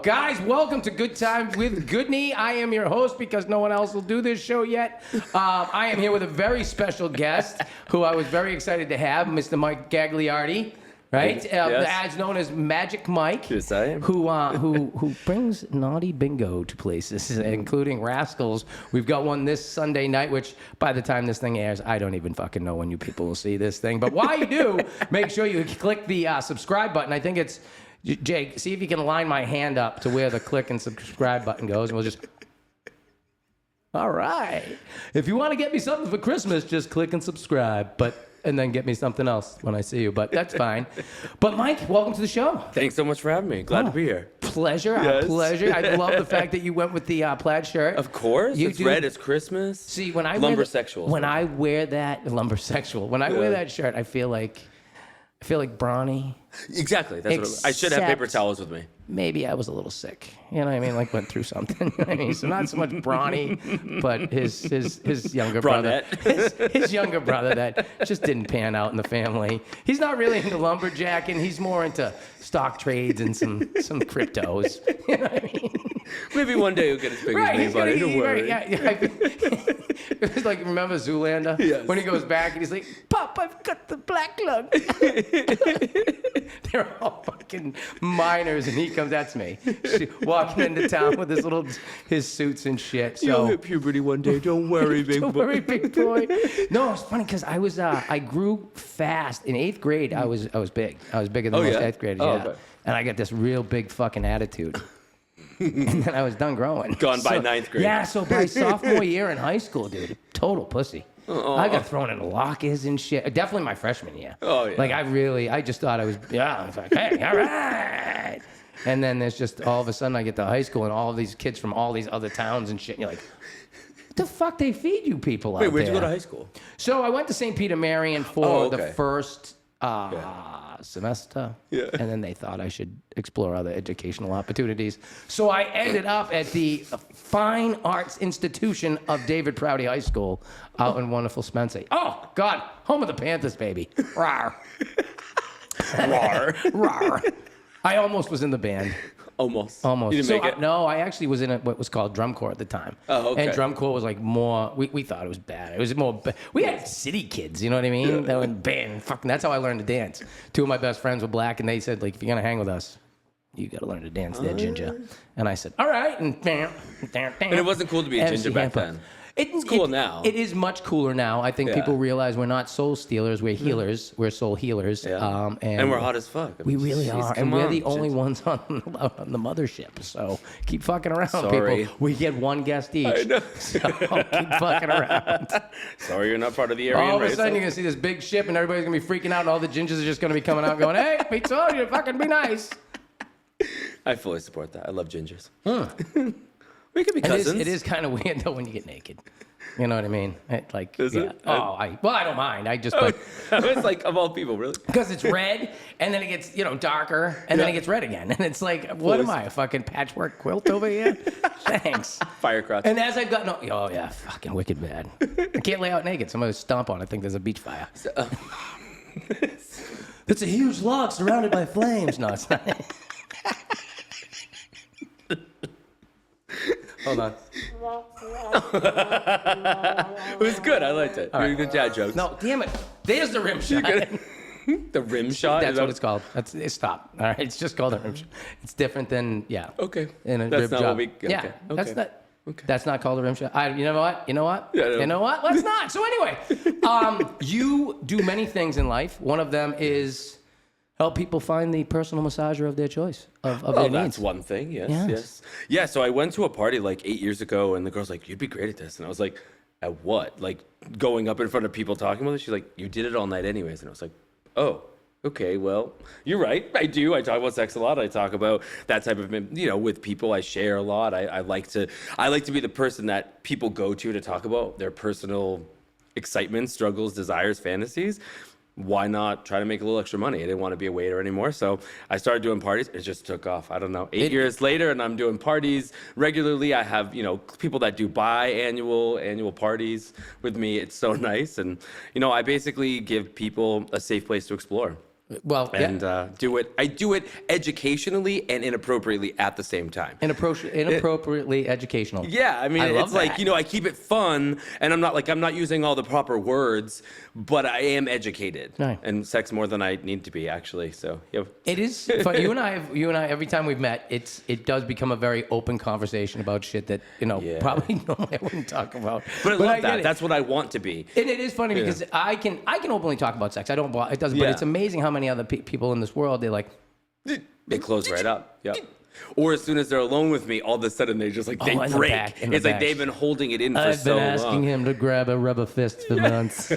Guys, welcome to Good Times with Goodney. I am your host because no one else will do this show yet. I am here with a very special guest who I was very excited to have, Mr. Mike Gagliardi, right? Yes. As known as Magic Mike. Yes, I am. Who brings naughty bingo to places, including Rascals. We've got one this Sunday night, which by the time this thing airs, I don't even fucking know when you people will see this thing. But while you do, make sure you click the subscribe button. I think it's... Jake, see if you can line my hand up to where the click and subscribe button goes, and we'll just... All right. If you want to get me something for Christmas, just click and subscribe, and then get me something else when I see you, but that's fine. But Mike, welcome to the show. Thanks so much for having me. Glad to be here. Pleasure, Yes. pleasure. I love the fact that you went with the plaid shirt. Of course. It's red. It's Christmas. See, when I Lumbersexual. When I wear that lumbersexual, when I wear that shirt, I feel like brawny. Exactly. That's what I should have paper towels with me. Maybe I was a little sick. You know what I mean? Like went through something. You know what I mean? So not so much brawny, but his younger brother. His younger brother that just didn't pan out in the family. He's not really into lumberjacking. He's more into stock trades and some cryptos. You know what I mean? Maybe one day you'll get as big as me, buddy. Don't worry. It was like, remember Zoolander? Yes. When he goes back and he's like, Pop, I've got the black lung. They're all fucking miners, and he comes, that's me, walking into town with his suits and shit. So You'll hit puberty one day. Don't worry, big boy. Don't worry, big boy. No, it's funny because I grew fast. In 8th grade, I was big. I was bigger than most 8th graders, Okay. And I got this real big fucking attitude. And then I was done growing. Gone by 9th grade. Yeah, so by sophomore year in high school, dude, total pussy. I got thrown into lockers and shit. Definitely my freshman year. Oh, yeah. Like, I just thought I was like, hey, all right. And then there's just, all of a sudden, I get to high school, and all of these kids from all these other towns and shit, and you're like, what the fuck they feed you people out there? Wait, where'd you go to high school? So I went to St. Peter Marian for the first semester, Yeah. and then they thought I should explore other educational opportunities. So I ended up at the Fine Arts Institution of David Prouty High School out in wonderful Spencer. Oh, God, home of the Panthers, baby. Rawr. Rawr. Rawr. I almost was in the band. Almost. Almost. You didn't make it? No, I actually was in what was called drum corps at the time. Oh, okay. And drum corps was like more, we thought it was bad. It was more, we had city kids, you know what I mean? That would band. Fucking, that's how I learned to dance. 2 of my best friends were black, and they said, like, if you're going to hang with us, you got to learn to dance there, Ginger. And I said, all right. And it wasn't cool to be a ginger back then. It's cool now. It is much cooler now. I think people realize we're not soul stealers, we're healers. We're soul healers. Yeah. And we're hot as fuck. I We mean, really geez, are. come And we're on, the only Ginger. ones on the mothership. So keep fucking around, Sorry. people. We get one guest each. I know. So keep fucking around. Sorry you're not part of the Aryan All of a race. sudden, you're going to see this big ship, and everybody's going to be freaking out, and all the gingers are just going to be coming out going, hey, we told you to fucking be nice. I fully support that. I love gingers. We could be It cousins. is kind of weird, though, when you get naked. You know what I mean? Is it? I don't mind. I just, It's like, of all people, really? because it's red, and then it gets, darker, and then it gets red again. And it's like, what am I, a fucking patchwork quilt over here? Thanks. Firecrotch. And as I've gotten, fucking wicked bad. I can't lay out naked. Somebody will stomp on it. I think there's a beach fire. It's a huge log surrounded by flames. No, it's not. Hold on. It was good. I liked it. Really good dad jokes. No, damn it. There's the rim shot. The rim shot? That's what it's called. Stop. All right, it's just called a rim shot. It's different than, Okay. in a That's rib not job. what we... Yeah, Okay. that's Okay. not... Okay. That's not called a rim shot. You know what? Yeah, I know. You know what? Let's not. So anyway, you do many things in life. One of them is help people find the personal massager of their choice, of their needs. That's one thing. Yes. Yeah, so I went to a party like 8 years ago, and the girl's like, you'd be great at this. And I was like, at what? Like, going up in front of people talking about it? She's like, you did it all night anyways. And I was like, oh, okay, well, you're right. I do. I talk about sex a lot. I talk about that type of, with people. I share a lot. I like to be the person that people go to talk about their personal excitements, struggles, desires, fantasies. Why not try to make a little extra money? I didn't want to be a waiter anymore, so I started doing parties. It just took off. I don't know, 8 years later, and I'm doing parties regularly. I have, people that do annual parties with me. It's so nice, and I basically give people a safe place to explore. Well, and do it. I do it educationally and inappropriately at the same time. Inappropriately educational. Yeah, I mean, I love it's like, that. I keep it fun, and I'm not using all the proper words, but I am educated, Right. and sex more than I need to be, actually. So, yeah. It is fun. You and I, every time we've met, it does become a very open conversation about shit that Yeah. probably normally I wouldn't talk about. But I love get that. it. That's what I want to be. And it is funny because I can openly talk about sex. I don't. It doesn't. But Yeah. it's amazing how many other people in this world they're like. They close right up. Yep. Or as soon as they're alone with me, all of a sudden they just they in the break. back, in the It's like back. they've been holding it in for I've so been asking long. him to grab a rubber fist for months.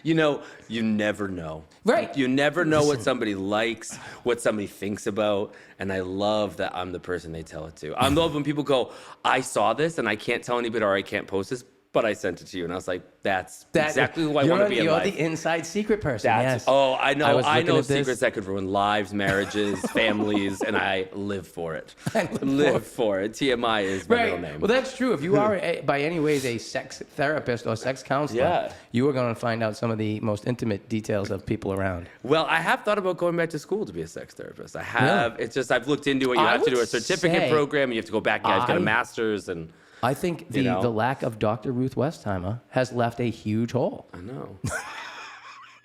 You never know. Right. You never know what somebody likes, what somebody thinks about, and I love that I'm the person they tell it to. I love when people go, I saw this and I can't tell anybody or I can't post this, but I sent it to you. And I was like, that's exactly who I want to be in You're life. the inside secret person. That's, yes. Oh, I know. was I looking know at this. secrets that could ruin lives, marriages, families, and I live for it. Live for it. TMI is my middle name. Well, that's true. If you are by any ways a sex therapist or sex counselor, Yeah. you are going to find out some of the most intimate details of people around. Well, I have thought about going back to school to be a sex therapist. I have. Really? It's just I've looked into it. You I have to do a would certificate say program. You have to go back. You have to get a I- master's, and I think the lack of Dr. Ruth Westheimer has left a huge hole. I know.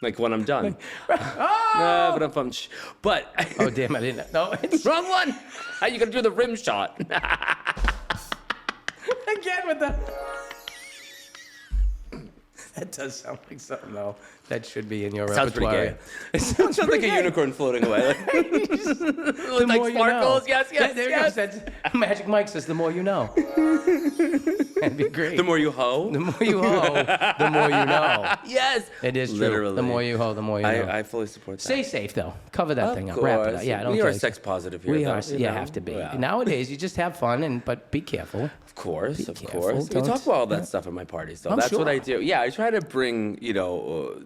Like when I'm done. Oh, But oh damn! I didn't. No, it's wrong one. How you gonna do the rim shot? again with the. That does sound like something though. That should be in your Sounds pretty repertoire. gay. It sounds Sounds like pretty a gay. unicorn floating away. The like more you sparkles. know. Yes, yes, There yes. you go. That's Magic Mike says, "The more you know." That'd be great. The more you hoe. The more you hoe, the more you know. Yes. It is true. Literally. The more you hoe, the more you know. I fully support that. Stay safe though. Cover that Of thing up. Wrap it course. up. Yeah, I don't We are take- sex positive here. We though, are. you You know? have to be. Yeah. Nowadays, you just have fun, but be careful. Of course, of careful, course. We don't- talk about all that stuff at my parties, though. I'm That's what sure. I do. Yeah, I try to bring,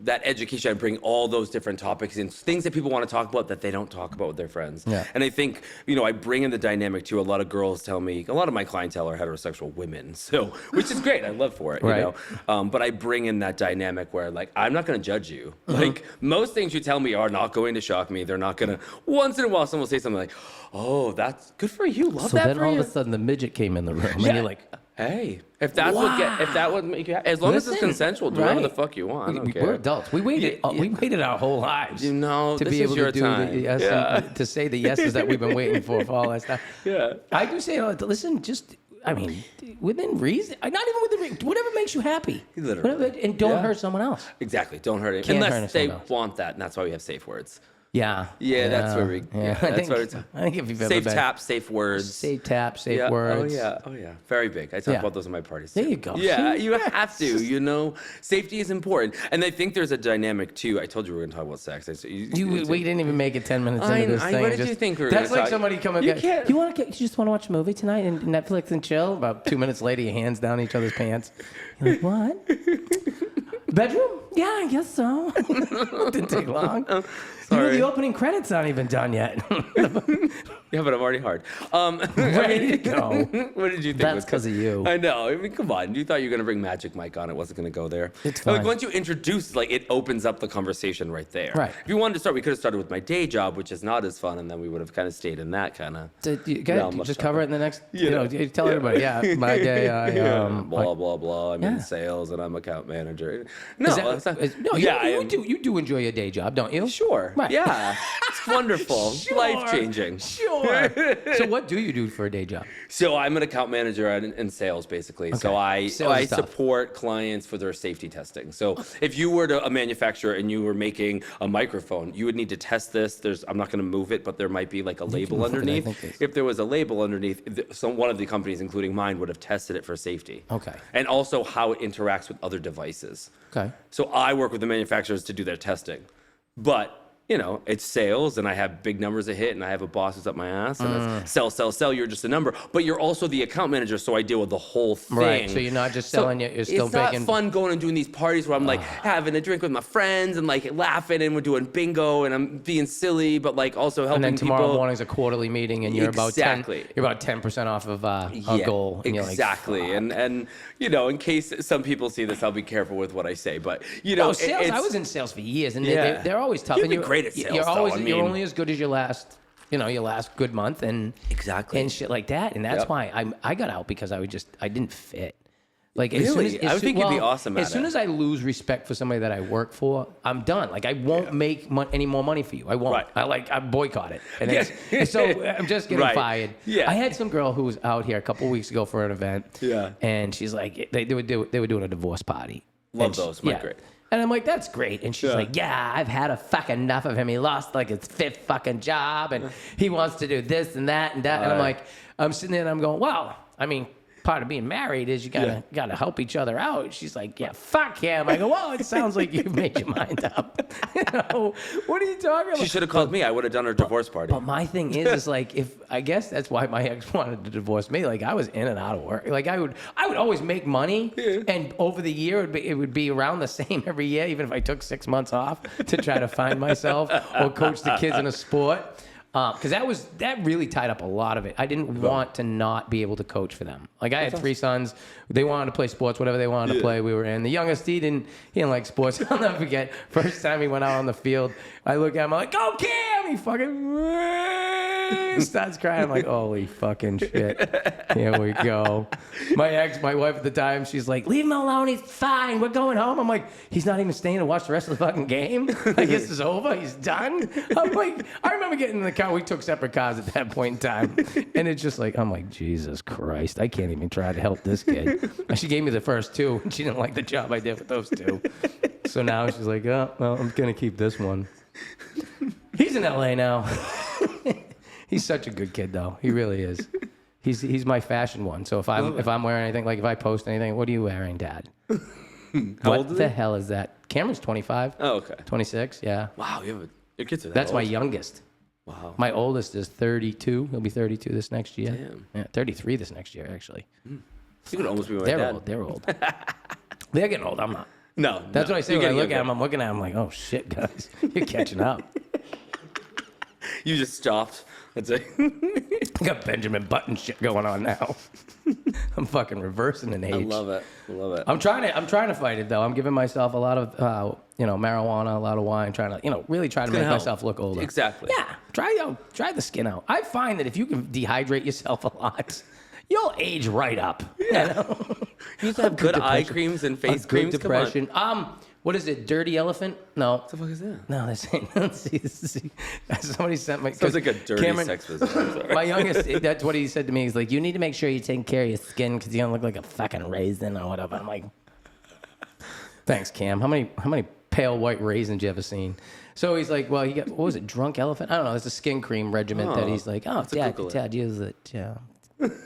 that education. I bring all those different topics and things that people want to talk about that they don't talk about with their friends. Yeah. And I think, I bring in the dynamic too. A lot of girls tell me, a lot of my clientele are heterosexual women, so which is great. I love for it, Right. But I bring in that dynamic where, like, I'm not going to judge you. Mm-hmm. Like, most things you tell me are not going to shock me. They're not going to. Once in a while, someone will say something like, "Oh, that's good for you. Love So that then for all you." of a sudden the midget came in the room, Yeah. and you're like, Hey, if that would make you happy, as long as it's Listen, consensual, do whatever the right. fuck you want. I don't care. We're adults. We waited. We waited our whole lives. You know, to this be is able your to do time. the yes, Yeah. to say the yeses that we've been waiting for all that stuff. Yeah. I do say, listen, just. I mean, within reason, not even within reason, whatever makes you happy. Literally. And don't Yeah. hurt someone else. Exactly. Don't hurt it. Can't hurt Unless they someone else. want that, and that's why we have safe words. Yeah. Yeah, that's where we. Yeah, I that's think, where it's. I think if you've ever Safe been, tap, safe words. safe tap, safe yeah. words. Oh yeah. Very big. I talk Yeah. about those in my parties. There too. you go. Yeah, See? you have to. Safety is important, and I think there's a dynamic too. I told you we were going to talk about sex. We didn't even make it 10 minutes into this thing. What did you think we were That's gonna like talk? somebody coming You back. can't- You just want to watch a movie tonight and Netflix and chill? About 2 minutes later, your hands down each other's pants. You're like, what? Bedroom? Yeah, I guess so. Didn't take long. Sorry. The opening credits aren't even done yet. Yeah, but I'm already hard. Ready to go. What did you think? That's was- 'cause of you. I know. I mean, come on. You thought you were going to bring Magic Mike on. It wasn't going to go there. It's Like, fine. once you introduce, it opens up the conversation right there. Right. If you wanted to start, we could have started with my day job, which is not as fun, and then we would have kind of stayed in that kind of. So you realm of just stuff. cover it in the next, Yeah. you tell everybody, my day, blah, blah, blah. I'm Yeah. in sales, and I'm account manager. No, Is that- it's not, no, yeah, I you am- do enjoy your day job, don't you? Sure. Right. Yeah. It's wonderful. Sure. Life-changing. Sure. So what do you do for a day job? So I'm an account manager in sales, basically. So I Sales is tough. support clients for their safety testing. So if you were a manufacturer and you were making a microphone, you would need to test this. I'm not going to move it, but there might be like a label move it, I underneath. think it's- If there was a label underneath, one of the companies, including mine, would have tested it for safety. Okay. And also how it interacts with other devices. Okay. So I work with the manufacturers to do their testing. But you know, it's sales and I have big numbers to hit and I have a boss who's up my ass and it's sell. You're just a number, but you're also the account manager. So I deal with the whole thing. Right. So you're not just selling it. You're still it's making. not fun going and doing these parties where I'm like having a drink with my friends and like laughing and we're doing bingo and I'm being silly, but like also helping And then tomorrow people. morning's a quarterly meeting, and you're Exactly. about 10% off of a goal. And Exactly. You're like, and you know, in case some people see this, I'll be careful with what I say. But you know, sales. I was in sales for years, and Yeah. they're always tough. You've and been great at sales, You're always though, I you're mean- only as good as your last good month, and Exactly. and shit like that. And that's Yep. why I got out, because I didn't fit. Like as soon Really? as, I would think you'd be awesome at As soon it. as I lose respect for somebody that I work for, I'm done. Like I won't make any more money for you. I won't. Right. I boycott it. And Yeah. and so I'm just getting Right. fired. Yeah. I had some girl who was out here a couple weeks ago for an event. Yeah. And she's like, they were doing a divorce party. Love And those. Mike, great. And I'm like, that's great. And she's like, yeah, I've had a fucking enough of him. He lost like his 5th fucking job, and he wants to do this and that and that. And I'm like, I'm sitting there and I'm going, well, I mean, part of being married is you gotta help each other out. She's like, yeah, fuck him. I go, well, it sounds like you've made your mind up. What are you talking about? She should have called me. I would have done her divorce party. But my thing is like, I guess that's why my ex wanted to divorce me. Like I was in and out of work. Like I would always make money, and over the year it would be around the same every year, even if I took 6 months off to try to find myself or coach the kids in a sport. Because that really tied up a lot of it. I didn't want to not be able to coach for them. Like I had 3 sons. They wanted to play sports, whatever they wanted to play, we were in. The youngest, he didn't like sports. I'll never forget. First time he went out on the field, I look at him, I'm like, go Cam! He fucking starts crying. I'm like, holy fucking shit. Here we go. My wife at the time, she's like, leave him alone. He's fine. We're going home. I'm like, he's not even staying to watch the rest of the fucking game? I guess it's over. He's done. I'm like, I remember getting in the car. We took separate cars at that point in time. And it's just like, I'm like, Jesus Christ. I can't even try to help this kid. She gave me the first 2, and she didn't like the job I did with those 2. So now she's like, oh, well, I'm going to keep this one. He's in LA now. He's such a good kid, though. He really is. He's my fashion one. So if I'm wearing anything, like if I post anything, what are you wearing, Dad? What the hell is that? Cameron's 25. Oh, okay. 26, yeah. Wow, your kids are that That's my old. youngest. Wow. My oldest is 32. He'll be 32 this next year. Damn. Yeah, 33 this next year, actually. You could almost be my They're dad. old. They're old. They're getting old. I'm not. No. That's no. what I say You're when I getting look at younger. him. I'm looking at him like, oh, shit, guys. You're catching up. You just stopped. That's it. I got Benjamin Button shit going on now. I'm fucking reversing in age. I love it. I'm trying to fight it though. I'm giving myself a lot of marijuana, a lot of wine, trying to really try to make help. myself look older. Exactly. Yeah. Try the skin out. I find that if you can dehydrate yourself a lot, you'll age right up. Yeah. You know? You used to have good eye depression. creams and face Good creams. Come on. depression. What is it? Dirty Elephant? No. What the fuck is that? No, this ain't. Let's see. Somebody sent me. Sounds like a dirty sex business. I'm sorry. My youngest, that's what he said to me. He's like, you need to make sure you're taking care of your skin because you don't look like a fucking raisin or whatever. I'm like, thanks, Cam. How many pale white raisins you ever seen? So he's like, well, what was it? Drunk Elephant? I don't know. It's a skin cream regimen that he's like, oh, Dad, use it. Yeah.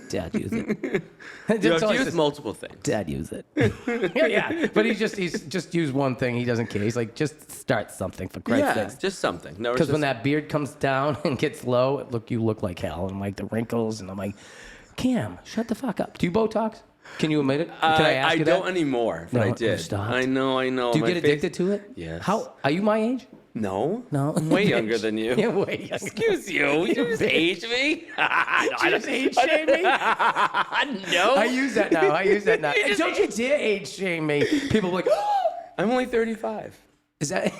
Dad, use it. You have to use multiple things. Dad, use it. yeah. But he's just used one thing. He doesn't care. He's like, just start something for Christ's Yeah, sake. just something. No, Because when that beard comes down and gets low, you look like hell, and like the wrinkles, and I'm like, Cam, shut the fuck up. Do you Botox? Can you admit it? Can I ask you that? don't anymore, but No, I you did. stopped. I know. Do you My get face- addicted to it? Yes. How are you my age? No. No. I'm way younger than you. Yeah, way younger. Excuse you. You just age me? You just age shame me? No. I use that now. And don't you dare age shame me. People are like, oh, I'm only 35. is that?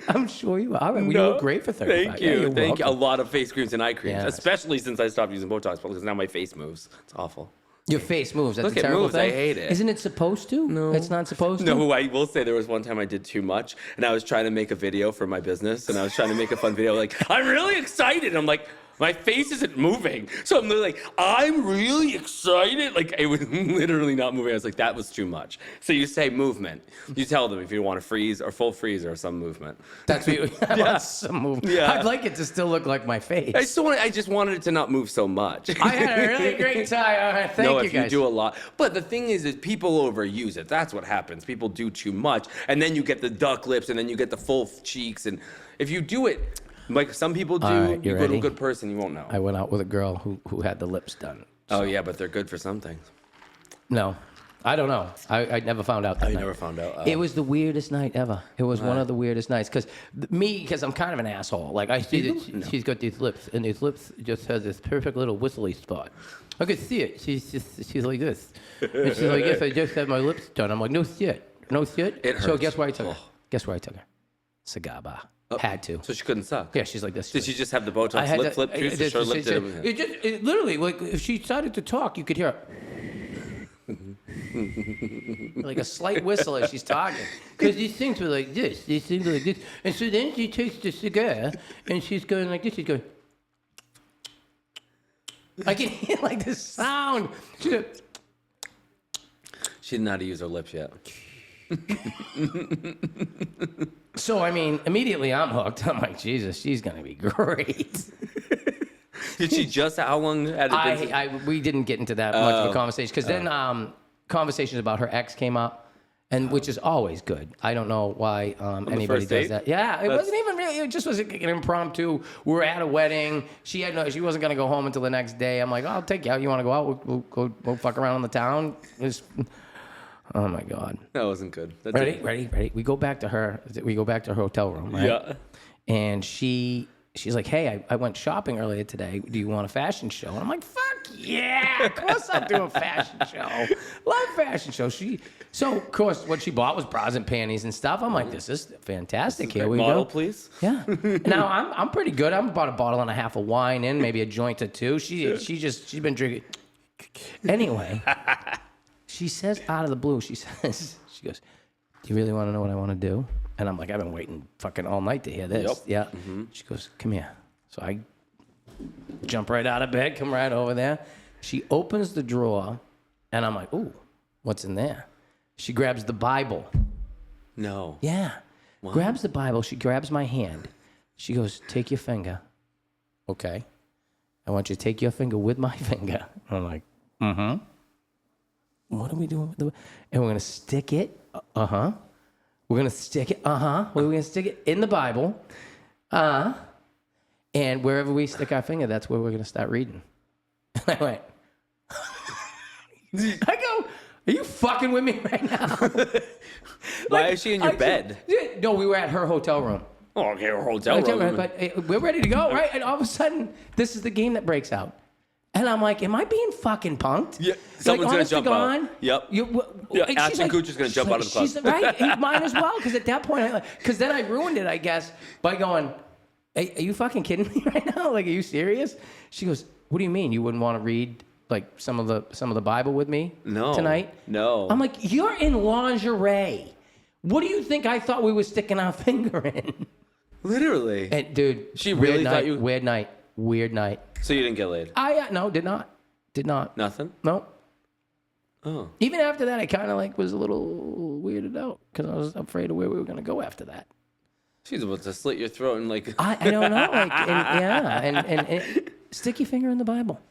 I'm sure you are. You look great for 35. Thank Yeah, you. you're Thank you. A welcome. lot of face creams and eye creams, Yes. especially since I stopped using Botox because now my face moves. It's awful. Your face moves. That's Look, a it terrible moves. thing. I hate it. Isn't it supposed to? No. It's not supposed to? No, I will say there was one time I did too much, and I was trying to make a video for my business, and I was trying to make a fun video, like, I'm really excited. I'm like, My face isn't moving. So I'm literally like, I'm really excited. Like, it was literally not moving. I was like, that was too much. So you say movement. You tell them if you want to freeze or full freeze or some movement. That's what I want some movement. Yeah. I'd like it to still look like my face. I just wanted it to not move so much. I had a really great time. All right, thank no, you if guys. you do a lot. But the thing is people overuse it. That's what happens. People do too much. And then you get the duck lips and then you get the full cheeks. And if you do it, like some people do, right, you go to ready? a good person, you won't know. I went out with a girl who had the lips done. Oh, yeah, but they're good for some things. No, I don't know. I never found out that night. never found out. Oh. It was the weirdest night ever. It was one of the weirdest nights. Because I'm kind of an asshole. Like, I see that she's got these lips, and these lips just has this perfect little whistly spot. I could see it. She's like this. And she's like, yes, I just had my lips done. I'm like, no shit. No shit. It So hurts. guess where I took her? Guess where I took her? Cigar bar. Had to. So she couldn't suck. Yeah, she's like this. Did she just have the Botox lip flip juice? Or her lip did It literally, like, if she started to talk, you could hear her. Like a slight whistle as she's talking. Because these things were like this. These things were like this. And so then she takes the cigar, and she's going like this. She's going. I can hear like this sound. She's like, She didn't know how to use her lips yet. so, I mean, immediately I'm hooked. I'm like, Jesus, she's going to be great. Did she just, how long had it been? We didn't get into that much of a conversation because then conversations about her ex came up, and which is always good. I don't know why anybody first does date? that. Yeah, it wasn't even really. It just was an impromptu. We were at a wedding. She wasn't gonna go home until the next day. I'm like, I'll take you out. You want to go out? We'll fuck around in the town. Oh my God. That wasn't good. That's Ready. We go back to her. We go back to her hotel room. Right? Yeah. And she's like, hey, I went shopping earlier today. Do you want a fashion show? And I'm like, fuck yeah, of course I'll do a fashion show. Love fashion shows. So, of course, what she bought was bras and panties and stuff. I'm like, this is fantastic. Here we Model, go. please. Yeah. Now, I'm pretty good. I'm about a bottle and a half of wine in, maybe a joint or two. She's been drinking. Anyway, she says out of the blue, she goes, do you really want to know what I want to do? And I'm like, I've been waiting fucking all night to hear this. Yep. Yeah. Mm-hmm. She goes, come here. So I jump right out of bed, come right over there. She opens the drawer, and I'm like, ooh, what's in there? She grabs the Bible. No. Yeah. Wow. Grabs the Bible. She grabs my hand. She goes, take your finger. Okay. I want you to take your finger with my finger. I'm like, mm-hmm. What are we doing with the... And we're going to stick it. Uh-huh. We're going to stick it. Uh-huh. We're going to stick it in the Bible. And wherever we stick our finger, that's where we're going to start reading. And I went... I go, are you fucking with me right now? Why is she in your bed? No, we were at her hotel room. Oh, okay, her hotel room. But we're ready to go, right? And all of a sudden, this is the game that breaks out. And I'm like, am I being fucking punked? Yeah, someone's going to jump out. Yep. Ashton Kutcher's going to jump out of the closet. Right, mine as well, because at that point, because then I ruined it, I guess, by going, are you fucking kidding me right now? Like, are you serious? She goes, what do you mean? You wouldn't want to read like some of the Bible with me tonight? No. I'm like, you're in lingerie. What do you think I thought we were sticking our finger in? Literally. And dude, she really thought you... Weird night. So you didn't get laid? No, did not. Nothing? No. Oh. Even after that, I kind of like was a little weirded out because I was afraid of where we were going to go after that. She's about to slit your throat and like... I don't know. Like, and stick your finger in the Bible.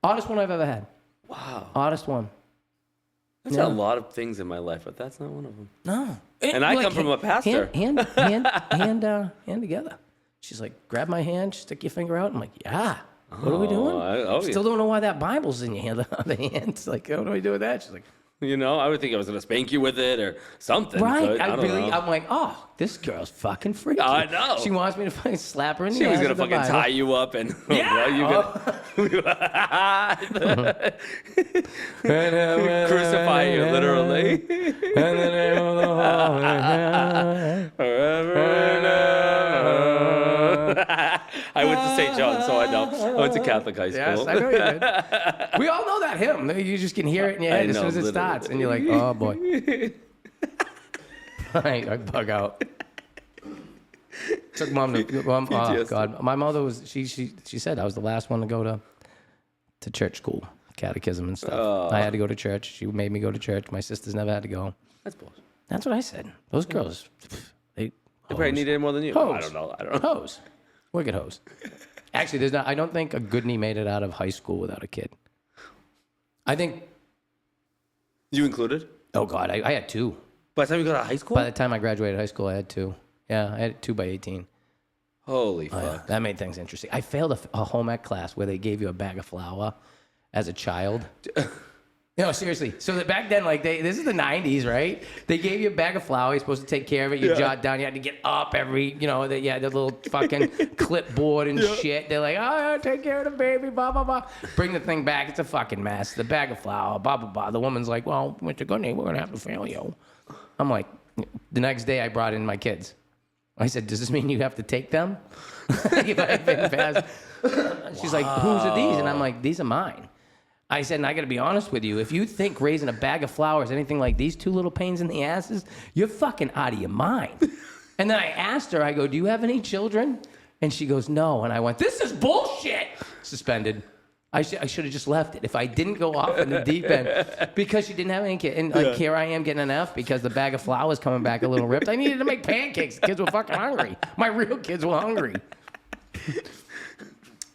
Oddest one I've ever had. Wow. Oddest one. That's a lot of things in my life, but that's not one of them. No. And I come from a pastor. Hand together. She's like, grab my hand, stick your finger out. I'm like, yeah. What are we doing? Still don't know why that Bible's in your hand, the other hand. It's like, what do we do with that? She's like, you know, I would think I was going to spank you with it or something. Right. I don't know. I'm like, oh, this girl's fucking freaky. I know. She wants me to fucking slap her in the She was ass going to fucking Bible. tie you up and... Crucify you, literally. In the name of the Father, Forever and ever. I went to St. John, so I know. I went to Catholic high school. Yes, I know you did. We all know that hymn. You just can hear it in your head as soon as it starts. And you're like, oh, boy. I bug out. Took mom to mom. Oh PTSD. God, my mother was. She said I was the last one to go to church school, catechism and stuff. I had to go to church. She made me go to church. My sisters never had to go. That's bullshit. That's what I said. Those girls, they They probably needed it more than you. Hose. I don't know. Hose. Wicked hose. Actually, there's not. I don't think a Goodney made it out of high school without a kid. I think. You included? Oh God, I had two. By the time you got to high school? By the time I graduated high school, I had two. Yeah, I had two by 18. Holy Oh, fuck. yeah. That made things interesting. I failed a home ec class where they gave you a bag of flour as a child. No, seriously. So that back then, like this is the 90s, right? They gave you a bag of flour. You're supposed to take care of it. You jot down. You had to get up every, the little fucking clipboard and shit. They're like, oh, take care of the baby, blah, blah, blah. Bring the thing back. It's a fucking mess. The bag of flour, blah, blah, blah. The woman's like, well, Mr. Goodney, we're going to have to fail you. I'm like, the next day I brought in my kids. I said, does this mean you have to take them? If I've been fast. She's like, whose are these? And I'm like, these are mine. I said, and I got to be honest with you, if you think raising a bag of flour is anything like these two little pains in the asses, you're fucking out of your mind. And then I asked her, I go, do you have any children? And she goes, no. And I went, this is bullshit. Suspended. I should have just left it if I didn't go off in the deep end because she didn't have any kids. And like, here I am getting an F because the bag of flour is coming back a little ripped. I needed to make pancakes. The kids were fucking hungry. My real kids were hungry.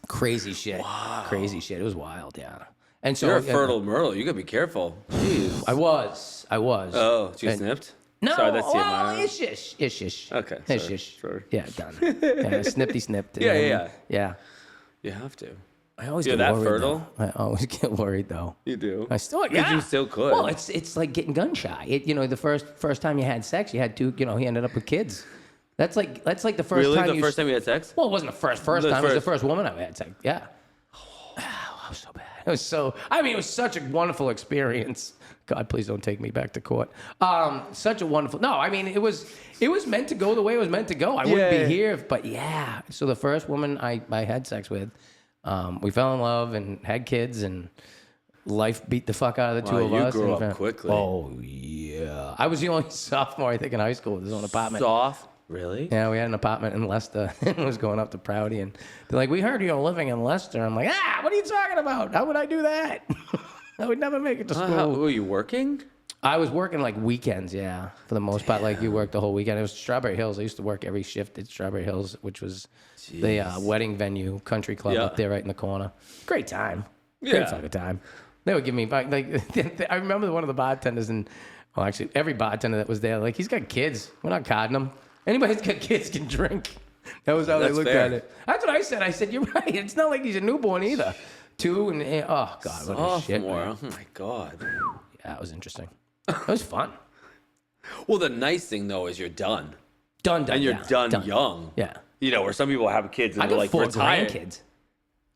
Crazy shit. Wow. Crazy shit. It was wild, yeah. And so You're a fertile Myrtle. You got to be careful. Jeez. I was. Oh, did you get snipped? No, Sorry, that's well, ish. Okay, Ish. sorry. Yeah, done. Yeah, snipped. Yeah. Yeah. You have to. I always You're get that worried, fertile? though. I always get worried though. You do. I still, You still could. Well, it's like getting gun shy. The first time you had sex, you had two. He ended up with kids. That's like the first really? time. The first time you had sex? Well, it wasn't the first time. It was the first woman I had sex. Yeah. Oh, I was so bad. It was so. I mean, it was such a wonderful experience. God, please don't take me back to court. Such a wonderful. No, I mean, it was meant to go the way it was meant to go. I wouldn't be here, but yeah. So the first woman I had sex with, we fell in love and had kids, and life beat the fuck out of the two of us. You grew up quickly. Oh yeah, I was the only sophomore I think in high school with his own apartment. Really? Yeah, we had an apartment in Leicester and was going up to Prouty, and they're like, "We heard you're living in Leicester." I'm like, what are you talking about? How would I do that? I would never make it to school. Were you working? I was working like weekends, yeah, for the most part. Like you worked the whole weekend. It was Strawberry Hills. I used to work every shift at Strawberry Hills, which was the wedding venue, country club up there right in the corner. Great time. Great fucking time. They would give me, like, I remember one of the bartenders, and, well, actually, every bartender that was there, like, he's got kids. We're not carding them. Anybody who's got kids can drink. That was how they looked at it. That's what I said. I said, you're right. It's not like he's a newborn either. 2 and, oh, God, what a shit, man. Oh, my God. Yeah, it was interesting. It was fun. Well, the nice thing, though, is you're done. Done. And you're done young. Yeah. Where some people have kids and I they're got like, 4 retired. grandkids.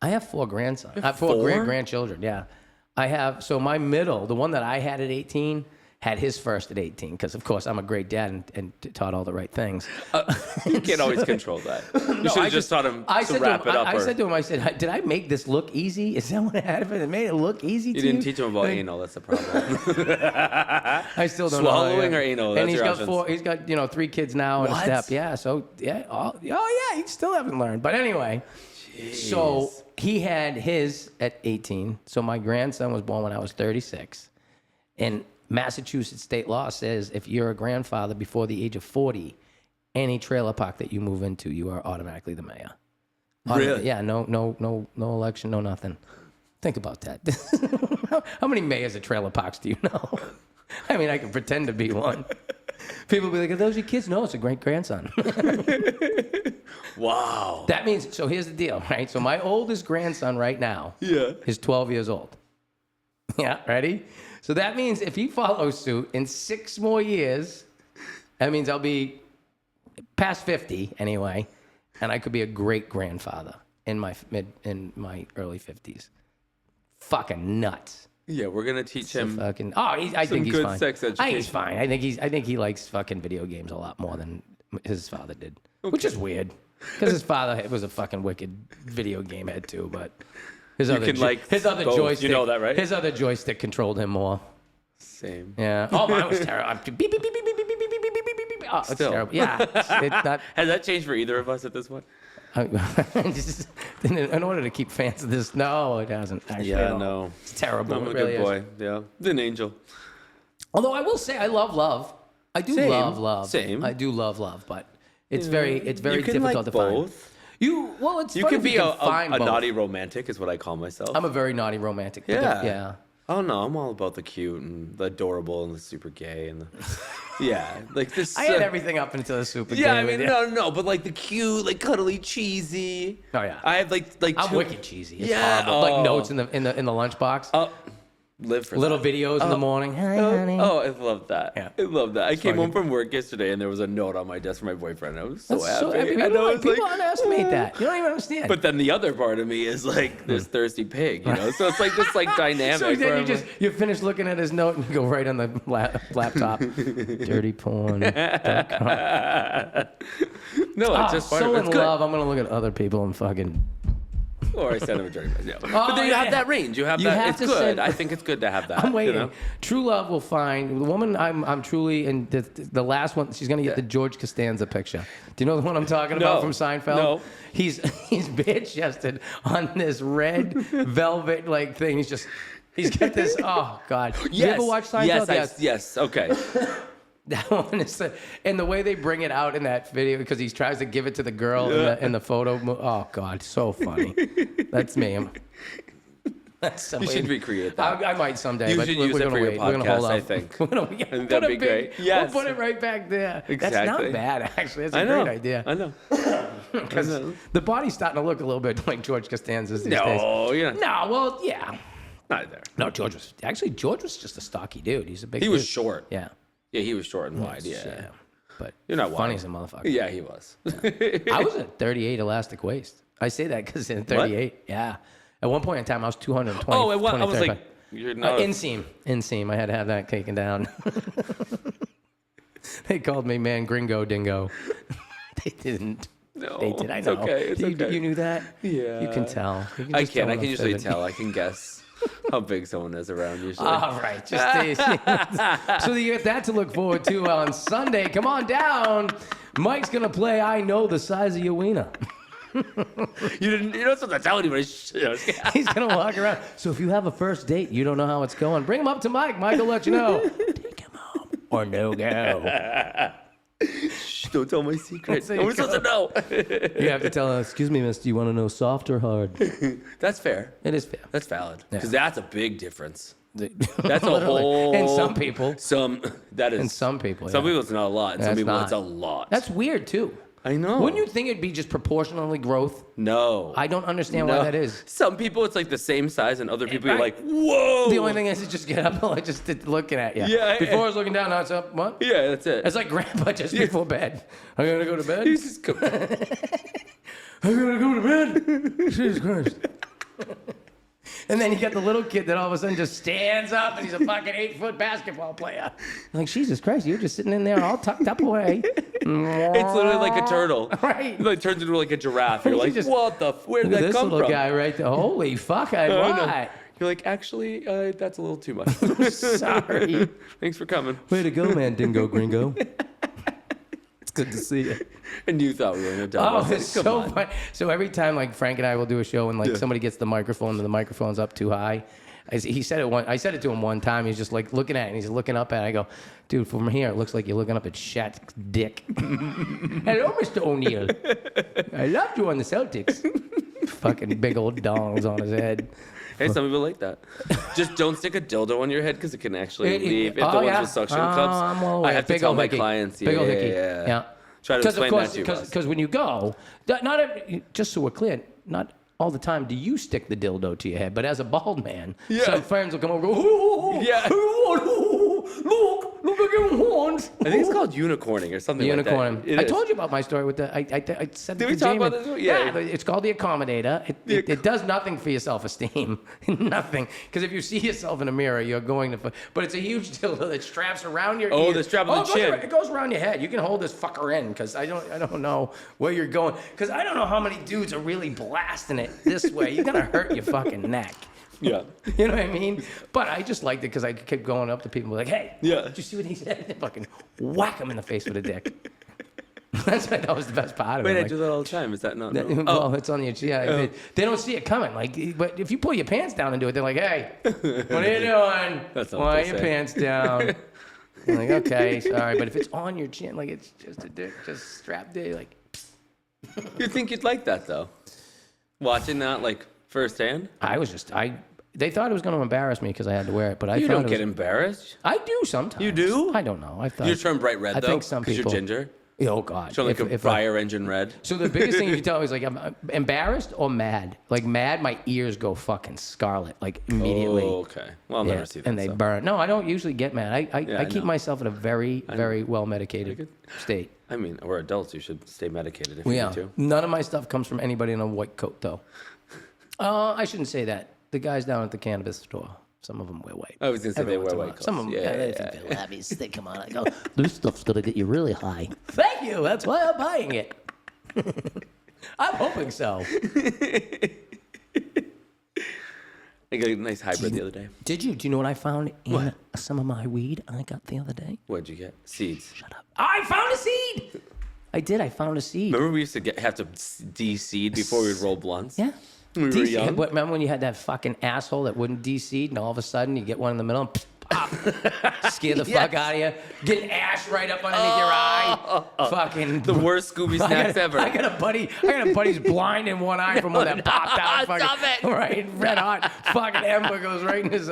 I have 4 grandsons. I have 4? 4 great-grandchildren, yeah. I have, so my middle, the one that I had at 18, had his first at 18, because, of course, I'm a great dad and taught all the right things. You can't always control that. You should have just taught him to wrap it up. I said to him, did I make this look easy? Is that what happened? It made it look easy to you? You didn't teach him about anal. That's the problem. I still don't Swallowing know. or anal? And That's your options. he's got 3 kids now and a step. Yeah, so, yeah. Oh, yeah, he still haven't learned. But anyway, so he had his at 18. So my grandson was born when I was 36. And Massachusetts state law says if you're a grandfather before the age of 40, any trailer park that you move into, you are automatically the mayor. Really? Yeah, no election, no nothing. Think about that. How many mayors of trailer parks do you know? I mean, I can pretend to be one. People will be like, are those your kids? No, it's a great-grandson. Wow. That means, so here's the deal, right? So my oldest grandson right now is 12 years old. Yeah, ready? So that means if he follows suit in 6 more years, that means I'll be past 50 anyway, and I could be a great grandfather in my early 50s. Fucking nuts. Yeah, we're gonna teach him. I think he's good fine. sex education. He's fine. I think he likes fucking video games a lot more than his father did, which is weird because his father was a fucking wicked video game head too, but. His other both. joystick. You know that, right? His other joystick controlled him more. Same. Yeah. Oh, mine was terrible. Beep, beep, beep, beep, beep, beep, beep, beep, beep, beep, beep. Oh, it's Still. terrible. Yeah. It's not. Has that changed for either of us at this point? Just, in order to keep fans of this, no, it hasn't. Actually, Yeah, at all. no. It's terrible. I'm It a really good is. boy. Yeah, an angel. Although I will say, I love love. I do Same. love. Same. I do love, but it's very You can difficult like to find. both. It's You funny can if be you a find both. naughty romantic, is what I call myself. I'm a very naughty romantic. But Yeah. yeah. Oh no, I'm all about the cute and the adorable and the super gay and the yeah, like this. I had everything up until the super. Yeah, I game mean, with you. no, but like the cute, like cuddly, cheesy. Oh yeah. I have like. I'm two- wicked cheesy. It's Yeah, horrible. Like oh. notes in the lunchbox. Live for Little that. videos in the morning. Hi, honey. Oh, I love that. Yeah. I love that. I came home fucking- from work yesterday and there was a note on my desk from my boyfriend. I was so That's happy. so happy. And I was People like, underestimate that. You don't even understand. but then the other part of me is like this thirsty pig, you know? So it's like this like dynamic. so where then I'm like, you finish looking at his note and you go right on the laptop. Dirty porn. no, it's just part so of it. in It's good. love, I'm gonna look at other people and fucking. Or I send him a dirty message. Yeah. But then you yeah. have that range. You have You that. have It's to good. send- I think it's good to have that. I'm waiting. You know? True love will find the woman. I'm truly, and the last one. She's gonna get the George Costanza picture. Do you know the one I'm talking about from Seinfeld? No. He's bare chested on this red velvet like thing. He's got this. Oh God. Yes. You ever watch Seinfeld? Yes. Okay. That one is and the way they bring it out in that video because he tries to give it to the girl in the photo. Oh God, so funny. That's me. That's You should recreate that. I might someday. You but should we're use it gonna for your wait. We're gonna hold podcast, I off. think. We're gonna, I think put that'd a be big- great. Yes. We'll put it right back there. That's Exactly. not bad, actually. That's a I know. great idea. I know. Because the body's starting to look a little bit like George Costanza's these days. No, you're not. No, well, yeah. Not there. No, George was just a stocky dude. He's a big. He was dude. short. Yeah. Yeah, he was short and wide. Yeah. Yeah. But You're not funny wide. as a motherfucker. Yeah, he was. I was at 38 elastic waist. I say that because in 38, yeah. At one point in time, I was 220. Oh, I was 20, like, you're not. inseam. I had to have that taken down. They called me man gringo dingo. They didn't. No, They did. I it's know. okay, it's you, okay. you knew that? Yeah. You can tell. You I just tell can. I on can a usually pivot. tell. I can guess how big someone is around usually. All right, so you get that to look forward to on Sunday. Come on down. Mike's gonna play I Know the Size of Your Wiener. You're not supposed to tell anybody. He's gonna walk around. So if you have a first date, you don't know how it's going, bring him up to Mike. Mike will let you know. Take him home or no go. Shh, don't tell my secret. There No you one's supposed to know. You have to tell him, excuse me, miss, do you want to know soft or hard? That's fair. It is fair. That's valid. Yeah. Because that's a big difference. That's a whole- And some people. That is. And some people. Some yeah. people it's not a lot. And some That's people not. it's a lot. That's weird too. I know. Wouldn't you think it'd be just proportionally growth? No. I don't understand No. why that is. Some people it's like the same size, and other people Right. you're like, whoa. The only thing is to just get up and like just looking at you. Yeah, Before yeah. I was looking down, now it's up. What? Yeah, that's it. It's like grandpa just before bed. I'm gonna go to bed. You just go- I'm gonna go to bed. Jesus Christ. And then you got the little kid that all of a sudden just stands up and he's a fucking 8-foot basketball player. I'm like, Jesus Christ, you're just sitting in there all tucked up away. It's literally like a turtle. Right. It like turns into like a giraffe. You're You like, just- what the? Where did Look at that this come little from? guy right there. Holy fuck, I I know. what? You're like, actually, that's a little too much. Sorry. Thanks for coming. Way to go, man, dingo gringo. It's good to see you. And you thought we were gonna Oh, double. it's so fun. So every time, like Frank and I will do a show, and like somebody gets the microphone, and the microphone's up too high. I said it to him one time. He's just like looking at it, and he's looking up at it. I go, dude, from here it looks like you're looking up at Shaq's dick. Hello, Mr. O'Neal. I loved you on the Celtics. Fucking big old dongs on his head. Hey, some people like that. Just don't stick a dildo on your head because it can actually It- leave. If oh, the ones yeah. with suction Oh, cups, I'm well I aware. have to Big tell old my hickey. clients. Big old hickey. Yeah. Yeah. Try to explain that to us. Because when you go, just so we're clear, not all the time do you stick the dildo to your head, but as a bald man, Yeah. some friends will come over and go, oh, Yeah. look at your horns. I think it's called unicorning or something like Unicorn. that. It I is. told you about my story with the. I said Did to we talk Jamie, about this? Yeah. but it's called the accommodator. It does nothing for your self-esteem. Nothing. Because if you see yourself in a mirror, you're going to. But it's a huge dildo that straps around your. Oh, ear. the strap on the it goes chin. It goes around your head. You can hold this fucker in because I don't know where you're going because I don't know how many dudes are really blasting it this way. You're gonna hurt your fucking neck. Yeah. You know what I mean? But I just liked it because I kept going up to people like, hey, Yeah. did you see what he said? And fucking whack him in the face with a dick. That's what I thought was the best part of Wait, it. I do that all the time. Is that not? Well, No? it's on your they don't see it coming. Like, but if you pull your pants down and do it, they're like, "Hey, what are you doing? That's not Why what are they your say. pants down?" I'm like, "Okay, sorry." But if it's on your chin, like it's just a dick, just strapped there, like. You think you'd like that though? Watching that like firsthand. They thought it was going to embarrass me because I had to wear it, but I You thought don't it get was, embarrassed. I do sometimes. You do? I don't know. I thought You turn bright red I though. think some 'cause people. You're ginger. Oh God! Turn like a fire engine red. So the biggest thing you can tell is like I'm embarrassed or mad. Like mad, my ears go fucking scarlet like immediately. Oh, okay. Well, I'll never see that. And they so. burn. No, I don't usually get mad. I I keep know. myself in a very, very well medicated state. I mean, we're adults. You should stay medicated if you Yeah. need to. None of my stuff comes from anybody in a white coat, though. I shouldn't say that. The guys down at the cannabis store, some of them wear white. I was gonna say they Every wear once in a white while. coats. Some of them, Yeah, they yeah, think yeah. they're labbies. They come on. I go, this stuff's gonna get you really high. Thank you. That's why I'm buying it. I'm hoping so. I got a nice hybrid the other day. Do you know what I found in some of my weed I got the other day? What'd you get? Seeds. Shut up. I found a seed. I did. I found a seed. Remember we used to have to de-seed before we'd roll blunts? Yeah. When we were young? Remember when you had that fucking asshole that wouldn't de-seed, and all of a sudden you get one in the middle and pop, scare the fuck out of you, get an ash right up underneath your eye, fucking The worst Scooby snacks ever. I got a buddy who's blind in one eye from when that popped out. Fucking, Stop it. Right, red hot. Fucking ember goes right in his.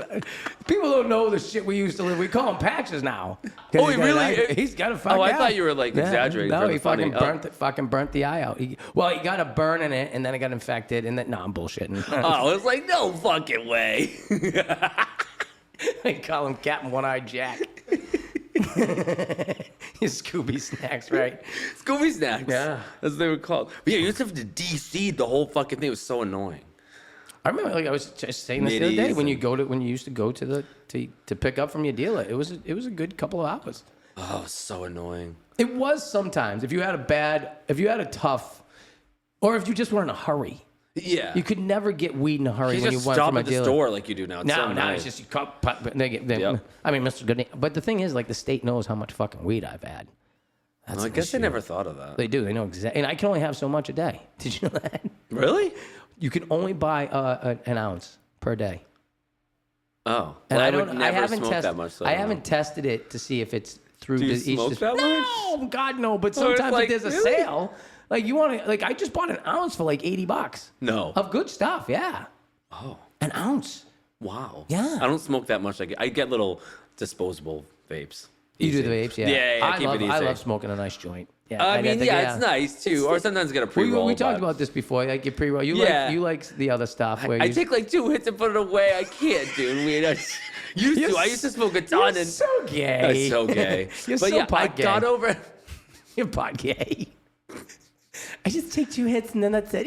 People don't know the shit we used to live. We call him patches now. Oh, he really? He's got a fucking. Oh, I thought you were, like, exaggerating No, for the he funny. fucking burnt the eye out. He got a burn in it, and then it got infected, and then I'm bullshitting. Oh, it's like, no fucking way. They call him Captain One-Eyed Jack. His Scooby snacks, right? Scooby snacks. Yeah. As they were called. But yeah, you used to have to de-seed the whole fucking thing. It was so annoying. I remember, like I was just saying this the other day, when you used to go to pick up from your dealer, it was a good couple of hours. Oh, so annoying. It was sometimes if you had a tough, or if you just were in a hurry. Yeah. You could never get weed in a hurry You when you just went stop from a at the dealer. store like you do now. It's so No, nice. it's just you cut. Yep. I mean, Mr. Goodney. But the thing is, like, the state knows how much fucking weed I've had. That's I an guess I issue. never thought of that. They do. They know exactly. And I can only have so much a day. Did you know that? Really? You can only buy an ounce per day. Oh. And Well, I would don't. never I haven't smoke tested. that much. So I don't haven't know. tested it to see if it's through. Do you each smoke that much? No, God, no. But Oh, it's sometimes like, if there's a really? sale, like you want to, like I just bought an ounce for like $80 No. of good stuff. Yeah, Oh. an ounce. Wow. Yeah. I don't smoke that much. I get little disposable vapes. You do Easy. the vapes, yeah. Yeah, keep it easy. I love smoking a nice joint. Yeah, I mean, yeah, it's nice too. Or sometimes get a We, pre-roll. we talked but about this before. Like your pre-roll. Yeah. You like the other stuff where I you take like 2 hits and put it away. I can't, dude. I used to smoke a ton. You're And so gay. That's so gay. You're but so yeah, I pot gay. got over. You're pot gay. I just take 2 hits and then that's it.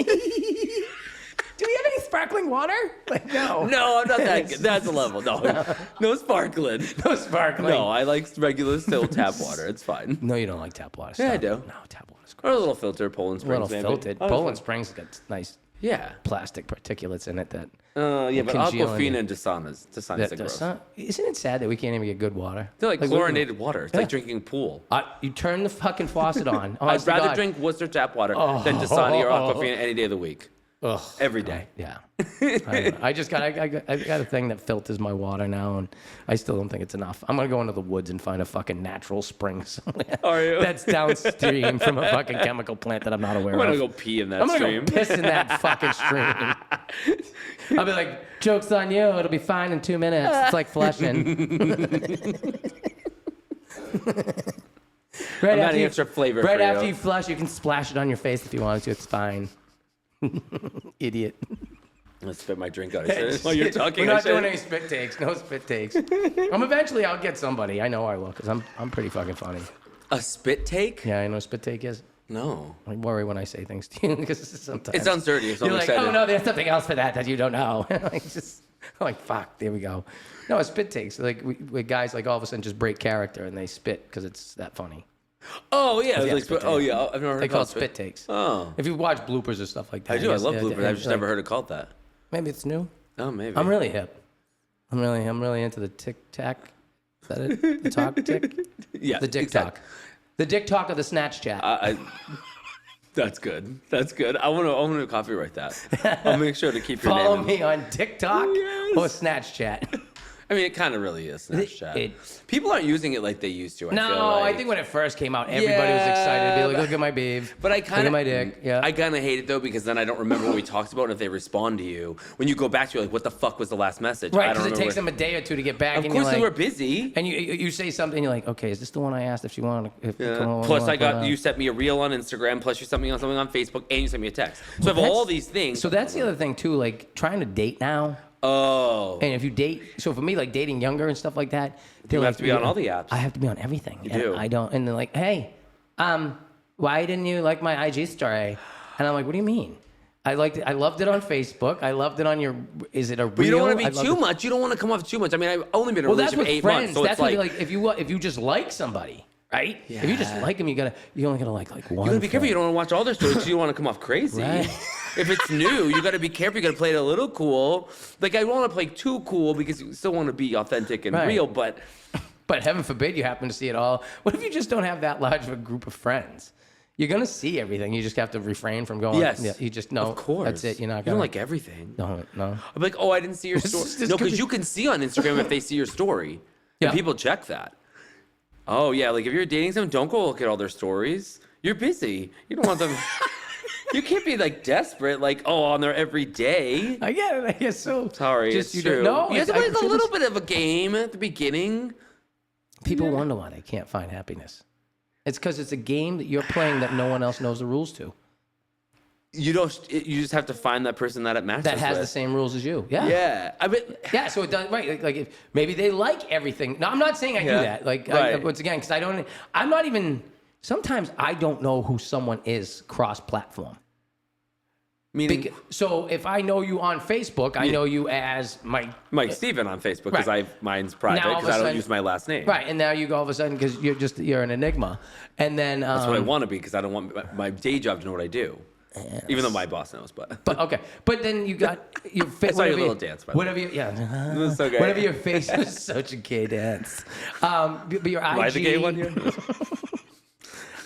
Do we have any sparkling water? Like, no. No, I'm not that good. That's a level. No sparkling. No sparkling. No, I like regular still tap water. It's fine. No, you don't like tap water. Yeah, I Stop. do. No, tap water's Or a gross. little filter, Poland A little Springs. maybe. filtered. Oh, Poland Springs got nice Yeah. plastic particulates in it that. Yeah, but congeal in Aquafina you. and Dasana's the gross. Isn't it sad that we can't even get good water? They're like what- chlorinated water. It's Yeah. like drinking pool. You turn the fucking faucet on. I'd Honest to rather God. drink Worcester tap water than Dasani or Aquafina any day of the week. Ugh. Every day. Yeah. I got a thing that filters my water now, and I still don't think it's enough. I'm gonna go into the woods and find a fucking natural spring somewhere. Are you? That's downstream from a fucking chemical plant that I'm not aware I'm gonna of. go pee in that I'm gonna stream. go piss in that fucking stream. I'll be like, joke's on you. It'll be fine in 2 minutes. It's like flushing. I'm adding extra flavor Right for you. after you flush, you can splash it on your face if you wanted to. It's fine. Idiot. Let's spit my drink out. While you're talking, We're I not doing said- any spit takes. No spit takes. Eventually, I'll get somebody. I know I will, because I'm pretty fucking funny. A spit take? Yeah, I know what spit take is. No. I worry when I say things to you, because sometimes It sounds dirty. So you're I'm like, excited. oh no, there's something else for that you don't know. I'm like, fuck, there we go. No, a spit takes. Like, we guys, like, all of a sudden just break character and they spit because it's that funny. Oh yeah. Yeah, Like, spit oh take. yeah. I've never heard They it call it called spit takes. Oh. If you watch bloopers or stuff like that. I do. I guess, love yeah, bloopers. I've just like, never heard it called that. Maybe it's new. Oh, maybe. I'm really hip. I'm really into the tic-tac. Is that it? The talk tick? Yeah. The dick talk. The dick talk of the snatch chat. That's good. That's good. I want to copyright that. I'll make sure to keep your Follow name. me on TikTok or Snatch Chat. I mean, it kind of really is Snapchat. People aren't using it like they used to. I think when it first came out, everybody was excited to be like, look at my babe. But I kind of, look at my dick. Yeah. I kind of hate it though, because then I don't remember what we talked about. And if they respond to you, when you go back to, you're like, what the fuck was the last message? Right, because it takes them a day or two to get back. Of and course, you're they like, were busy. And you say something, you're like, okay, is this the one I asked if she wanted to? Plus, you sent me a reel on Instagram. Plus, you sent me something on Facebook, and you sent me a text. So I have all these things. So that's the other thing too, like trying to date now. Oh. And if you date, so for me, like dating younger and stuff like that, you have to be on all the apps. I have to be on everything. You do. I don't. And they're like, hey, why didn't you like my IG story? And I'm like, what do you mean? I liked it. I loved it on Facebook. I loved it on your. Is it a reel? But you don't want to be too much. You don't want to come off too much. I mean, I've only been in a relationship 8 months, so that's it's like, what, if you just like somebody, right? Yeah. If you just like them, you only gotta like one. You gotta be careful. You don't want to watch all their stories. You don't want to come off crazy. Right. If it's new, you got to be careful. You got to play it a little cool. Like, I don't want to play too cool because you still want to be authentic and real, but heaven forbid you happen to see it all. What if you just don't have that large of a group of friends? You're going to see everything. You just have to refrain from going. Yes. Yeah, you just know. Of course. That's it. You're not You going don't like everything. No. I'm like, oh, I didn't see your story. No, because you can see on Instagram if they see your story. Yeah. And people check that. Oh, yeah. Like, if you're dating someone, don't go look at all their stories. You're busy. You don't want them... You can't be like desperate, like, oh, on there every day. I get it. I guess so. Sorry, just, it's true. No, you have to play a little bit of a game at the beginning. People wonder why they can't find happiness. It's because it's a game that you're playing that no one else knows the rules to. You just have to find that person that it matches that has with. the same rules as you. Yeah. Yeah. I mean, yeah. So it does right. Like if maybe they like everything. No, I'm not saying I do that. Like once again, because I'm not even. Sometimes I don't know who someone is cross-platform. Meaning, so if I know you on Facebook, I know you as Mike Steven on Facebook because mine's private because I don't use my last name. Right, and now you go all of a sudden because you're an enigma, and then that's what I want to be because I don't want my day job to know what I do, even though my boss knows. But okay, but then you got your face. I saw your little dance. By whatever, That's okay. Whatever your face is such a gay dance. But your IG. Am I the gay one here?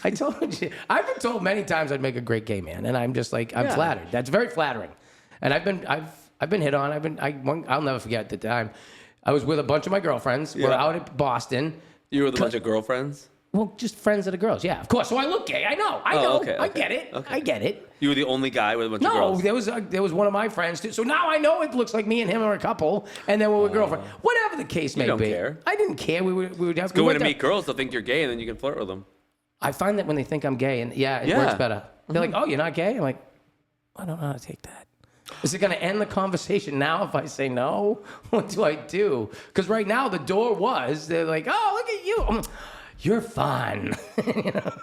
I told you. I've been told many times I'd make a great gay man, and I'm just like I'm flattered. That's very flattering, and I've been hit on. I'll never forget the time I was with a bunch of my girlfriends. We're out at Boston. You were with a bunch of girlfriends? Well, just friends that are girls. Yeah, of course. So I look gay. I know. Okay. I get it. Okay. I get it. You were the only guy with a bunch of girls? No, there was one of my friends too. So now I know it looks like me and him are a couple, and then we were girlfriends. Whatever the case may be. You don't care. I didn't care. We would have. Go in to meet girls. They'll think you're gay, and then you can flirt with them. I find that when they think I'm gay, and it works better. They're like, "Oh, you're not gay?" I'm like, "I don't know how to take that." Is it going to end the conversation now if I say no? What do I do? Because right now the door they're like, "Oh, look at you, you're fun," you know?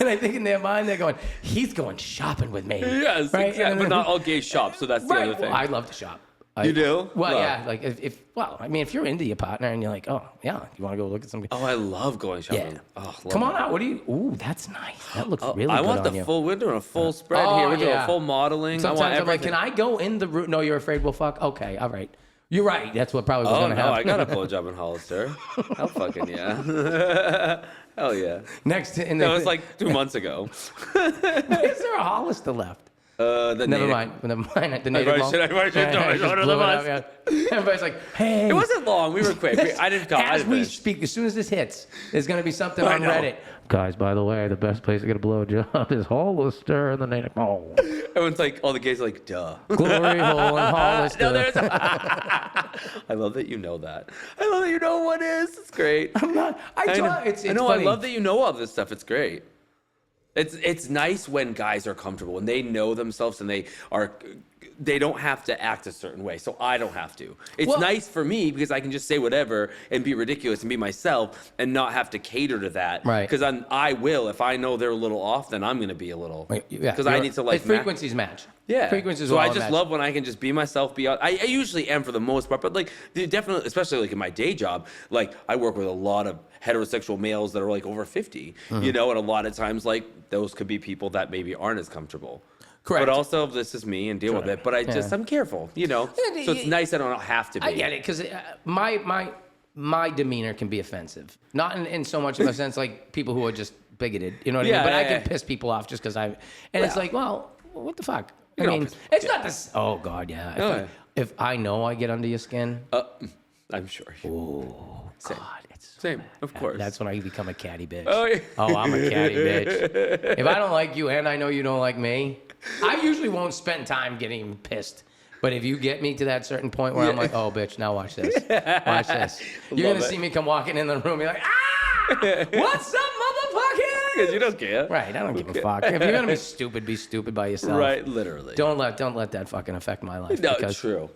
And I think in their mind they're going, "He's going shopping with me." Yes, right? exactly. But not all gays shop, so that's the other thing. Well, I love to shop. You do? Well, yeah. Like if you're into your partner and you're like, oh yeah, you want to go look at something? Oh, I love going shopping. Yeah. Oh, come on out. What do you? Ooh, that's nice. That looks really good on you. We're doing a full spread here. We're doing a full modeling. Sometimes I'm like, can I go in the room? No, you're afraid we'll fuck. Okay, all right. You're right. That's what probably was going to happen. I got a blowjob in Hollister. Hell fucking yeah. Hell yeah. That was like 2 months ago. Is there a Hollister left? Never mind. The native mall. I probably should Everybody's like, hey. It wasn't long. We were quick. I didn't call. As we speak, as soon as this hits, there's going to be something on Reddit. Guys, by the way, the best place to get a blowjob is Hollister in the native mall. Everyone's like, all the gays are like, duh. Glory hole and Hollister. I love that you know that. I love that you know what is. It's great. I'm not. It's I know. funny. I love that you know all this stuff. It's great. It's nice when guys are comfortable and they know themselves and they don't have to act a certain way, so I don't have to. It's nice for me because I can just say whatever and be ridiculous and be myself and not have to cater to that. Right. Because I will. If I know they're a little off, then I'm going to be a little. Because I need to like. Frequencies match. Yeah. Frequencies. So I just love when I can just be myself. I usually am for the most part, but like definitely, especially like in my day job, like I work with a lot of heterosexual males that are like over 50, you know, and a lot of times like those could be people that maybe aren't as comfortable. Correct. But also, this is me and deal with it. But I'm careful, you know. So it's nice I don't have to be. I get it, because my demeanor can be offensive. Not in so much of a sense like people who are just bigoted, you know what I mean? But I can piss people off just because it's like, well, what the fuck? I mean, it's not this. Oh God, yeah. If I know I get under your skin, I'm sure. Oh Same. God, it's Same, of course. That's when I become a catty bitch. Oh, yeah. I'm a catty bitch. If I don't like you and I know you don't like me, I usually won't spend time getting pissed. But if you get me to that certain point where I'm like, oh, bitch, now watch this. Watch this. You're going to see me come walking in the room. You're like, what's up, motherfuckers? Because you don't care. Right, I don't give a fuck. If you're going to be stupid by yourself. Right, literally. Don't let that fucking affect my life. No, true.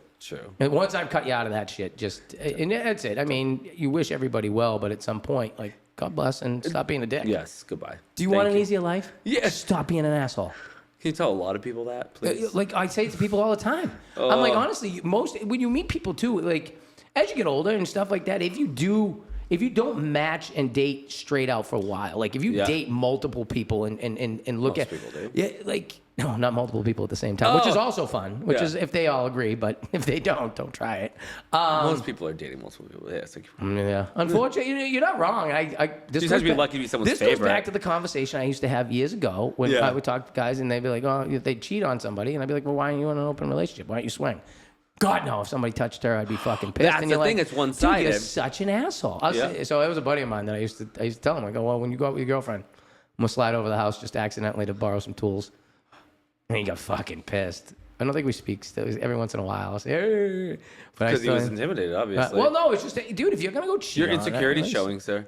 And once I've cut you out of that shit, and that's it. I mean, you wish everybody well, but at some point, like, God bless and stop being a dick. Yes, goodbye. Do you want an easier life? Yeah. Stop being an asshole. Can you tell a lot of people that, please? Like I say it to people all the time. I'm like, honestly, when you meet people too, like as you get older and stuff like that, if you don't match and date straight out for a while, like if you date multiple people and look Most people do. yeah, like no, not multiple people at the same time, which is also fun, which is if they all agree, but if they don't try it. Most people are dating multiple people. Yeah, it's like, yeah. Unfortunately, you're not wrong. This you have to be lucky to be someone's favorite. This goes back to the conversation I used to have years ago when I would talk to guys and they'd be like, oh, if they cheat on somebody, and I'd be like, well, why aren't you in an open relationship? Why don't you swing? God, no. If somebody touched her, I'd be fucking pissed. That's and the you're thing. like, It's one-sided. Dude, you're such an asshole. So it was a buddy of mine that I used to tell him, I go, well, when you go out with your girlfriend, I'm gonna slide over the house just accidentally to borrow some tools. And he got fucking pissed. I don't think we speak still. Every once in a while, I'll say, hey. Because he was intimidated, obviously. Well, no, it's just, dude, if you're gonna go cheat, your insecurity's showing, sir.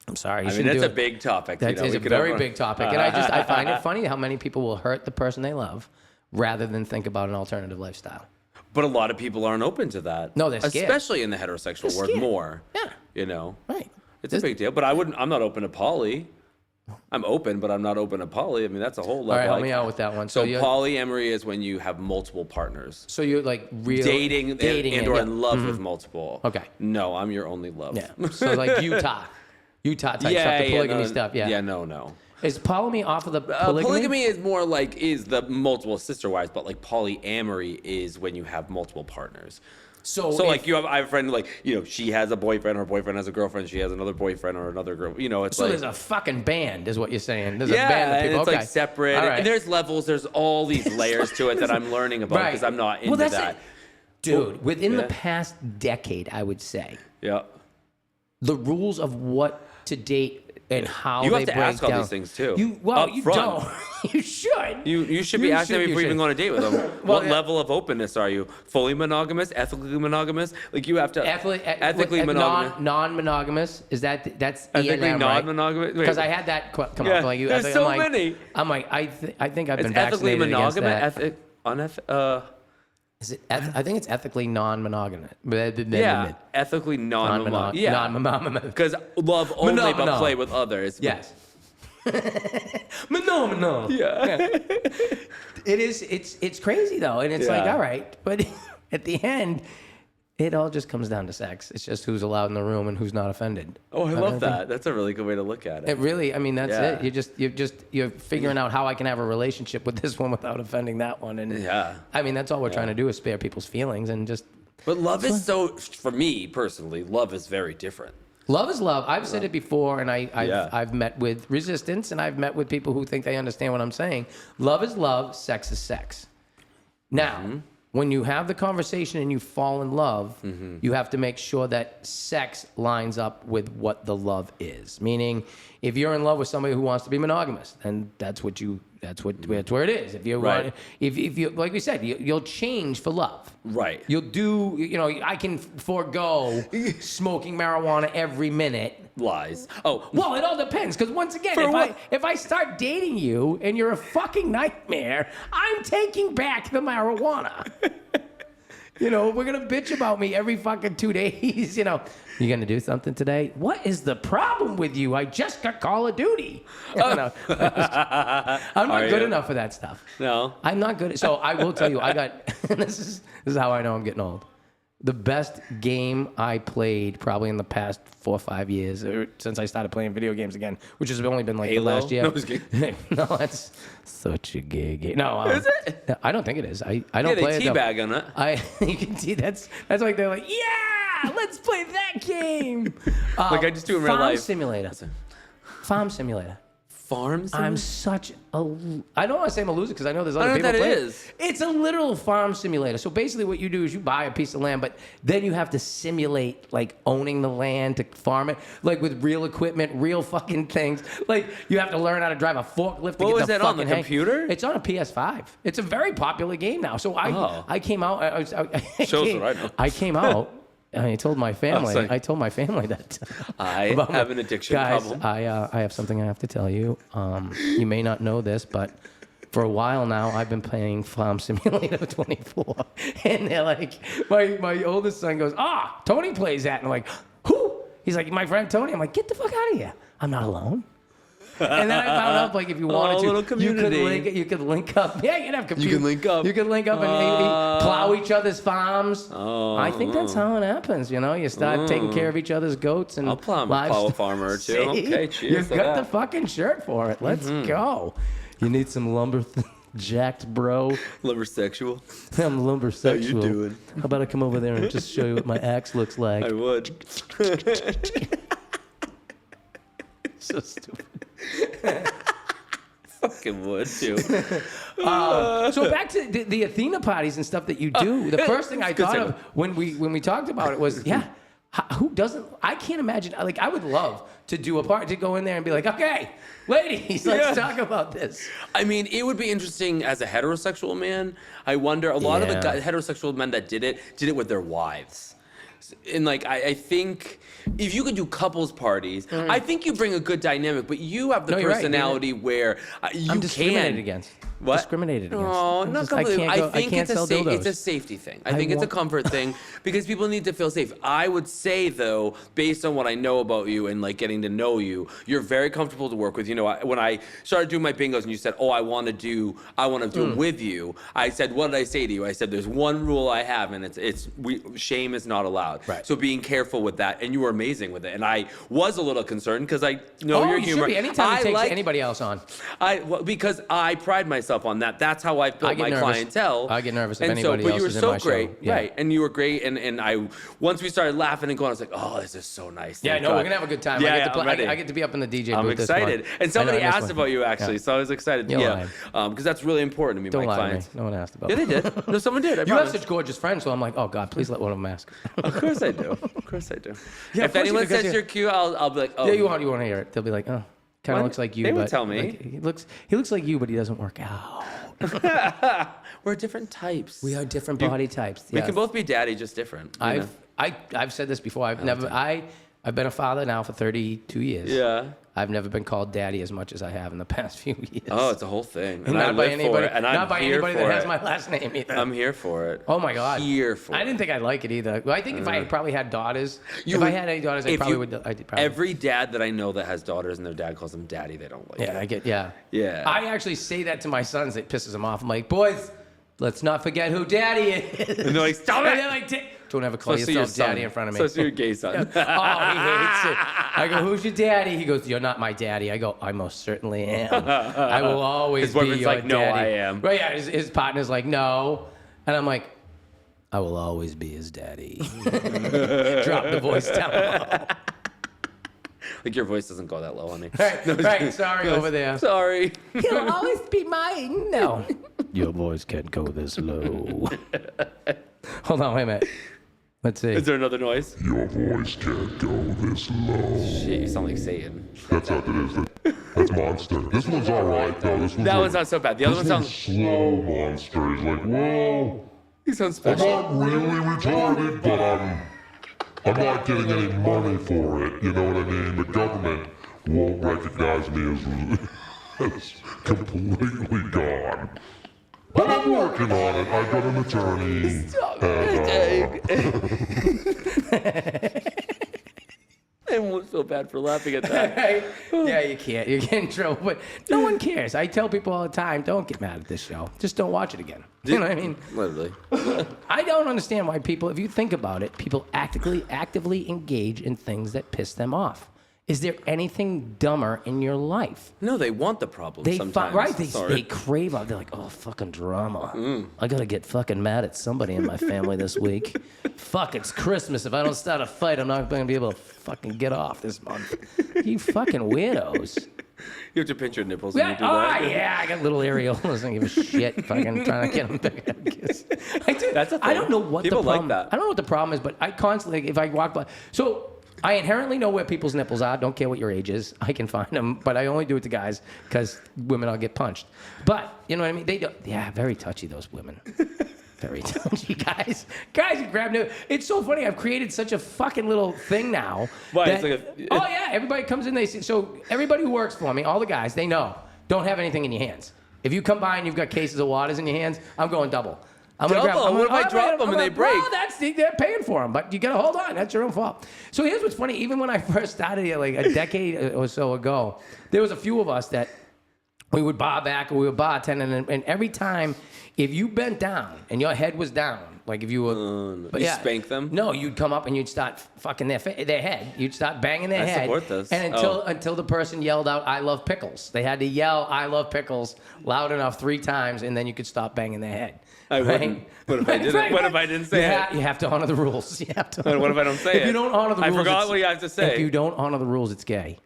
I'm sorry. I mean, that's a big topic. That is a very big topic, and I find it funny how many people will hurt the person they love rather than think about an alternative lifestyle. But a lot of people aren't open to that. No, they're scared. Especially in the heterosexual world more. Yeah. You know? Right. It's a big deal. But I'm not open to poly. I'm open, but I'm not open to poly. I mean, that's a whole level. All right, help me out with that one. So polyamory is when you have multiple partners. So you're like real dating and or in love with multiple. Okay. No, I'm your only love. Yeah. So like Utah type stuff, the polygamy stuff. Yeah. Yeah, no. Is polygamy off of the polygamy? Polygamy is more like the multiple sister wives, but like polyamory is when you have multiple partners. So like I have a friend like, you know, she has a boyfriend, her boyfriend has a girlfriend, she has another boyfriend or another girl. You know, it's there's a fucking band, is what you're saying. There's a band of people. And it's like separate. Right. And there's levels. There's all these layers to it that I'm learning about because I'm not into that. Dude, within the past decade, I would say. Yeah. The rules of what to date and how you they have to break ask down. all these things too. You don't. You should. You should be asking them before you even go on a date with them. What level of openness are you? Fully monogamous? Ethically monogamous? Like you have to ethically monogamous. Non-monogamous is that's ethically non-monogamous? Because I had that come up. Like there's so many. I'm like I think I've been ethically vaccinated monogamous. against that. Is it? I think it's ethically non-monogamous. Yeah, ethically non-monogamous. Yeah, non-monogamous. Because love only but play with others. Yes. Monogamous. Yeah. It is. It's crazy though, and it's like all right, but at the end, it all just comes down to sex. It's just who's allowed in the room and who's not offended. Oh, I love that. That's a really good way to look at it. It really. I mean, that's it. You're figuring out how I can have a relationship with this one without offending that one, and I mean, that's all we're trying to do is spare people's feelings and just. But love is so. For me personally, love is very different. Love is love. I've said it before, and I've met with resistance, and I've met with people who think they understand what I'm saying. Love is love. Sex is sex. Now, when you have the conversation and you fall in love, you have to make sure that sex lines up with what the love is. Meaning, if you're in love with somebody who wants to be monogamous, then that's where it is. If you want, if you like we said, you'll change for love. Right. You'll do. You know, I can forego smoking marijuana every minute. Lies. Oh. Well, it all depends. Because once again, if I start dating you and you're a fucking nightmare, I'm taking back the marijuana. You know, we're gonna bitch about me every fucking 2 days. You know, you gonna do something today? What is the problem with you? I just got Call of Duty. I'm not good enough for that stuff. No, I'm not good. So I will tell you, I got. This is how I know I'm getting old. The best game I played probably in the past 4 or 5 years, or since I started playing video games again, which has only been like Halo? the last year. No, I was kidding. No, that's such a gay game. No, Is it? I don't think it is. I Yeah, don't they play it. though. teabag on it. You can see that's like they're like, yeah, let's play that game. Like I just do in real life. Farm Simulator. Farms? I'm such a. I don't want to say I'm a loser because I know there's I other don't know people what that play is. It's a literal farm simulator. So basically, what you do is you buy a piece of land, but then you have to simulate like owning the land to farm it, like with real equipment, real fucking things. Like you have to learn how to drive a forklift. To What get was the that on, the fucking hang. computer? It's on a PS5. It's a very popular game now. So I came out. Shows what I know. I came out. I told my family. sorry. I told my family that I have an addiction guys, problem. I have something I have to tell you. You may not know this, but for a while now, I've been playing Farm Simulator 24, and they're like, my oldest son goes, Tony plays that, and I'm like, who? He's like, my friend Tony. I'm like, get the fuck out of here. I'm not alone. And then I found out, like, if you wanted to, little community. you could link up. Yeah, you can have computer. You can link up. You can link up and plow each other's farms. I think that's how it happens. You know, you start taking care of each other's goats and I'll plow a farmer or two. See? Okay, cheers. You've to got the that. fucking shirt for it. Let's go. You need some lumber jacked, bro. Liversexual. I'm lumbersexual. How you doing? How about I come over there and just show you what my axe looks like? I would. So stupid. Fucking would too. So back to the Athena parties and stuff that you do. The first thing I Good thought of segue. when we talked about it was, who doesn't? I can't imagine. Like, I would love to do a party, to go in there and be like, okay, ladies, let's talk about this. I mean, it would be interesting as a heterosexual man. I wonder, a lot of the Yeah. heterosexual men that did it with their wives. And like, I think if you could do couples parties, I think you bring a good dynamic, but you have the No, you're right, personality where you I'm discriminated can. against. What? Discriminated against. No, I'm not just- completely. I think can't sell dildos. it's a safety thing. I think it's a want- comfort thing because people need to feel safe. I would say though, based on what I know about you and like getting to know you, you're very comfortable to work with. You know, when I started doing my bingos and you said, "Oh, I want to do them with you," I said, "What did I say to you?" I said, "There's one rule I have, and shame is not allowed." Right. So being careful with that, and you were amazing with it. And I was a little concerned because I know your you humor. should be. Anytime you take anybody else on. Because I pride myself on that. That's how I've built I get my nervous. clientele. I get nervous if and anybody but else you were is in so my show. great, Yeah. right? And you were great. And I once we started laughing and going, I was like, oh, this is so nice. Yeah, Thank no, God. we're gonna have a good time. Yeah, I get to I'm ready. I get to be up in the DJ I'm booth this excited. month. And somebody I know, I asked missed about one. you actually, so I was excited. You're Yeah, lying. because that's really important to me. Don't my lie clients. to me. No one asked about Yeah, they it. did. No, someone did. I You have promise. such gorgeous friends, so I'm like, oh God, please let one of them ask. Of course I do. Of course I do. Yeah, of if course you anyone do, 'cause says you- you're cute, I'll be like, oh. Yeah, you want to hear it. They'll be like, oh, kind Why- of looks like you. they would but tell me. like, he looks like you, but he doesn't work out. We're different types. We are different body types. We yes. can both be daddy, just different. you know? I've said this before. I've been a father now for 32 years. Yeah. I've never been called daddy as much as I have in the past few years. Oh, it's a whole thing. And I not by live anybody. for it. And not I'm by here anybody for that has it. my last name either. I'm here for it. Oh my God. Here for I it. didn't think I'd like it either. Well, I think if I probably had daughters, You if I would- had any daughters, I if probably you- would. I'd probably. Every dad that I know that has daughters and their dad calls them daddy, they don't like it. Yeah, I get. Yeah. Yeah. I actually say that to my sons. It pisses them off. I'm like, boys, let's not forget who daddy is. And they're like, stop And it! they're like, don't ever call Especially your yourself daddy son. in front of me. Especially your gay son. Oh, he hates it. I go, who's your daddy? He goes, you're not my daddy. I go, I most certainly am. I will always His be boyfriend's your like, no, daddy. I am. Right, yeah, his partner's like, no. And I'm like, I will always be his daddy. Drop the voice down low. Like your voice doesn't go that low on me. Right, sorry over there. Sorry. He'll always be mine. No. Your voice can't go this low. Hold on, wait a minute. Let's see. Is there another noise? Your voice can't go this low. Shit, you sound like Satan. That's how it is. That's Monster. This one's alright though. This one's That like, one's not so bad. The other one this one's sounds. slow Monster. He's like, well, He sounds I'm special. not really retarded, but I'm not getting any money for it. You know what I mean? The government won't recognize me as completely gone. But I'm working on it. I got an attorney. And, I almost feel so bad for laughing at that. Right? Yeah, you can't. You get in trouble. But no one cares. I tell people all the time, don't get mad at this show. Just don't watch it again. You know what I mean? Literally. I don't understand why people, if you think about it, people actively engage in things that piss them off. Is there anything dumber in your life? No, they want the problem They sometimes. right? Sorry. They crave it. They're like, oh, fucking drama. I gotta get fucking mad at somebody in my family this week. Fuck, it's Christmas. If I don't start a fight, I'm not gonna be able to fucking get off this month. You fucking weirdos. You have to pinch your nipples when Yeah, you do that. yeah, I got little areolas. I don't give a shit. Fucking trying to get them back. I do. That's a I thing. don't know what People the like problem. that. I don't know what the problem is, but I constantly, if I walk by, so I inherently know where people's nipples are. Don't care what your age is. I can find them, but I only do it to guys because women, I'll get punched. But you know what I mean? They don't. Yeah, very touchy, those women. Very touchy guys. Guys who grab new. It's so funny. I've created such a fucking little thing now. Why? that- It's like oh yeah, everybody comes in. They see. So everybody who works for me, all the guys, they know. Don't have anything in your hands. If you come by and you've got cases of waters in your hands, I'm going double. I'm gonna grab, Double? What if I drop them and they break? Well, they're paying for them, but you gotta hold on. That's your own fault. So here's what's funny. Even when I first started here, like a decade or so ago, there was a few of us that we would bar back or we would bartend, and every time, if you bent down and your head was down, like if you were, You spank them? No, you'd come up and you'd start fucking their head. You'd start banging their I head. support this. And until the person yelled out, "I love pickles." They had to yell, "I love pickles" loud enough 3 times, and then you could stop banging their head. I wouldn't. What if I didn't? Right, What right. if I didn't say it? You have to honor the rules. You have to. What if I don't say it? If you don't honor the rules, I forgot it's- what you have to say. If you don't honor the rules, it's gay.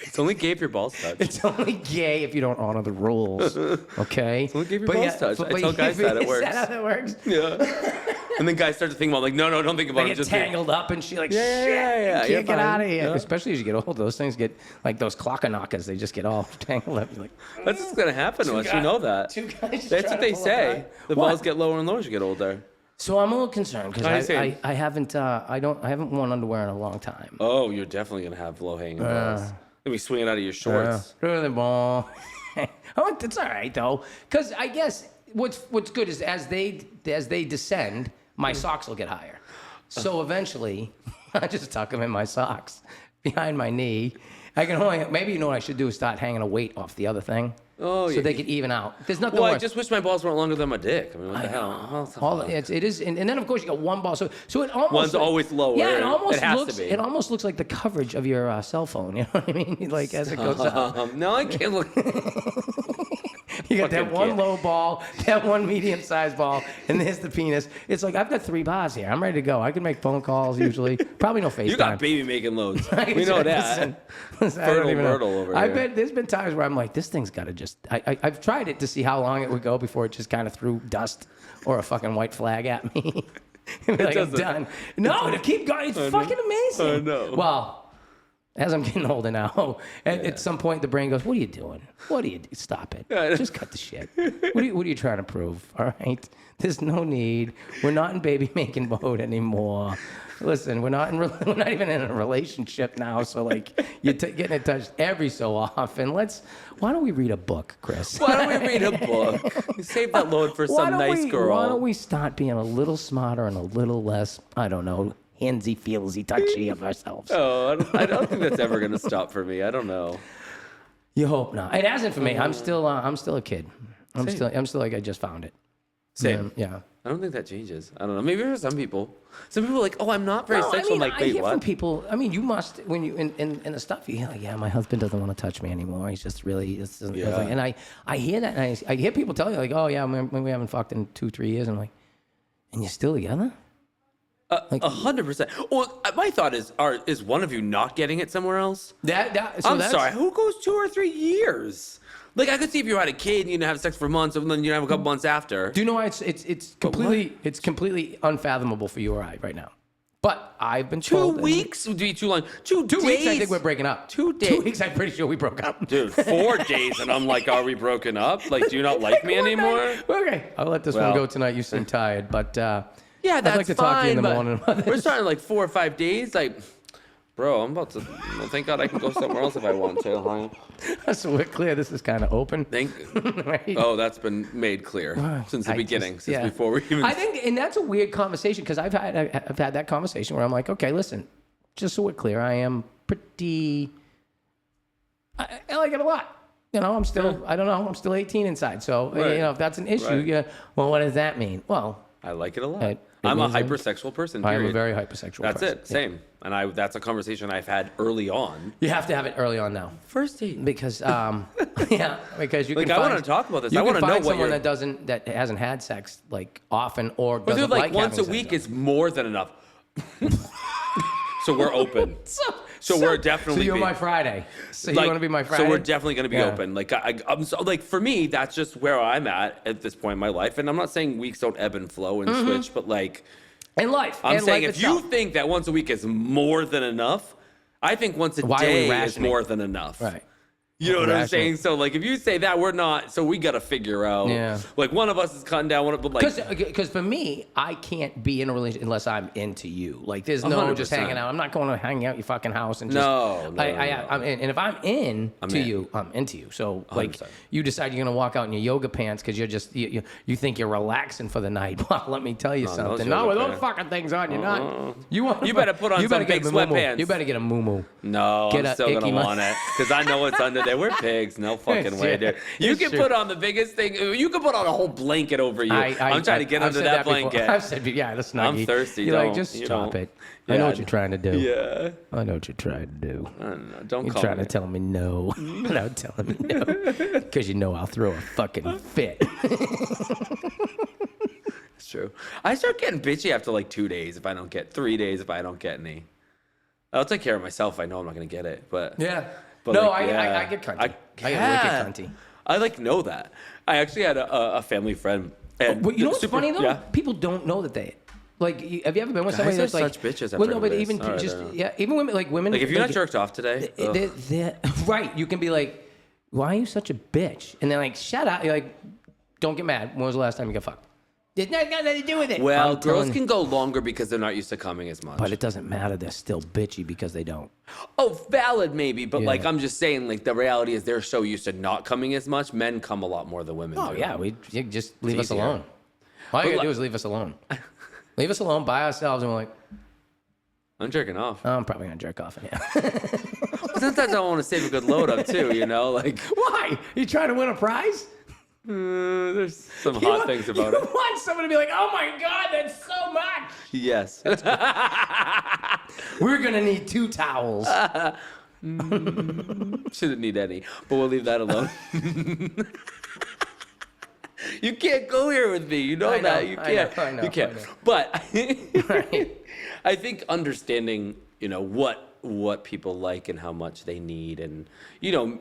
It's only gay if your balls touch. It's only gay if you don't honor the rules. Okay. It's only gay if your balls touch. I tell guys that it works. Is that how that works? Yeah. And then guys start to think about like, no, don't think about They it. get Just tangled up and shit like, Yeah, shit, yeah. you You're can't get fine. out of here. Yeah. Especially as you get old, those things get like those clocker knockers. They just get all tangled up. You're like, That's what's gonna happen to us. You guys- know that. 2 guys. That's what they say. The What? balls get lower and lower as you get older. So I'm a little concerned How do you because say I haven't worn underwear in a long time. Oh, you're definitely gonna have low hanging balls. Gonna be swinging out of your shorts. Through the ball. Oh, it's all right though, because I guess what's good is as they descend, my socks will get higher. So eventually, I just tuck them in my socks behind my knee. I can only maybe you know what I should do is start hanging a weight off the other thing. Oh, so yeah. they could even out. There's nothing Well, I worse. just wish my balls weren't longer than my dick. I mean, what the hell? All it is, and then of course you got one ball. So it almost One's always lower. Yeah, it almost It has to looks. be. It almost looks like the coverage of your cell phone. You know what I mean? Like as it goes up. No, I can't look. You got that Fucking one kid. low ball, that one medium-sized ball, and there's the penis. It's like I've got 3 bars here. I'm ready to go. I can make phone calls usually. Probably no FaceTime. You got baby making loads. We know that. Listen, I don't Fertile even know. Myrtle over I here. bet there's been times where I'm like, this thing's got to just. I've tried it to see how long it would go before it just kind of threw dust or a fucking white flag at me. And be like, I'm doesn't. done. No, to keep going. It's fucking amazing. I know. Well. As I'm getting older now, at some point the brain goes, "What are you doing? What are you? Stop it! Just cut the shit. What are you trying to prove? All right, there's no need. We're not in baby making mode anymore. Listen, we're not even in a relationship now. So like, you're getting in touch every so often. Why don't we read a book, Chris? Why don't we read a book? Save that load for some nice girl. Why don't we start being a little smarter and a little less, I don't know, handsy, feelsy, touchy of ourselves? Oh, I don't think that's ever gonna stop for me. I don't know. You hope not. It hasn't for me. I'm still a kid. I'm still like I just found it. Same. Yeah. I don't think that changes. I don't know. Maybe for some people. Some people are like, oh, I'm not very sexual. I'm like, I wait, hear from what? people. I mean, you must when you in the stuff. You're like, yeah, my husband doesn't want to touch me anymore. He's just really. Yeah. And I hear that. And I hear people tell you like, oh yeah, we haven't fucked in 2-3 years. I'm like, and you're still together? 100%. Well, my thought is one of you not getting it somewhere else? I'm sorry. Who goes 2 or 3 years? Like, I could see if you had a kid and you didn't have sex for months, and then you have a couple months after. Do you know why it's completely unfathomable for you or I right now? But I've been 2 told weeks would be too long. 2 days. 2 weeks. I think we're breaking up. 2 days. 2 weeks. I'm pretty sure we broke up. Dude, 4 days, and I'm like, are we broken up? Like, do you not like me One anymore? night. Okay, I'll let this one go tonight. You seem tired, but Yeah, I'd that's like to fine. talk to you in the but morning about we're this. starting like 4 or 5 days. Like, bro, I'm about to. Well, thank God I can go somewhere else if I want to. Huh? So we're clear. This is kind of open. Right? Oh, that's been made clear since the beginning, since before we even. I think, and that's a weird conversation because I've had that conversation where I'm like, okay, listen, just so we're clear, I am pretty. I like it a lot. You know, I'm still. I don't know. I'm still 18 inside. So Right. you know, if that's an issue, Right. yeah. Well, what does that mean? Well, I like it a lot. It I'm a means hypersexual person. I'm Period. a very hypersexual. That's person. it. Same. And that's a conversation I've had early on. You have to have it early on now. First date. Because because you Like, can I find, want to talk about this. You I can want to know find what someone you're. that hasn't had sex like often or But doesn't dude, like once a having week sex. is more than enough. So we're open. So we're definitely. So you're be- my Friday. So like, you want to be my Friday? So we're definitely going to be Yeah. open. Like I'm so, like for me, that's just where I'm at this point in my life. And I'm not saying weeks don't ebb and flow and switch, but like in life. I'm and saying life if itself. you think that once a week is more than enough, I think once a Why are we day is rationing? more than enough. Right. You know what I'm Rationing. saying? So like if you say that, we're not. So we got to figure out. Yeah. Like one of us is cutting down one of, but like. Because for me, I can't be in a relationship unless I'm into you. Like, there's no just 100%. hanging out. I'm not going to hang out at your fucking house and just. No, no, I'm in, and if I'm in to in. you, I'm into you. So like, 100%. you decide you're gonna walk out in your yoga pants because you're just you think you're relaxing for the night. Well, let me tell you those something. yoga No, with those pants. fucking things on, you're not. You better put on some big sweatpants. You better get a muumuu. No, Get I'm a still icky gonna mu- want it because I know what's under there. We're pigs, no fucking way, dude. You It's can true. put on the biggest thing. You can put on a whole blanket over you. I'm trying to get I've under said that before. blanket. I've said, yeah, that's not. I'm thirsty, You're like, don't- just you stop don't- it. I know Yeah, what you're trying to do. Yeah, I know what you're trying to do. I don't know. Don't You're call trying me. to tell me no. Without telling me no. Because you know I'll throw a fucking fit. It's true. I start getting bitchy after like 2 days if I don't get 3 days if I don't get any. I'll take care of myself. I know I'm not gonna get it, but Yeah. But No, like, I get cunty. I get yeah. wicked cunty. I like know that. I actually had a family friend. And Well, you know what's super- funny though? Yeah. People don't know that they. Like, have you ever been with Guys somebody are that's like such bitches after Well, no, but this. even All right, just I know. even women Like if you're not like, jerked off today, ugh. they're right. You can be like, why are you such a bitch? And they're like, shut up. You're like, don't get mad. When was the last time you got fucked? It's not got nothing to do with it. well, I'm girls telling you. can go longer because they're not used to coming as much. But it doesn't matter. They're still bitchy because they don't. Oh, valid maybe, but Yeah. like I'm just saying, like the reality is they're so used to not coming as much. Men come a lot more than women. Oh do. yeah, you just leave us easier. alone. All you gotta like- do is leave us alone. Leave us alone by ourselves, and we're like, I'm jerking off. oh, I'm probably gonna jerk off in here. Sometimes I want to save a good load up too, you know, like Why? You trying to win a prize? there's some You hot want- things about you it. want someone to be like, oh my god, that's so much. Yes. We're gonna need 2 towels. Shouldn't need any, but we'll leave that alone. You can't go here with me. You know I know, that. You I know, can't. I know, You can't. I know. But Right. I think understanding, you know, what people like and how much they need, and you know,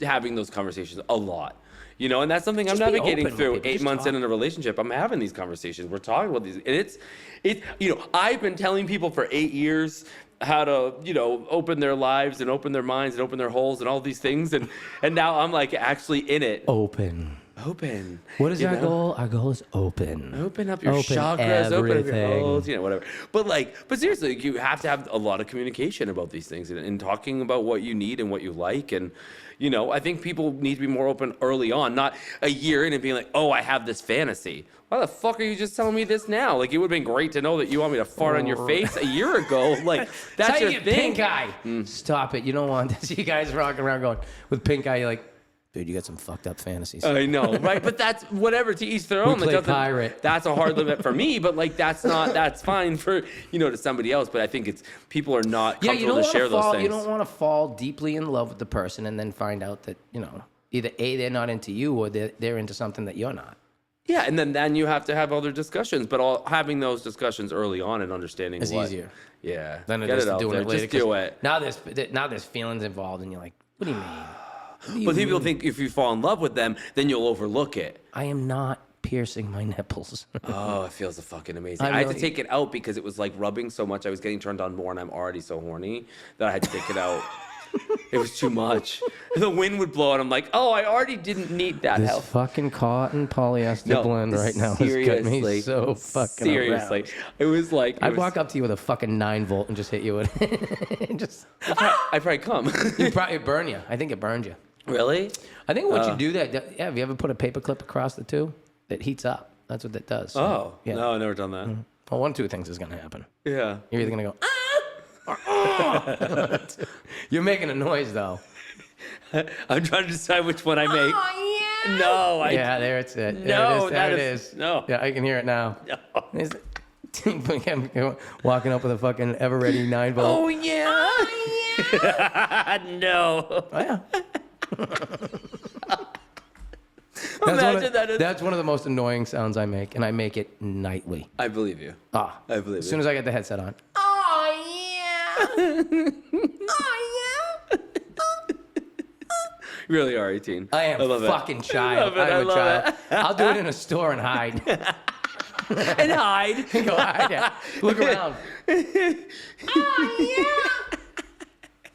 having those conversations a lot. You know, and that's something Just I'm be navigating open with through people. 8 Just months talk. in a relationship. I'm having these conversations. We're talking about these, and it's you know, I've been telling people for 8 years how to, you know, open their lives and open their minds and open their holes and all these things, and now I'm like actually in it. Open. Open. What is you our know? goal? Our goal is open. Open up your Open chakras, open up your everything. holes, you know, whatever. But seriously, you have to have a lot of communication about these things and talking about what you need and what you like. And, you know, I think people need to be more open early on, not a year in and being like, oh, I have this fantasy. Why the fuck are you just telling me this now? Like, it would have been great to know that you want me to fart on your face a year ago. Like, that's how your you get thing. pink eye. Stop it. You don't want to see you guys rocking around going with pink eye. You're like, dude, you got some fucked up fantasies. I know, right? But that's whatever, to each their own. play That doesn't- pirate. That's a hard limit for me, but like that's fine for, you know, to somebody else. But I think it's people are not Yeah, you comfortable don't to share want to fall. those You things. don't want to fall deeply in love with the person and then find out that either A, they're not into you, or they're into something that you're not. Yeah, and then you have to have other discussions, but having those discussions early on and understanding It's what- easier Yeah, than it get is it to out doing there. it later. Just do 'cause it. Now there's feelings involved, and you're like, what do you mean? What do you But people mean? think if you fall in love with them, then you'll overlook it. I am not piercing my nipples. Oh, it feels fucking amazing. I I had to know. take it out because it was like rubbing so much. I was getting turned on more, and I'm already so horny that I had to take it out. It was too much. The wind would blow, and I'm like, oh, I already didn't need that This help. fucking cotton polyester blend right now has got me so fucking seriously. aroused. It was like I'd walk up to you with a fucking 9-volt and just hit you with it. Just I probably come. you probably burn you. I think it burned you. Really? I think what you do yeah, have you ever put a paper clip across the two? It heats up. That's what that does. Oh, yeah. no, I've never done that. Well, one of two things is gonna happen. Yeah. You're either gonna go You're making a noise though. I'm trying to decide which one I make. Oh, yeah. No, Yeah, there it's it. No, there that it is- is. no. Yeah, I can hear it now. No. Is it- Walking up with a fucking ever ready 9-volt. Oh yeah. No. Oh, yeah. Imagine that. That's one of the most annoying sounds I make, and I make it nightly. I believe you. Ah, I believe as soon as I get the headset on. Oh, yeah. Oh, yeah. You really are 18. I am love fucking it. child. I I'm a love child. it. I'll do it in a store and hide. And hide. Go hide. Yeah. Look around. Oh, yeah.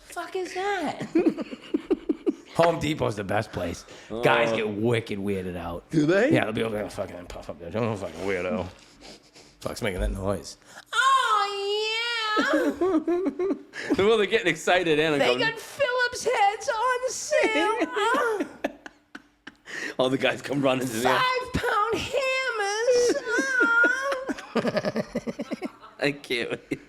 Fuck is that? Home Depot's the best place. Guys get wicked weirded out. Do they? Yeah, they'll be over there fucking puff up there. Don't fucking weirdo. Fuck's making that noise. Oh, yeah. Well, they're getting excited and They going. got Phillips heads on sale. Oh, All the guys come running to the. 5-pound hammers. Oh. I can't wait.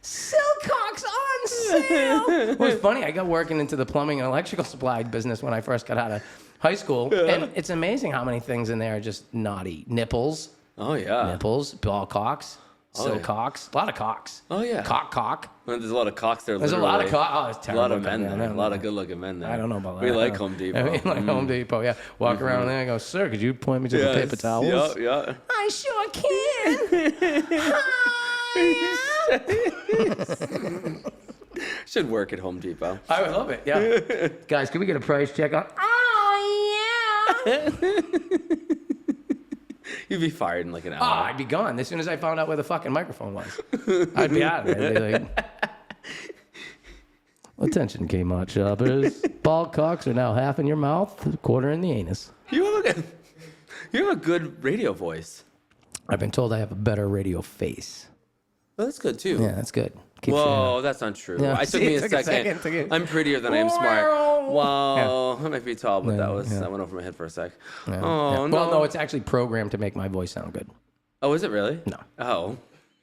Silcock's on sale. Well, it's funny. I got working into the plumbing and electrical supply business when I first got out of high school. And it's amazing how many things in there are just naughty. Nipples, Oh yeah. nipples, ball cocks, Oh, silk yeah. cocks. A lot of cocks. Oh yeah. Cock. Well, there's a lot of cocks there. There's a lot of literally. cock. Oh, it's A terrible. lot of men Yeah, there. I A lot of good-looking men there. I don't know about that. We like Home Depot. I mean, like Home Depot, yeah. Walk around there and go, sir, could you point me to the Yes. paper towels? Yeah. I sure can. Should work at Home Depot. I would love it, yeah. Guys, can we get a price check on? Oh, yeah. You'd be fired in like an Oh, hour. I'd be gone as soon as I found out where the fucking microphone was. I'd be out of there. I'd be like, attention, Kmart shoppers. Ball cocks are now half in your mouth, a quarter in the anus. You have a good radio voice. I've been told I have a better radio face. Well, that's good too. Yeah, that's good. Keep Whoa, that's not true. Yeah. I took See, me it a took a second. second. I'm prettier than I am smart. Wow, I might be tall, but Yeah, that went over my head for a sec. Yeah, Oh yeah. no. Well, no, it's actually programmed to make my voice sound good. Oh, is it really? No. Oh.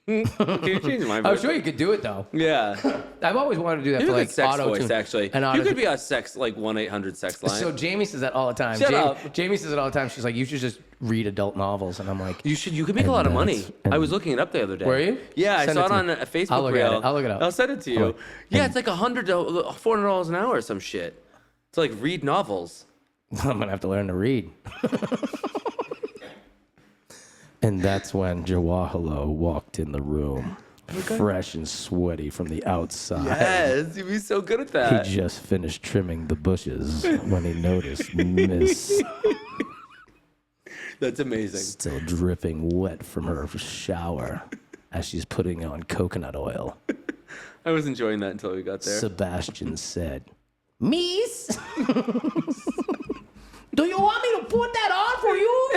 Can you change my voice? I'm sure you could do it though. Yeah. I've always wanted to do that You for have a like good sex auto voice, actually. And You could be a sex, like 1-800-SEX line. So Jamie says that all the time. Shut up. Jamie says it all the time. She's like, you should just read adult novels, and I'm like, You could make a lot of money. I was looking it up the other day. Were you? Yeah, Send I it saw it to on me. a Facebook I'll look at reel. it. I'll look it up. I'll send it to you. Look. Yeah, it's like $400 an hour or some shit. To like read novels. I'm gonna have to learn to read. And that's when Jawaharlal walked in the room, fresh and sweaty from the outside. Yes, you'd be so good at that. He just finished trimming the bushes when he noticed Miss That's amazing. still dripping wet from her shower as she's putting on coconut oil. I was enjoying that until we got there. Sebastian said, Miss, do you want me to put that on for you?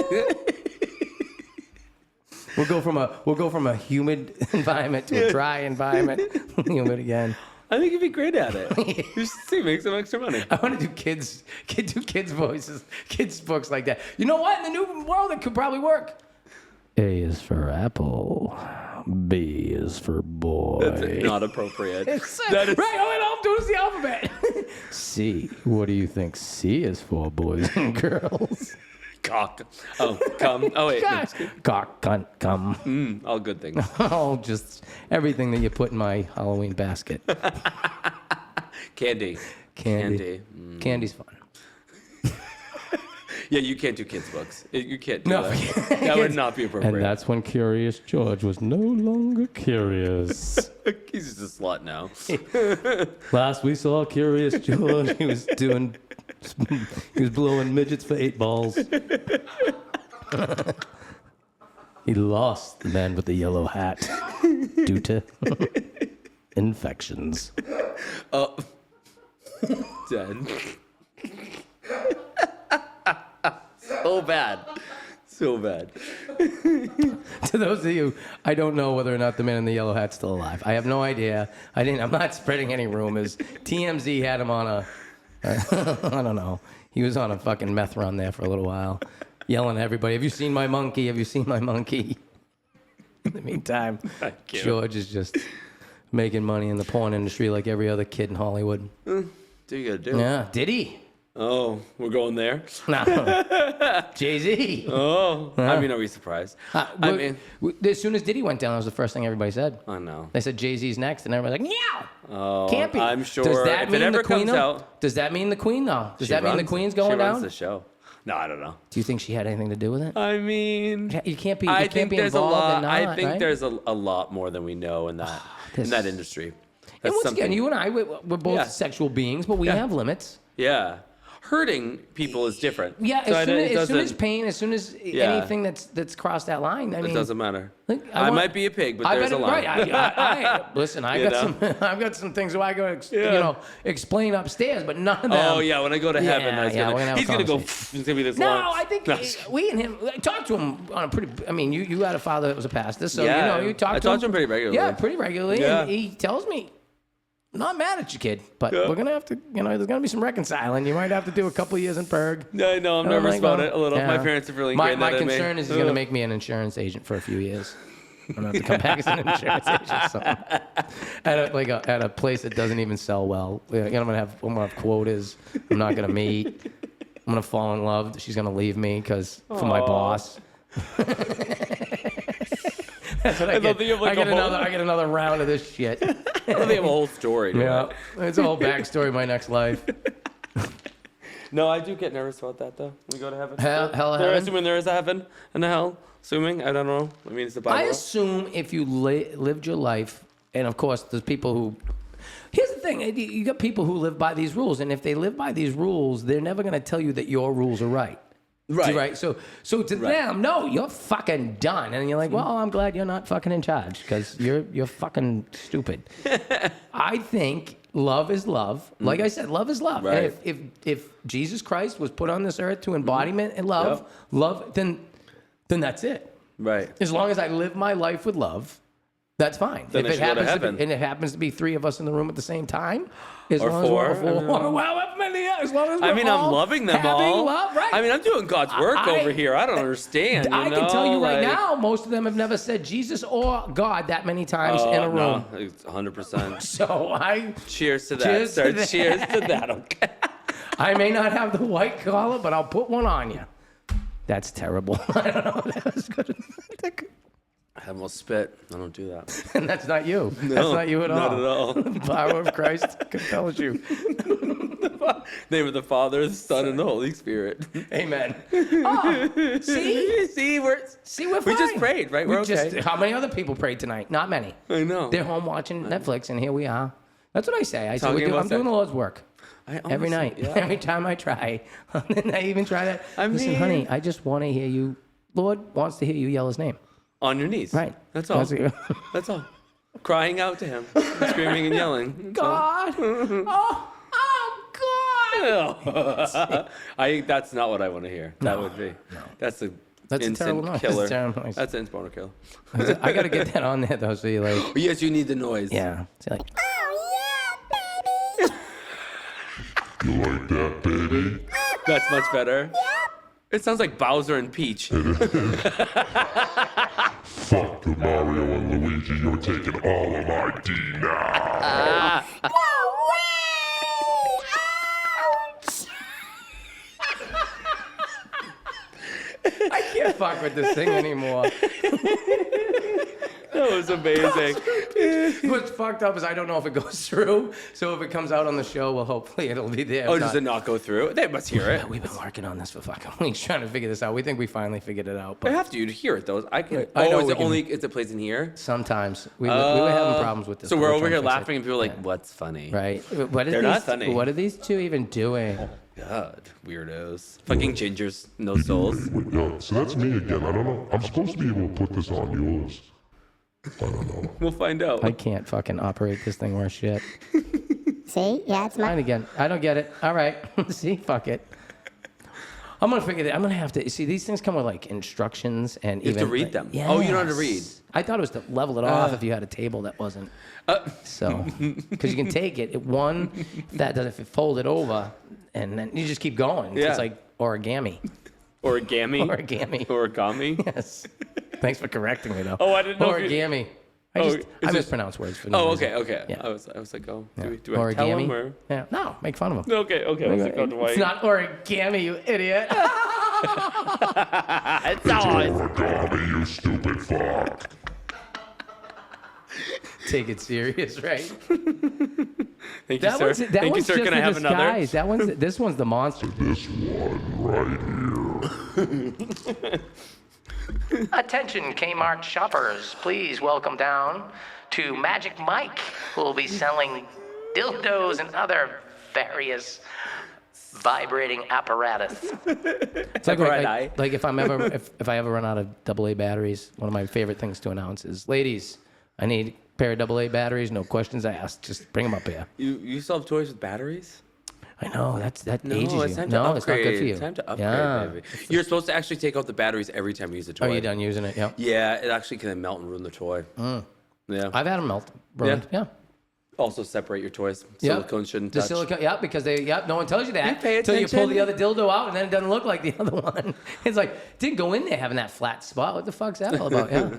We'll go from a humid environment to a dry environment. Humid again. I think you'd be great at it. You should see, make some extra money. I want to do kids voices, kids books like that. You know what? In the new world, it could probably work. A is for apple. B is for boy. That's not appropriate. That is, right? Oh, wait, do the alphabet. C. What do you think C is for, boys and girls? Cock. Oh, come. Oh, wait. God. Cock, cunt, cum. All good things. Oh, just everything that you put in my Halloween basket. Candy. Candy. Candy's fun. Yeah, you can't do kids' books. You can't do No. that. That would not be appropriate. And that's when Curious George was no longer curious. He's just a slut now. Last we saw Curious George, he was blowing midgets for 8 balls. He lost the man with the yellow hat due to infections. Oh. Dead. So bad. So bad. To those of you, I don't know whether or not the man in the yellow hat's still alive. I have no idea. I'm not spreading any rumors. TMZ had him on a, I don't know. He was on a fucking meth run there for a little while, yelling at everybody, "Have you seen my monkey? Have you seen my monkey?" In the meantime, you. George is just making money in the porn industry like every other kid in Hollywood. Do you gotta do? Yeah, did he? Oh, we're going there. No, Jay-Z. Oh, I mean, are we surprised? I mean, As soon as Diddy went down, that was the first thing everybody said. I know. They said Jay-Z's next, and everybody's like, "Yeah, Oh, can't be." I'm sure. Does that if mean it ever the Queen comes though? out, Does that mean the Queen though? Does she that mean the runs- Queen's going she runs down? the show. No, I don't know. Do you think she had anything to do with it? I mean, You can't be. I You can't think be there's a involved lot. in not, I think right? there's a lot more than we know in that industry. And That's once again, you and I, we're both Yeah. sexual beings, but we Yeah. have limits. Yeah, hurting people is different. Yeah, So as soon as doesn't- pain, as soon as Yeah. anything that's crossed that line, I mean, it doesn't matter. Like, I might be a pig, but there's a line. Right. Listen, You I've got some things where I go, Yeah. explain upstairs, but none of them. Oh yeah, when I go to heaven, Yeah, that's yeah, we're gonna have a he's gonna go. conversation. It's gonna be this No, long. I think No. we and him talked to him on a pretty. I mean, you had a father that was a pastor, so Yeah, you talked I to talk to him pretty regularly. Yeah, pretty regularly, Yeah. and he tells me, "Not mad at you, kid, but Yeah. we're gonna have to. There's gonna be some reconciling. You might have to do a couple of years in Purg." I know. I'm And nervous like, about well, it a little. yeah. My parents have really My ingrained that in me. concern is he's going to make me an insurance agent for a few years. I'm going to have to come back as an insurance agent. So. At a place that doesn't even sell well. I'm going to have quotas I'm not going to meet. I'm going to fall in love. She's going to leave me for my boss. That's what I get. love that you have, like, a whole- I get another round of this shit. They have a whole story. To Yeah, it. it's a whole backstory of my next life. No, I do get nervous about that though. We go to heaven. Hell, They're heaven? assuming there is a heaven and a hell. Assuming, I don't know. I mean, it's the Bible. I assume if you lived your life, and of course, there's people who. Here's the thing: you got people who live by these rules, and if they live by these rules, they're never going to tell you that your rules are right. Right. Right. So to them, no, you're fucking done, and you're like, well, I'm glad you're not fucking in charge because you're fucking stupid. I think love is love. Like I said, love is love. Right. And if Jesus Christ was put on this earth to embodiment and love, then that's it. Right. As long as I live my life with love, that's fine. Then if I should go to heaven. and it happens to be three of us in the room at the same time, as Or long four. as we're as long as I we're mean, I'm all loving them having all. love, right? I mean, I'm doing God's work I- over here. I don't understand. I can tell you right like- now, most of them have never said Jesus or God that many times in a room. No, it's 100%. So Cheers to that. Cheers to sir. that. Cheers to that. Okay. I may not have the white collar, but I'll put one on you. That's terrible. I don't know. That was good. I almost spit. I don't do that. And that's not you. That's not you at all. Not at all. The power of Christ compels you. Name of the Father, the Son, and the Holy Spirit. Amen. Oh, see, we're fine. We just prayed, right? We're okay. How many other people prayed tonight? Not many. I know. They're home watching Netflix, and here we are. That's what I say. I say Talking about I'm doing sex. the Lord's work. Every honestly- night, yeah. every time I try, and I even try that. I Listen, mean- honey, I just want to hear you. Lord wants to hear you yell His name. On your knees. Right. That's all. That's- That's all. Crying out to Him, screaming and yelling. That's all. God. That's not what I want to hear. That would be. That's a That's a instant terrible noise. killer. That's a terrible noise. That's an instant killer. I got to get that on there though, so you like, Yes, you need the noise. yeah. So like, You like that, baby? That's much better. It sounds like Bowser and Peach. Fuck the Mario and Luigi, you're taking all of my D now. I can't fuck with this thing anymore. That was amazing. What's fucked up is I don't know if it goes through. So if it comes out on the show, well, hopefully it'll be there. Oh, If does not- it not go through? They must hear it. We've been working on this for fucking weeks trying to figure this out. We think we finally figured it out, I but have to. You'd hear it though. I can. I know is we it can- only? Is it plays in here? sometimes we were having problems with this. So but we're over trying to here fix it. laughing, and people are like, "What's funny?" Right. What are They're these, not funny. What are these two even doing? God, weirdos. Fucking gingers, no souls. Yo, so that's me again. I don't know. I'm supposed to be able to put this on yours. I don't know. We'll find out. I can't fucking operate this thing worth shit. See? Yeah, it's Fine again. I don't get it. All right. See, fuck it. I'm gonna figure that. I'm gonna have to see these things come with like instructions and You have to read them. Oh, you don't have to read. I thought it was to level it off if you had a table that wasn't. So, because you can take it, that doesn't, if it fold it over, and then you just keep going. Yeah. It's like origami. Origami. Origami. Origami. Yes. Thanks for correcting me, though. Oh, I didn't know if you- Origami. I Oh, I is it- mispronounce words for no Oh, reason. okay. Yeah. I was like, oh, Yeah. do I tell him or? Yeah. No, make fun of him. Okay. I was like, oh, do I? It's not origami, you idiot. It's always. Origami, you stupid fuck. Take it serious, right? Thank you, sir. Thank you, sir. Can I have another? This one's the monster. This one right here. Attention, Kmart shoppers. Please welcome down to Magic Mike, who will be selling dildos and other various vibrating apparatus. It's like if I ever run out of AA batteries, one of my favorite things to announce is, ladies, I need a pair of AA batteries. No questions asked. Just bring them up here. You still have toys with batteries? I know that No, ages you. it's time to No, upgrade. it's not good for you. It's time to upgrade, Yeah. baby. You're supposed to actually take out the batteries every time you use a toy. Are you done using it? Yep. Yeah, it actually can melt and ruin the toy. Yeah. I've had them melt. Ruined. Yeah. Also separate your toys. Yep. Silicone shouldn't The touch. silicone, yeah, because no one tells you that. You pay Until you pull attention. the other dildo out, and then it doesn't look like the other one. It's like, didn't go in there having that flat spot. What the fuck's that all about? Yeah.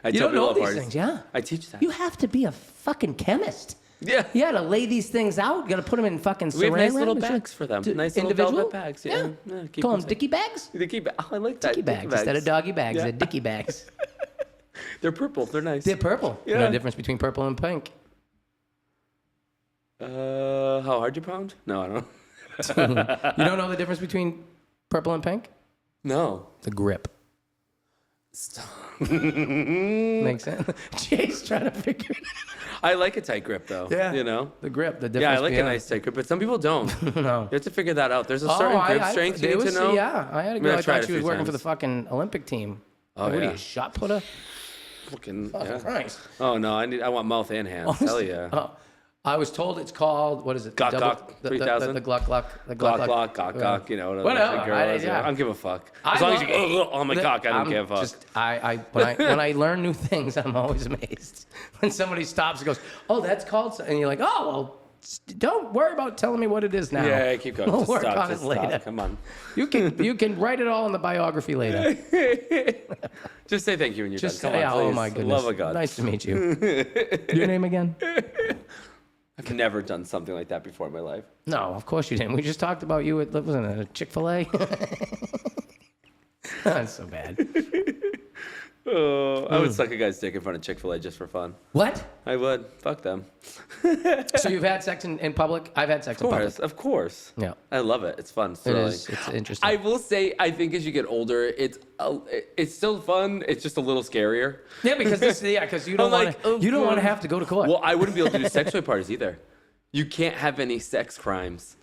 I You tell don't know people these parties. things, yeah. I teach that. You have to be a fucking chemist. Yeah. You got to lay these things out. You got to put them in fucking We have saran nice wrap little and shit. bags for them. To- Nice little individual velvet bags. Yeah. Keep Call them them dicky bags? They keep. Oh, I like that. Dicky bags. Instead of doggy bags, Yeah. they're dicky bags. They're purple. They're nice. They're purple. You know Yeah. the difference between purple and pink. How hard you pound? No, I don't. You don't know the difference between purple and pink? No. The grip. Makes sense. Jay's trying to figure it out. I like a tight grip though. Yeah. You know. The grip, the difference. Yeah, I like a beyond- nice tight grip, but some people don't. No. You have to figure that out. There's a certain grip strength you there need to was- know. Yeah, I had a I'm girl. gonna I try it thought a she was few working for the times. fucking Olympic team. Oh, Like, what are yeah. you, a shot putter? Fucking. Fucking Yeah. Christ. Oh no, I want mouth and hands. Hell yeah. Oh, I was told it's called, what is it? Gok Double- Gok the 3000? The Gluck Gluck. The Glock, Gluck glock, gawk, you know. Whatever, I don't give a fuck. I As long as you love- go on my cock, I don't I'm give a fuck. just- when I learn new things, I'm always amazed. When somebody stops and goes, "Oh, that's called," and you're like, "Oh, well, don't worry about telling me what it is now." Yeah, keep going. We'll Just work stop, on just it later. stop. Come on. You can write it all in the biography later. Just say thank you when you're Just done. Come on, oh please. my goodness. Love of God. Nice to meet you. Your name again? I've never done something like that before in my life. No, of course you didn't. We just talked about you at wasn't it a Chick-fil-A? That's so bad. Oh, I would suck a guy's dick in front of Chick-fil-A just for fun. What? I would. Fuck them. So you've had sex in public? I've had sex in public. Of course. Yeah. I love it. It's fun. It's It thrilling. is. It's interesting. I will say, I think as you get older, it's still fun. It's just a little scarier. Yeah, because you don't I'm want like, to oh, you don't want to God. have to go to court. Well, I wouldn't be able to do sex toy parties either. You can't have any sex crimes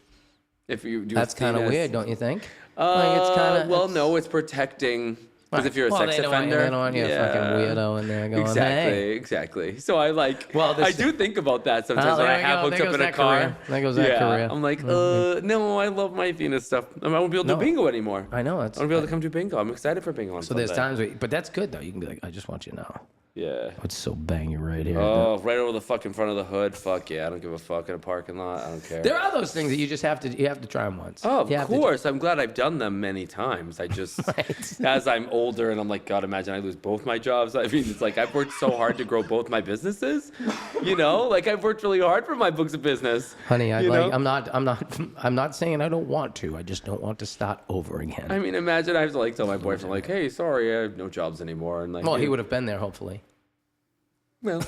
if you do. That's kind of penis. weird, don't you think? No, it's protecting. Because if you're a sex they don't want, offender, they don't want you a fucking weirdo in there going, hey. Exactly. So I This- I do think about that sometimes Oh, when I there you have go. hooked There up goes in a that car. career. There goes that career. I'm like, no, I love my Athena stuff. I won't be able to do No. bingo anymore. I know. I won't be able to come do bingo. I'm excited for bingo on So there's Sunday. times but that's good though. You can be like, I just want you to know. Yeah. I'd so bang you right here. Oh, right over the fucking front of the hood. Fuck yeah, I don't give a fuck in a parking lot. I don't care. There are those things that you have to try them once. Oh, of You have to- course. I'm glad I've done them many times. I just, Right. as I'm older and I'm like, God, imagine I lose both my jobs. I mean, it's like I've worked so hard to grow both my businesses. You know, like I've worked really hard for my books of business. Honey, you know? I'm not saying I don't want to. I just don't want to start over again. I mean, imagine I have to like tell my boyfriend like, hey, sorry, I have no jobs anymore. And like, Well, he would have been there, hopefully. Well,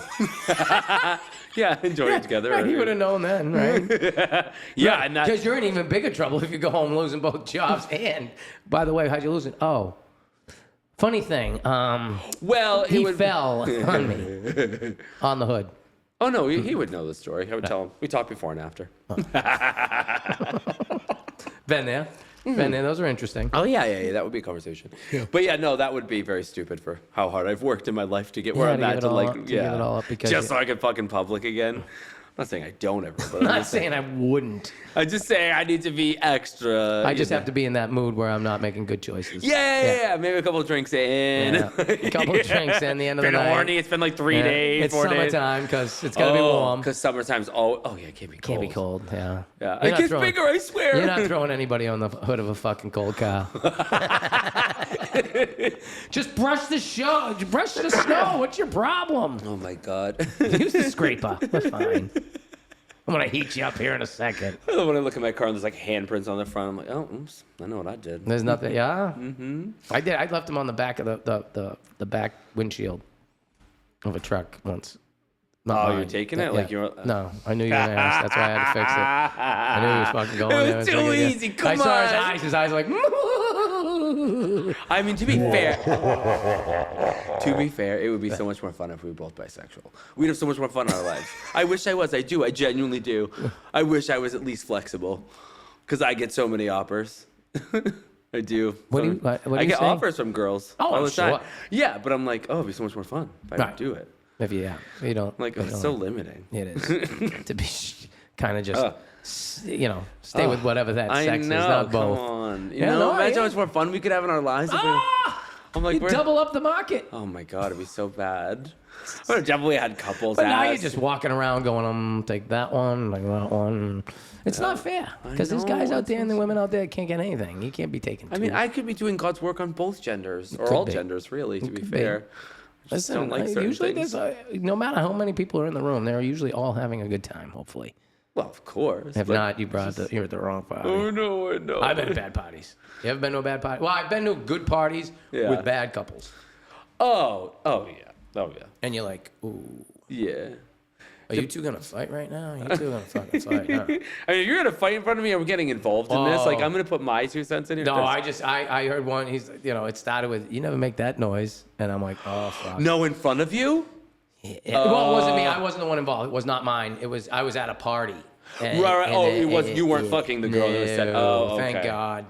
yeah, enjoy it together. Right, he would have known then, right? Yeah, and that, Because you're in even bigger trouble if you go home losing both jobs. And, by the way, how'd you lose it? Oh, funny thing. well, it He would, fell on me on the hood. Oh no, he would know the story. I would tell him. We talked before and after. Been there. Been there. Those are interesting. Oh yeah, that would be a conversation. But yeah, no, that would be very stupid for how hard I've worked in my life to get where Yeah, I'm to give at it to all like up- to give it all up because just you- so I can fucking public again. I'm not saying I don't ever, but I'm not saying I wouldn't. I'm just saying I need to be extra. I just have to be in that mood where I'm not making good choices. Yeah. Maybe a couple of drinks in. Yeah. A couple of drinks in the end of the Been night. horny. It's been like 3 days, It's 4 days. summertime because it's got to be warm. Because summertime's oh yeah, it can't be cold. Can't be cold. Yeah. Yeah, You're it not gets throwing- bigger. I swear. You're not throwing anybody on the hood of a fucking cold car. Just brush the snow. What's your problem? Oh my God. Use the scraper. We're fine. I'm gonna heat you up here in a second. When I look at my car and there's like handprints on the front, I'm like, oh, oops, I know what I did. There's nothing. Yeah. Mm-hmm. I did. I left them on the back of the back windshield of a truck once. Oh, you're taking it? Like you're... No, I knew you were gonna ask. That's why I had to fix it. I knew he was fucking going there. It was too easy. Come on. I saw his eyes. His eyes were like. I mean, to be fair, it would be so much more fun if we were both bisexual. We'd have so much more fun in our lives. I wish I was. I do. I genuinely do. I wish I was at least flexible, because I get so many offers. I do. What do you I get offers from girls all the time. Sure. Yeah, but I'm like, oh, it'd be so much more fun if I would do it. If you don't. Like, it's so limiting. It is. To be kind of just, stay with whatever that sex is, not both. Come on. Imagine how much more fun we could have in our lives. I'm like, you double up the market. Oh my God, it'd be so bad. I would have definitely had couples. But now you're just walking around going, take that one, like that one. It's not fair, because there's guys out there and the women out there that can't get anything. You can't be taking two. I mean, I could be doing God's work on both genders, or all genders, really, to be fair. Listen, usually there's no matter how many people are in the room, they're usually all having a good time, hopefully. Well, of course. If not, you're at the wrong party. Oh, no, I know. I've been to bad parties. You ever been to a bad party? Well, I've been to good parties with bad couples. Oh, yeah. And you're like, ooh. Yeah. Are you two gonna fight right now? You two gonna fucking fight now? I mean, if you're gonna fight in front of me, are we getting involved in this? Like, I'm gonna put my 2 cents in here. No, I heard one. It started with, "You never make that noise," and I'm like, oh fuck. No, in front of you? Well, it wasn't me. I wasn't the one involved. It was not mine. I was at a party. Right. You weren't fucking the girl that was said. Oh, okay. Thank God.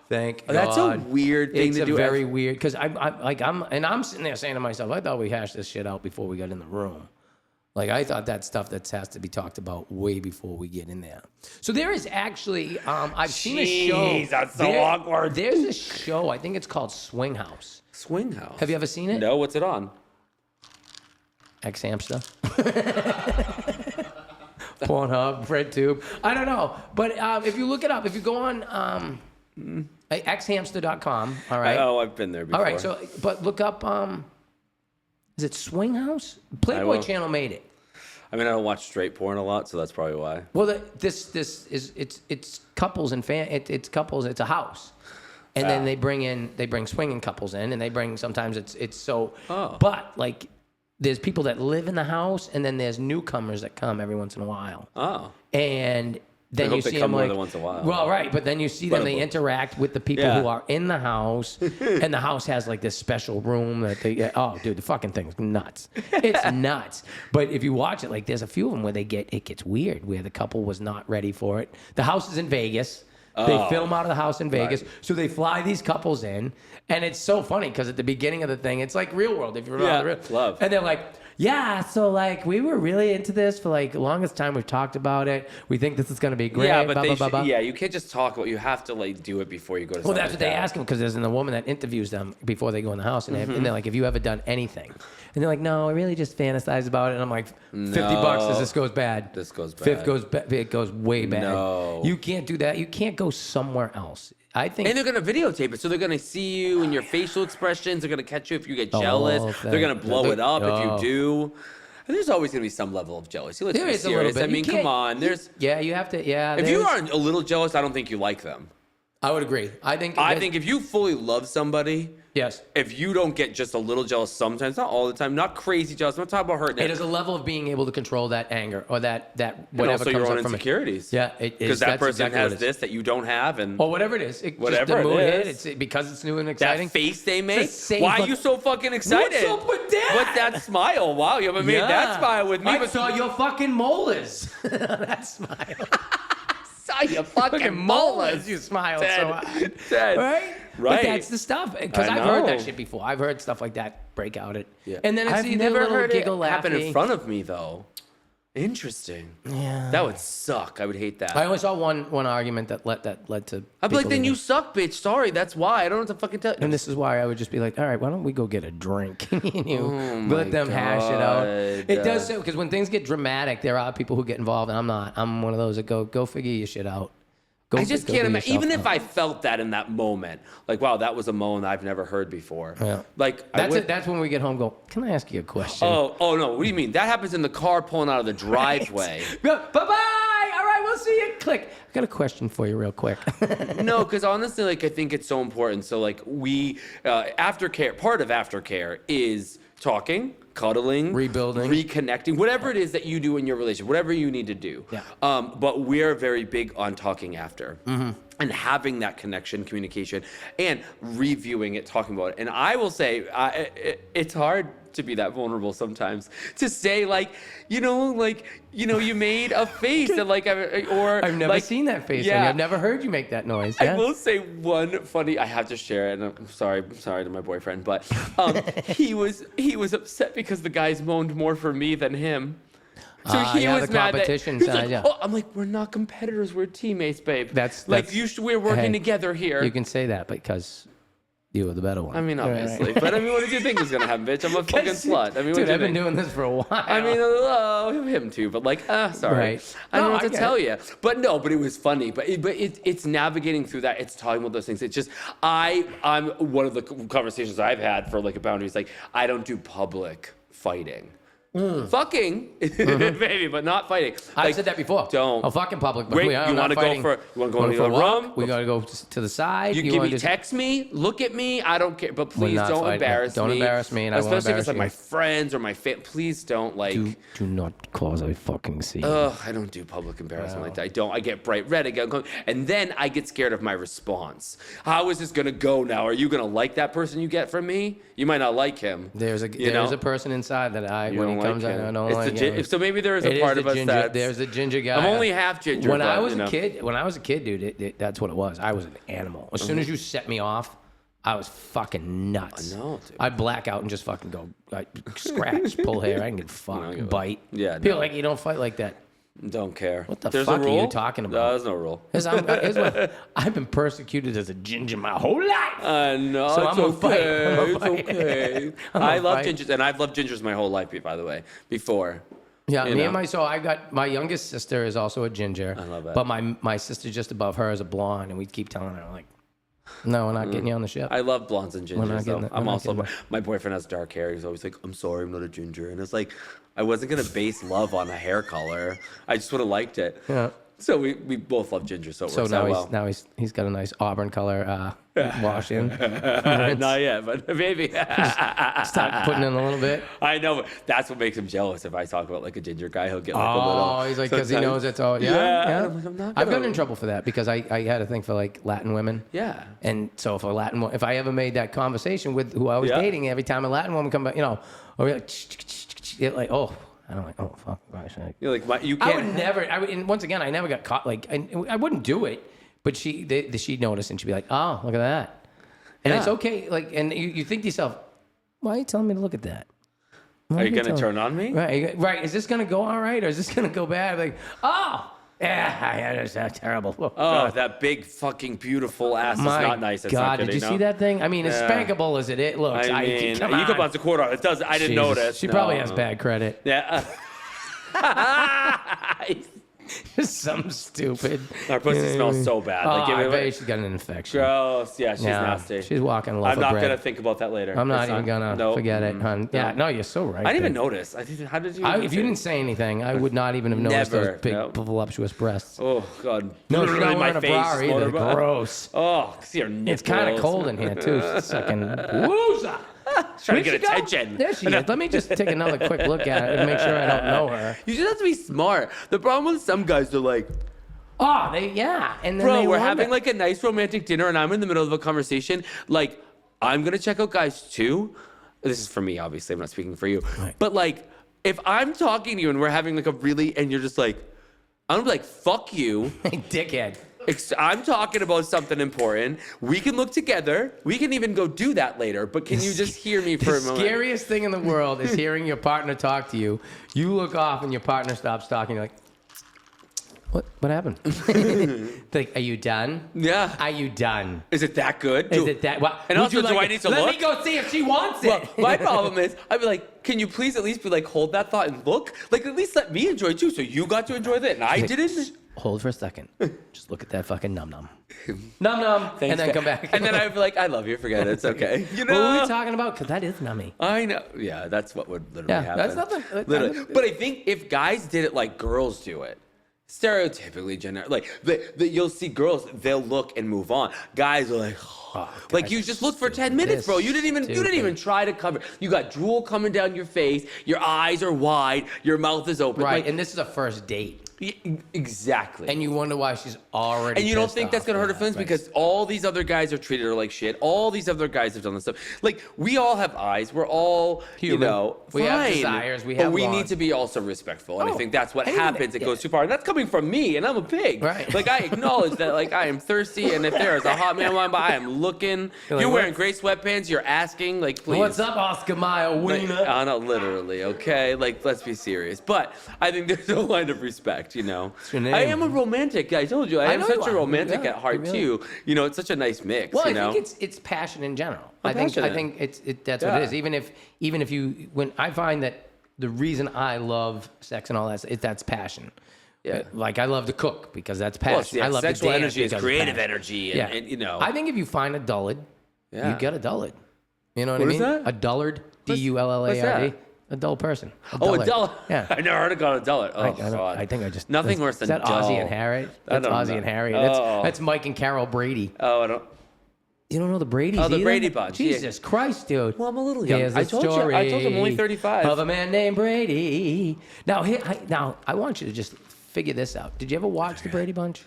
Thank God. That's a weird thing to do. It's very weird, because I'm sitting there saying to myself, I thought we hashed this shit out before we got in the room. Like, I thought that stuff that has to be talked about way before we get in there. So there is actually, I've seen a show. That's so awkward. There's a show, I think it's called Swing House. Swing House? Have you ever seen it? No, what's it on? X-Hamster. Pornhub, RedTube. I don't know. But if you look it up, if you go on xhamster.com, all right? Oh, I've been there before. All right, but look up... is it Swing House? Playboy Channel made it. I mean, I don't watch straight porn a lot, so that's probably why. Well, this is it's couples and it's couples. It's a house, and then they bring swinging couples in, and they bring sometimes it's so. Oh. But like, there's people that live in the house, and then there's newcomers that come every once in a while. Oh. And then I you hope see they come them more like, than once in a while. Well, right, but then you see them. They interact with the people who are in the house, and the house has like this special room that they. Oh, dude, the fucking thing's nuts. It's nuts. But if you watch it, like, there's a few of them where it gets weird, where the couple was not ready for it. The house is in Vegas. They film out of the house in Vegas, so they fly these couples in, and it's so funny because at the beginning of the thing, it's like Real World. If you're on the real, love. And they're like, yeah, so like we were really into this for like the longest time. We've talked about it. We think this is going to be great. Yeah, but blah, blah. you can't just talk about. You have to like do it before you go to. Well, that's what they ask them, because there's a woman that interviews them before they go in the house, and, and they're like, "Have you ever done anything?" And they're like, "No, I really just fantasize about it." And I'm like, $50 this goes bad. This goes bad. It goes way bad. No. You can't do that. You can't go somewhere else. I think. And they're gonna videotape it, so they're gonna see you and your facial expressions. They're gonna catch you if you get jealous. They're gonna blow it up if you do. And there's always gonna be some level of jealousy. Let's be serious. I mean, come on. You have to. Yeah. If you aren't a little jealous, I don't think you like them. I would agree. I think if you fully love somebody, yes. If you don't get just a little jealous sometimes, not all the time, not crazy jealous. I'm not talking about hurting. It is a level of being able to control that anger or that whatever also comes your own up from insecurities. Yeah, because that person has this that you don't have, and or whatever it is. Whatever just the mood it is. It's because it's new and exciting. That face they make. The Why are you so fucking excited? What's up with that? What's that smile? Wow, you haven't made that smile with me. I saw your fucking molars. That smile. Saw your fucking molars. You smiled so hard. Dead. Right? But that's the stuff. Because I've heard that shit before. I've heard stuff like that break out. And then I've it's never little heard giggle it happen laughy. in front of me, though. Interesting. Yeah. That would suck. I would hate that. I only saw one argument that led to. I'd be like, then you suck, bitch. Sorry, that's why. I don't know what to fucking tell you. And this is why I would just be like, all right, why don't we go get a drink? Oh Let them hash it out. God. It does so, because when things get dramatic, there are people who get involved, and I'm not. I'm one of those that go figure your shit out. Go, I just go can't do imagine. yourself Even if up. I felt that in that moment, like, wow, that was a moan I've never heard before. Yeah. Like, That's when we get home. Go. Can I ask you a question? Oh no. What do you mean? That happens in the car pulling out of the driveway. Bye bye. All right, we'll see you. Click. I got a question for you, real quick. No, because honestly, like, I think it's so important. So, like, we aftercare. Part of aftercare is talking, cuddling, Rebuilding. reconnecting, whatever it is that you do in your relationship, whatever you need to do. Yeah. But we're very big on talking after. Mm-hmm. And having that connection, communication, and reviewing it, talking about it. And I will say, it's hard to be that vulnerable sometimes. To say, like, you made a face that, like, or I've never like, seen that face. yeah. I've never heard you make that noise. I Yeah? will say one funny. I have to share it, and I'm sorry to my boyfriend, but he was upset because the guys moaned more for me than him. So he yeah, was the mad that competition he was side, like, yeah. oh, I'm like, we're not competitors, we're teammates, babe. That's we're working hey, together here. You can say that because you were the better one. I mean, Right, obviously, right. but I mean, what did you think was gonna happen, bitch? I'm a fucking slut. I mean, what Dude, do you I've been think? doing this for a while. I mean, him too, but like, sorry. Right. I don't No, know I what to get tell it. you. But it was funny. But it's navigating through that. It's talking about those things. It's just, I'm one of the conversations I've had for like a boundary is like, I don't do public fighting. Fucking, maybe, but not fighting. I've Like, said that before. Don't. Oh, fucking public. But Wait, we are you not want to go fighting. for? You want to go Going in for the a other walk? room? We got to go to the side. You give wanna me, text me, look at me. I don't care, but We're please not don't fighting. embarrass me. Don't embarrass me, and I won't especially if it's like embarrass my you. friends or my family. Please don't like. Do not cause a fucking scene. Ugh, I don't do public embarrassment like that. I don't. I get bright red. And then I get scared of my response. How is this gonna go now? Are you gonna like that person you get from me? You might not like him. There's a you know? a person inside that You when don't he comes like out, him. I don't It's like the him. so maybe there is It a part the of us ginger, that there's a ginger guy. I'm only half ginger. When I but, was you know. a kid, dude, that's what it was. I was an animal. As soon as you set me off, I was fucking nuts. I know, dude. I'd black out and just fucking go scratch, pull hair. I can get fucked, bite. Yeah, People no. like you don't fight like that. Don't care. What the There's fuck a are you rule? talking No, about? there's no rule. Here's what, I've been persecuted as a ginger my whole life. No, So it's I'm a okay. fight. I'm a It's fight. okay. I'm a I love fight. gingers, and I've loved gingers my whole life, by the way, before. Yeah, You me know? and I got my youngest sister is also a ginger. I love that. But my sister just above her is a blonde, and we keep telling her like, no, we're not getting you on the ship. I love blondes and not gingers, getting though. it. We're I'm not also, getting it. my boyfriend has dark hair. He's always like, I'm sorry, I'm not a ginger. And it's like, I wasn't going to base love on a hair color. I just would have liked it. Yeah. So we both love ginger, so it So works now out well. he's got a nice auburn color wash in. Not yet, but maybe. Start putting in a little bit. I know, but that's what makes him jealous. If I talk about like a ginger guy, he'll get like a little. Oh, he's like because he sometimes- knows it's all. Yeah, Yeah. I'm like, I'm not I've gonna- gotten in trouble for that because I had a thing for like Latin women. Yeah. And so if I ever made that conversation with who I was Yeah. dating, every time a Latin woman come back, or we're like, it like, oh, I don't like, oh fuck, gosh, You're like, you I can't. would never. And once again, I never got caught. Like, I wouldn't do it, but she'd notice and she'd be like, "Oh, look at that," and it's Yeah. okay. Like, and you think to yourself, "Why are you telling me to look at that? Why Are you gonna telling- turn on me? Right? Is this gonna go all right, or is this gonna go bad?" Like, oh, yeah, that's terrible. Oh, that big fucking beautiful ass My is not nice. That's God, not did kidding, you no? see that thing? I mean, as Yeah. spankable as it looks, I mean, come you on. could bounce a quarter off. It does. I didn't Jesus. notice. She No, probably has no. bad credit. Yeah. Something stupid. Our pussy smells so bad. Oh, Like, give I me bet she's got an infection. gross. Yeah, she's Yeah, nasty. she's walking a loaf I'm of not bread. gonna think about that later. I'm not It's even gonna Nope. forget it, hon. Yeah, no, you're so right. I didn't even babe. notice. How did you? If you didn't say anything, I would not even have noticed Never, those big, no. voluptuous breasts. Oh God. No, she's Literally not my wearing a face. bra is either. motorbike. Gross. Oh, see her nipples. It's kind of cold in here too. Sucking. Wooza. Trying to Where'd get she go? attention. There she is. Let me just take another quick look at it and make sure I don't know her. You just have to be smart. The problem with some guys, they're like, Oh, and then bro, they we're wonder. having like a nice romantic dinner and I'm in the middle of a conversation. Like, I'm going to check out guys too. This is for me, obviously. I'm not speaking for you. Right. But like, if I'm talking to you and we're having like a really, and you're just like, I'm going to be like, fuck you. dickhead. I'm talking about something important. We can look together. We can even go do that later. But can you just hear me for The a moment? scariest thing in the world is hearing your partner talk to you. You look off and your partner stops talking. You're like, what happened? Like, are you done? Yeah. Are you done? Is it that good? Is it that? Well, And would also, you do like I it? need to Let look? me go see if she wants it. Well, my problem is, I'd be like, can you please at least be like, hold that thought and look? Like, at least let me enjoy it too. So you got to enjoy that and I didn't? hold for a second. Just look at that fucking num-num. Num-num, and then come back. And then I'd be like, I love you, forget it, it's okay. You know? What were we talking about? Because that is nummy. I know. Yeah, that's what would literally happen. That's nothing. Literally. But I think if guys did it like girls do it, stereotypically gender, like you'll see girls, they'll look and move on. Guys are like, like you just look for 10 minutes, bro. You didn't even try to cover. You got drool coming down your face. Your eyes are wide. Your mouth is open. Right, Like, and this is a first date. Exactly. And you wonder why she's already And you don't pissed think that's off gonna hurt for her feelings that, because all these other guys have treated her like shit. All these other guys have done this stuff. Like we all have eyes. We're all Human. you know. We have fine. desires, we But have we need wants. to be also respectful. And I Oh, think that's what and even- happens. It yeah. goes too far. And that's coming from me. And I'm a pig. Right. Like I acknowledge that. Like I am thirsty. And if there is a hot man walking by, I am looking. You're like, You're wearing what? gray sweatpants. You're asking. Like please. What's up, Oscar Mayer Wiener? Not literally, okay? Like, let's be serious. But I think there's a line of respect, you know. your name? I am a romantic. I told you, I am know such you a are. romantic Yeah, at heart you really too. You know, it's such a nice mix. Well, you I know? think it's passion in general. I passionate. think that's what it Yeah. is. Even if you when I find that the reason I love sex and all that is that's passion. Yeah. Like I love to cook because that's Well, passion. yeah, I love sexual to dance energy is because creative passion. energy, Yeah, and you know. I think if you find a dullard, Yeah. you get a dullard. You know what I What mean? is that? A dullard, What's Dullard, that? a dull person. Oh, a dull. Yeah. I never heard it called a dull. Oh, God. I think I just Nothing worse is than that Ozzy dull. and Harriet. I That's don't Ozzy know. and Harriet. Oh. That's Mike and Carol Brady. Oh, I don't. You don't know the Brady's Oh, the either? Brady Bunch, yeah. Jesus Christ, dude. Well, I'm a little young. Here's I the told you. I told you I'm only story 35. Of a man named Brady. Now, I want you to just figure this out. Did you ever watch the Brady Bunch?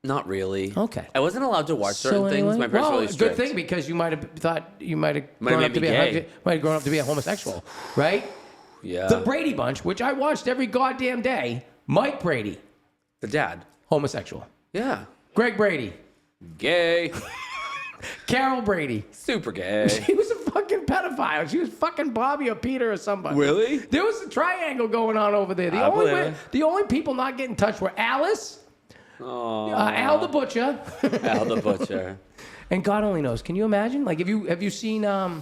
Not really. Okay. I wasn't allowed to watch certain things. My parents were really strict. good thing because you might have thought you might have Might have grown up made to me be gay. might have grown up to be a homosexual, right? Yeah. The Brady Bunch, which I watched every goddamn day. Mike Brady, The dad. homosexual. Yeah. Greg Brady, Gay. Carol Brady. Super gay. She was a fucking pedophile. She was fucking Bobby or Peter or somebody. Really? There was a triangle going on over there. I believe it. The only people not getting touched were Alice, Al the Butcher, Al the Butcher. and God only knows. Can you imagine? Like, have you seen the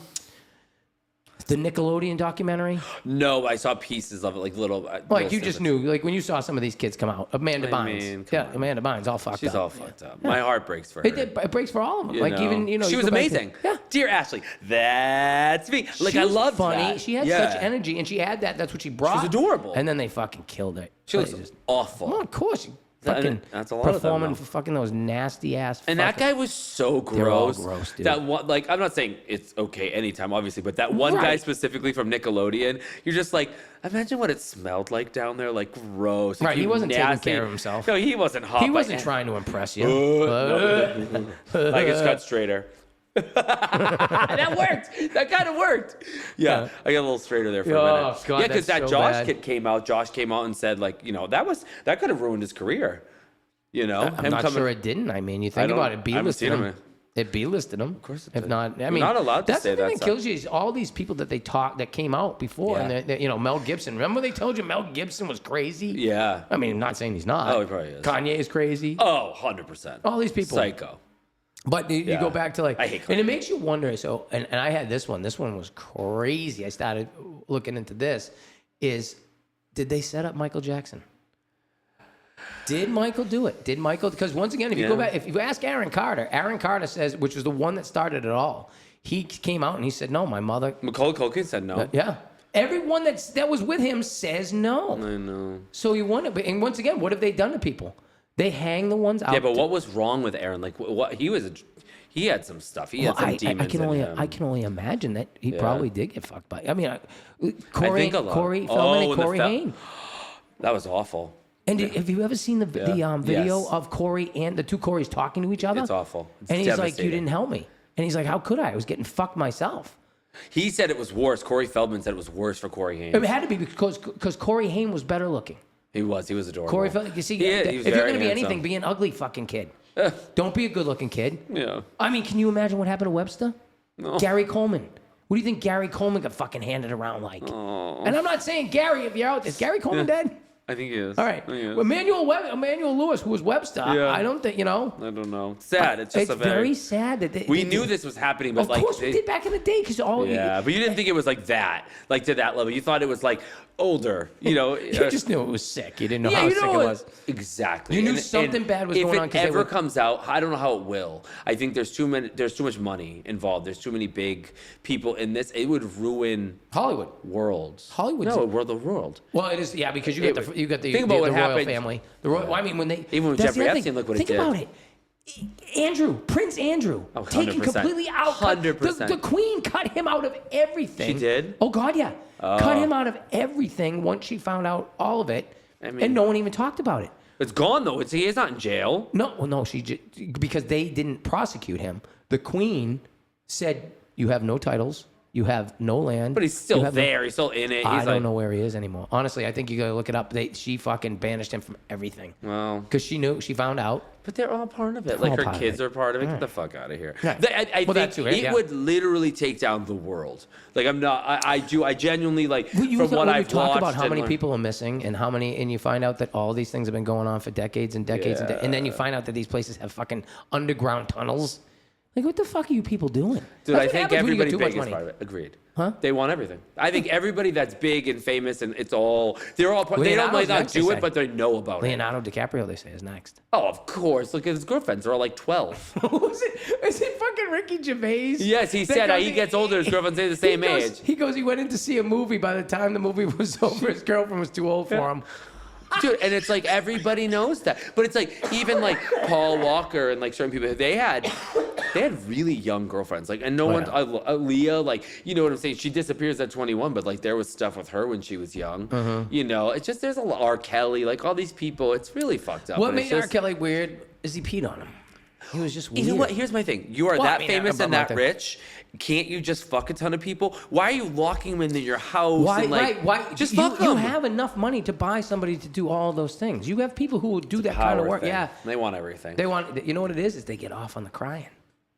Nickelodeon documentary? No, I saw pieces of it, like little. Like you just knew, like when you saw some of these kids come out. Amanda I Bynes. mean, come Yeah, on. Amanda Bynes, all fucked She's up. all fucked up. My heart breaks for her. It breaks for all of them. You like know? even you she you was go back to- amazing. yeah. Dear Ashley, that's me. Like She I was loved funny. that. She had Yeah. such energy, and she had that. That's what she brought. adorable. And then they fucking killed her. She was Just- awful. Well, of course. She That- fucking that's a lot of them, performing though. for fucking those nasty ass. And that guy was so They're all gross. gross, dude. That one, like, I'm not saying it's okay anytime, obviously, but that one guy Right. specifically from Nickelodeon, you're just like, imagine what it smelled like down there, like gross. Right, he You wasn't taking nasty- care of himself. No, he wasn't hot. He by wasn't any- trying to impress you. I just got straighter. That worked. That kind of worked. Yeah, I got a little straighter there for a Oh, minute. God, yeah, because that's that so Josh bad. kid came out. Josh came out and said, like, you know, that could have ruined his career. You know, I'm not sure it didn't. I mean, you I think don't- about it, I haven't B-listed seen him. him. It B-listed him. Of course it If did. not, I You're mean, not allowed to that's say the thing that that stuff. kills you is all these people that came out before, Yeah. and you know, Mel Gibson. Remember they told you Mel Gibson was crazy? Yeah. I mean, I'm not saying he's not. Oh, he probably is. Kanye is crazy. Oh, 100%. All these people. Psycho. But you Yeah. go back to like, I hate and it makes you wonder. So, and I had this one. This one was crazy. I started looking into this. Did they set up Michael Jackson? Did Michael do it? Did Michael? Because once again, if you go back, if you ask Aaron Carter says, which was the one that started it all, he came out and he said, no, my mother. Macaulay Culkin said no. Yeah. Everyone that was with him says no. I know. So you wonder, and once again, what have they done to people? They hang the ones out. Yeah, but what was wrong with Aaron? Like, what he had some stuff. He had some demons I can only imagine that he probably did get fucked by. I mean, Corey Feldman and Corey Haim. That was awful. And have you ever seen the video Yes. of Corey and the two Corys talking to each other? It's awful. It's and he's like, "You devastating. didn't help me." And he's like, "How could I? I was getting fucked myself." He said it was worse. Corey Feldman said it was worse for Corey Haim. It had to be because Corey Haim was better looking. He was adorable. Corey Feldman, you see, He if was you're very gonna be handsome. anything, be an ugly fucking kid. Don't be a good-looking kid. Yeah. I mean, can you imagine what happened to Webster? No. Gary Coleman. What do you think Gary Coleman got fucking handed around like? And I'm not saying Gary, if you're out, is Gary Coleman dead? I think he is. All right. I think he is. Well, Emmanuel Lewis, who was Webster, Yeah. I don't think, I don't know. Sad. It's just it's very sad that we knew this was happening, but Of like course we did back in the day, because all yeah, but you didn't think it was like that, like to that level. You thought it was like older, you know. you just knew it was sick. You didn't know yeah, how you sick know it what? was. Exactly. You knew something bad was going on. If it ever comes out, I don't know how it will. I think there's too much money involved. There's too many big people in this. It would ruin Hollywood. worlds. Hollywood's- No, the world. Well, it is, yeah, because you got the think about what royal happened. family. The royal, well, I mean, when they Even with that's the Jeffrey other Epstein, thing. look what think it did. about it. Prince Andrew, Oh, taken 100%. completely out. 100%. The Queen cut him out of everything. She did? Oh God, yeah. Cut him out of everything once she found out all of it, mean- and no one even talked about it. It's gone though. He's not in jail. No, well, no, because they didn't prosecute him. The Queen said, "You have no titles. You have no land." But he's you still have no-" there. He's still in it. I He's don't like, know where he is anymore. Honestly, I think you gotta look it up. She fucking banished him from everything. Well, Because she found out. but they're all part of it. all Like her part of kids it. are part of it. Get the fuck out of here. Yeah. I Well, that think too, it yeah. would literally take down the world. Like I'm not. I genuinely like Well, from what when I've you talk watched about how and many learned- people are missing and and you find out that all these things have been going on for decades and decades and then you find out that these places have fucking underground tunnels. Like, what the fuck are you people doing? Dude, That's I what think happens when you get everybody too big much is money. part of it. Agreed. Huh? They want everything. I think everybody that's big and famous and they're all they don't Leonardo's might not next, they do say. it, but they know about it. Leonardo DiCaprio, they say, is next. Oh, of course. Look at his girlfriends. They're all like 12. Is it fucking Ricky Gervais? Yes, he That said goes- he gets older. His girlfriends say the same age. He goes, he went in to see a movie. By the time the movie was over, his girlfriend was too old for him. Dude, and it's like everybody knows that. But it's like even like Paul Walker and like certain people, they had really young girlfriends. Like, and no one, yeah. Leah, like, you know what I'm saying? She disappears at 21, but like there was stuff with her when she was young. You know, it's just there's a lot. R. Kelly, like all these people, it's really fucked up. What and it's made R. just- Kelly weird is he peed on him. He was just weird. You know what? Here's my thing. You are Well, I that mean, famous I'm and not that there. rich. Can't you just fuck a ton of people? Why are you locking them into your house? Why? And like, Why? Just you, fuck you them. have enough money to buy somebody to do all those things. You have people who will do that kind of Power work. thing. Yeah, They want everything. they want. You know what it is? Is they get off on the crying.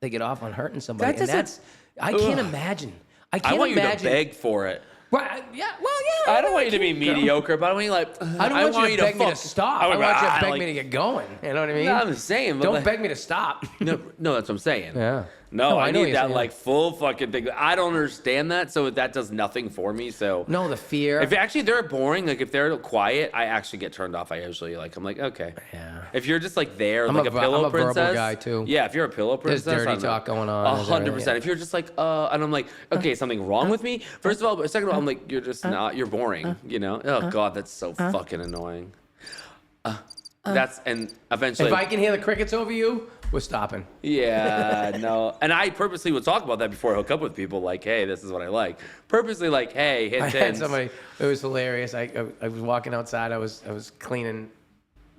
They get off on hurting somebody, That and doesn't- that's. I can't imagine. I can't I want imagine. you to beg for it. Right? Yeah. Well, yeah. I don't want you to be can't- mediocre, but I want you like. I don't want you to beg me to fuck- stop. I want you to beg me to get going. You know what I mean? No, I'm saying, but Don't like- beg me to stop. No, that's what I'm saying. Yeah. No, I know what need you're that saying. like full fucking thing. I don't understand that, so that does nothing for me. So No, the fear. if actually they're boring, like if they're quiet, I actually get turned off. I usually like I'm like okay. Yeah. If you're just like there, I'm like a a ver- pillow I'm a verbal princess. guy, too. Yeah, if you're a pillow There's princess, dirty talk going on. There's 100%. everything. If you're just like and I'm like okay, something wrong with me. First of all, but second of all, I'm like you're just not. You're boring. You know? Oh god, that's so fucking annoying. That's and eventually. If I can hear the crickets over you, we're stopping. Yeah, no. And I purposely would talk about that before I hook up with people. Like, hey, this is what I like. Purposely, like, hey, hit I had tins. somebody. It was hilarious. I was walking outside. I was cleaning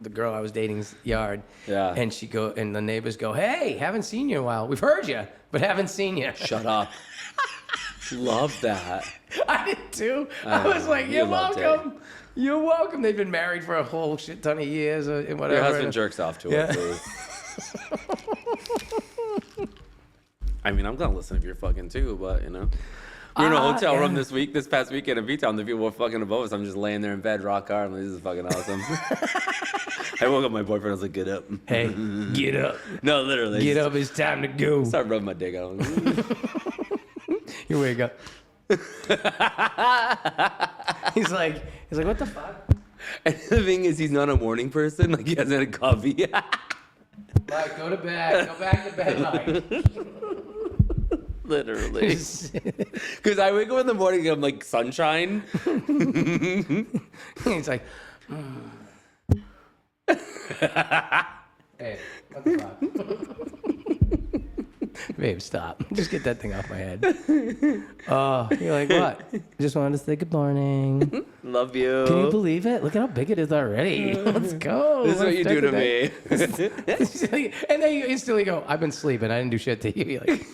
the girl I was dating's yard. Yeah. And and the neighbors go, "Hey, haven't seen you in a while. We've heard you, but haven't seen you." Shut up. Love that. I did too. I was like, you "You're loved it. welcome. You're welcome." They've been married for a whole shit ton of years or whatever. Your husband jerks off to Yeah. it, please. I mean, I'm gonna listen if you're fucking too, but you know. We were in a hotel room this past weekend in V-Town. The people were fucking above us. I'm just laying there in bed, rock hard. I'm like, this is fucking awesome. I woke up my boyfriend. I was like, get up. Hey, get up. No, literally. Get up. It's time to go. Start rubbing my dick out. You wake up. He's like, what the fuck? And the thing is, he's not a morning person. Like, he hasn't had coffee. Like, go to bed. Go back to bed, Mike. Literally. Because I wake up in the morning and I'm like, sunshine. He's like, hey, what the fuck? Babe, stop. Just get that thing off my head. Oh, you're like, what? Just wanted to say good morning. Love you. Can you believe it? Look at how big it is already. Let's go. This is what you do to me. And then you instantly go, I've been sleeping. I didn't do shit to you. You're like,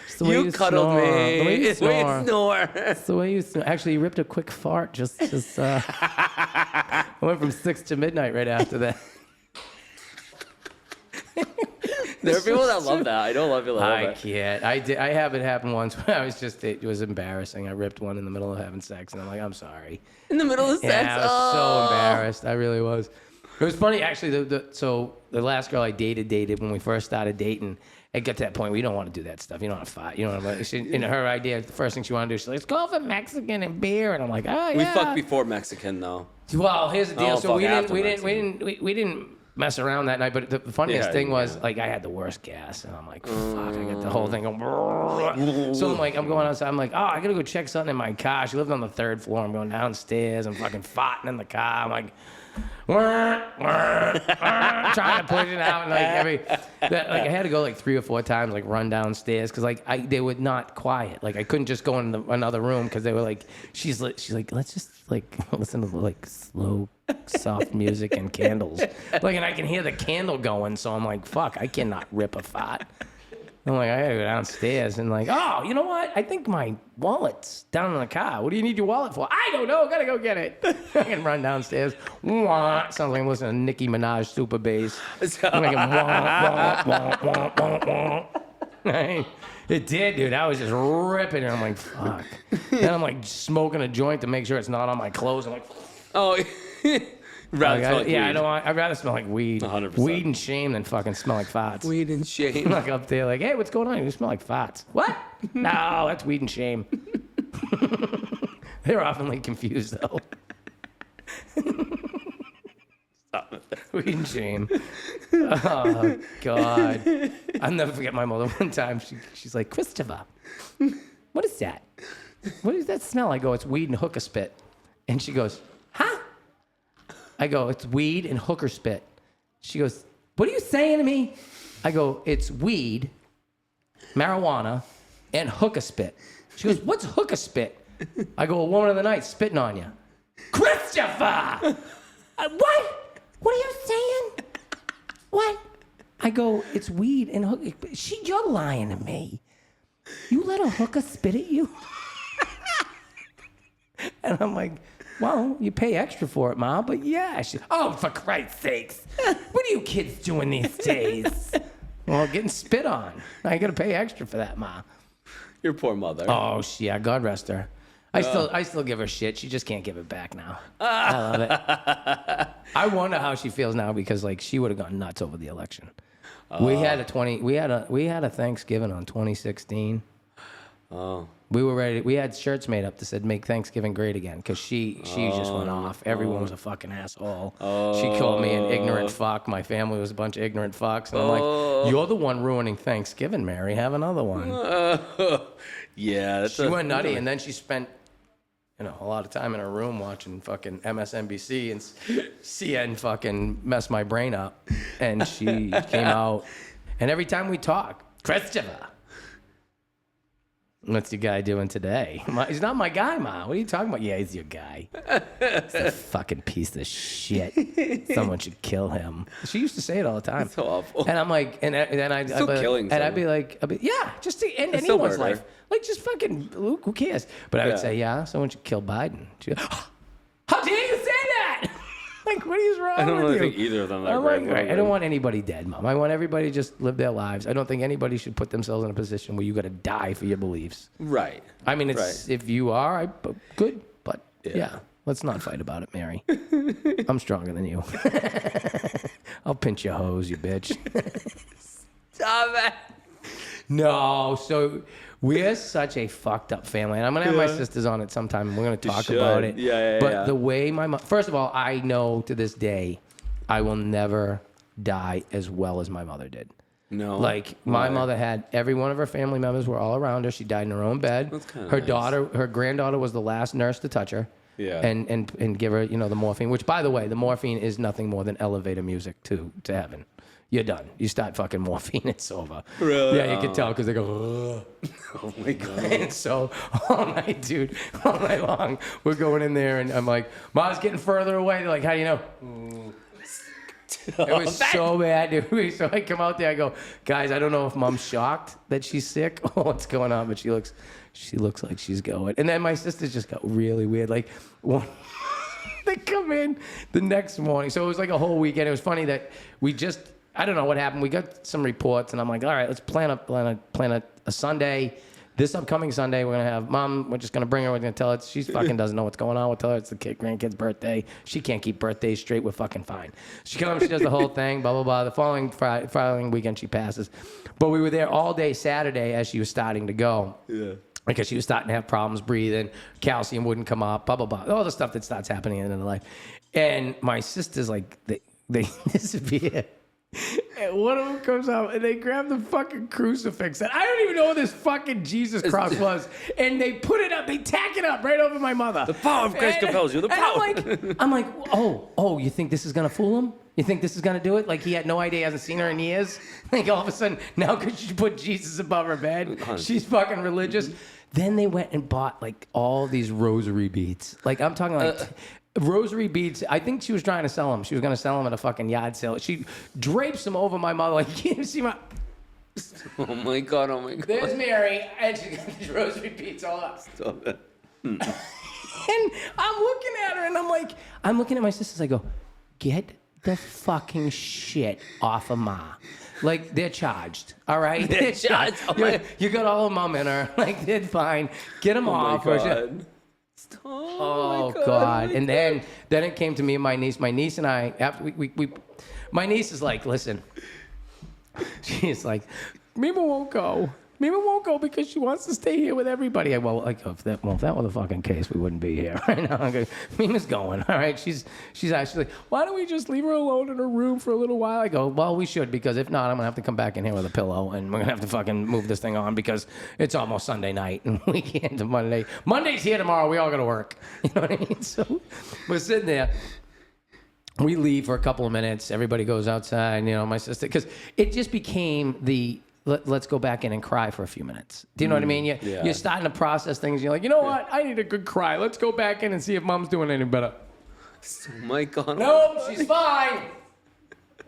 it's the way You cuddled snore. me. The way you It's the way snore. you snore. It's the way you snore. Actually, you ripped a quick fart. I went from 6 to midnight right after that. There are people that love that. I don't love people that love I that. can't. I have it happen once when I was just, it was embarrassing. I ripped one in the middle of having sex, and I'm like, I'm sorry. In the middle of sex. Yeah, I was so embarrassed. I really was. It was funny, actually. So the last girl I dated when we first started dating, it got to that point where you don't want to do that stuff. You don't want to fight. You know what I mean? In her idea, the first thing she wanted to do, she's like, let's go for Mexican and beer. And I'm like, oh, yeah. We fucked before Mexican, though. Well, here's the deal. Oh, So fuck, we after didn't mess around that night. But the funniest Yeah, thing was, yeah. like, I had the worst gas. And I'm like, fuck, I got the whole thing going. So I'm going outside. I'm like, oh, I got to go check something in my car. She lived on the 3rd floor. I'm going downstairs. I'm fucking farting in the car. I'm like, trying to push it out, and I had to go like 3 or 4 times, like run downstairs, because they were not quiet. Like I couldn't just go in another room because they were like, she's like, let's just like listen to like slow, soft music and candles, like, and I can hear the candle going, so I'm like, fuck, I cannot rip a fart. I'm like, I gotta go downstairs and like, oh, you know what? I think my wallet's down in the car. What do you need your wallet for? I don't know. Gotta go get it. I can run downstairs. Wah. Sounds like I'm listening to Nicki Minaj super bass. I'm like, wah, wah, wah, wah, wah, wah. It did, dude. I was just ripping it. I'm like, fuck. Then I'm like smoking a joint to make sure it's not on my clothes. I'm like, Oh, I'd rather smell like weed. 100%. Weed and shame than fucking smell like farts. Weed and shame. I'm like up there, like, hey, what's going on? You smell like farts. What? No, that's weed and shame. They're oftenly confused, though. Weed and shame. Oh, God. I'll never forget my mother one time. She's like, Christopher, what is that? What does that smell? I go, it's weed and hooker spit. And she goes, huh? I go, it's weed and hooker spit. She goes, what are you saying to me? I go, it's weed, marijuana, and hookah spit. She goes, what's hookah spit? I go, a woman of the night spitting on you. Christopher! What? What are you saying? What? I go, it's weed and hookah. You're lying to me. You let a hookah spit at you? And I'm like, well, you pay extra for it, Ma, but yeah. Oh, for Christ's sakes. What are you kids doing these days? Well, getting spit on. I got to pay extra for that, Ma. Your poor mother. Oh, yeah, God rest her. I still give her shit. She just can't give it back now. I love it. I wonder how she feels now because like she would have gone nuts over the election. We had a Thanksgiving on 2016. Oh. We were ready. We had shirts made up that said "Make Thanksgiving Great Again" because she just went off. Everyone was a fucking asshole. She called me an ignorant fuck. My family was a bunch of ignorant fucks. And I'm like, you're the one ruining Thanksgiving, Mary. Have another one. Yeah. She went nutty, and then she spent a lot of time in her room watching fucking MSNBC and CN fucking messed my brain up. And she came out, and every time we talk, Christopher. What's your guy doing today? He's not my guy, Ma. What are you talking about? Yeah, he's your guy. He's a fucking piece of shit. Someone should kill him. She used to say it all the time. So awful. And I'm like, and then I'd be like, yeah, just to end It's still anyone's murder. life. Like, just fucking, who cares? But I would say, yeah, someone should kill Biden. She'd go, how dare you say that? Like, what is wrong with you? I don't really think either of them are I'm great. like, I don't want anybody dead, Mom. I want everybody to just live their lives. I don't think anybody should put themselves in a position where you got to die for your beliefs. Right. I mean, it's if you are, good, but Yeah. let's not fight about it, Mary. I'm stronger than you. I'll pinch your hose, you bitch. Stop it. No, so we're such a fucked up family, and I'm gonna have my sisters on it sometime, and we're gonna talk about it. Yeah. But the way first of all, I know to this day, I will never die as well as my mother did. No. Like my mother had every one of her family members were all around her. She died in her own bed. That's kinda her nice. her granddaughter was the last nurse to touch her. Yeah. And give her, the morphine, which by the way, the morphine is nothing more than elevator music to heaven. You're done. You start fucking morphine, it's over. Really? Yeah, you can tell because they go, ugh. Oh my God. And so all night, dude, all night long, we're going in there, and I'm like, Mom's getting further away. They're like, how do you know? It was so bad, dude. So I come out there, I go, guys, I don't know if Mom's shocked that she's sick or what's going on, but she looks like she's going. And then my sisters just got really weird. Like, they come in the next morning. So it was like a whole weekend. It was funny that we just I don't know what happened. We got some reports, and I'm like, all right, let's plan a Sunday. This upcoming Sunday, we're going to have Mom. We're just going to bring her. We're going to tell her. She fucking doesn't know what's going on. We'll tell her it's the grandkid's birthday. She can't keep birthdays straight. We're fucking fine. She comes. She does the whole thing, blah, blah, blah. The following weekend, she passes. But we were there all day Saturday as she was starting to go. Yeah. Because she was starting to have problems breathing. Calcium wouldn't come up, blah, blah, blah. All the stuff that starts happening in the life. And my sisters, like, they disappear. And one of them comes out and they grab the fucking crucifix. And I don't even know what this fucking Jesus cross was. And they put it up, they tack it up right over my mother. The power of Christ compels you. The power. I'm like, oh, you think this is going to fool him? You think this is going to do it? Like, he had no idea, hasn't seen her in years. Like, all of a sudden, now because she put Jesus above her bed, she's fucking religious. Then they went and bought, like, all these rosary beads. Like, I'm talking like... rosary beads. I think she was trying to sell them. She was going to sell them at a fucking yard sale. She drapes them over my mother. Like, you can't even see my... Oh, my God. Oh, my God. There's Mary, and she got these rosary beads all up. Stop it. And I'm looking at her, and I'm looking at my sisters. I go, get the fucking shit off of Ma. Like, they're charged, all right? They're charged. You got all of Mom in her. Like, they're fine. Get them off. My God. Oh God! And then it came to me and my niece. My niece and I, after my niece is like, listen. She's like, Mima won't go. Mima won't go because she wants to stay here with everybody. If that were the fucking case, we wouldn't be here right now. I go, Mima's going. All right. She's actually like, why don't we just leave her alone in her room for a little while? I go, well, we should, because if not, I'm gonna have to come back in here with a pillow and we're gonna have to fucking move this thing on because it's almost Sunday night and we can't do Monday. Monday's here tomorrow. We all gotta work. You know what I mean? So we're sitting there. We leave for a couple of minutes. Everybody goes outside. You know, my sister, because it just became the. Let's go back in and cry for a few minutes. Do you know what I mean? You're starting to process things. You're like, you know what? I need a good cry. Let's go back in and see if Mom's doing any better. Oh, my God. No, she's fine.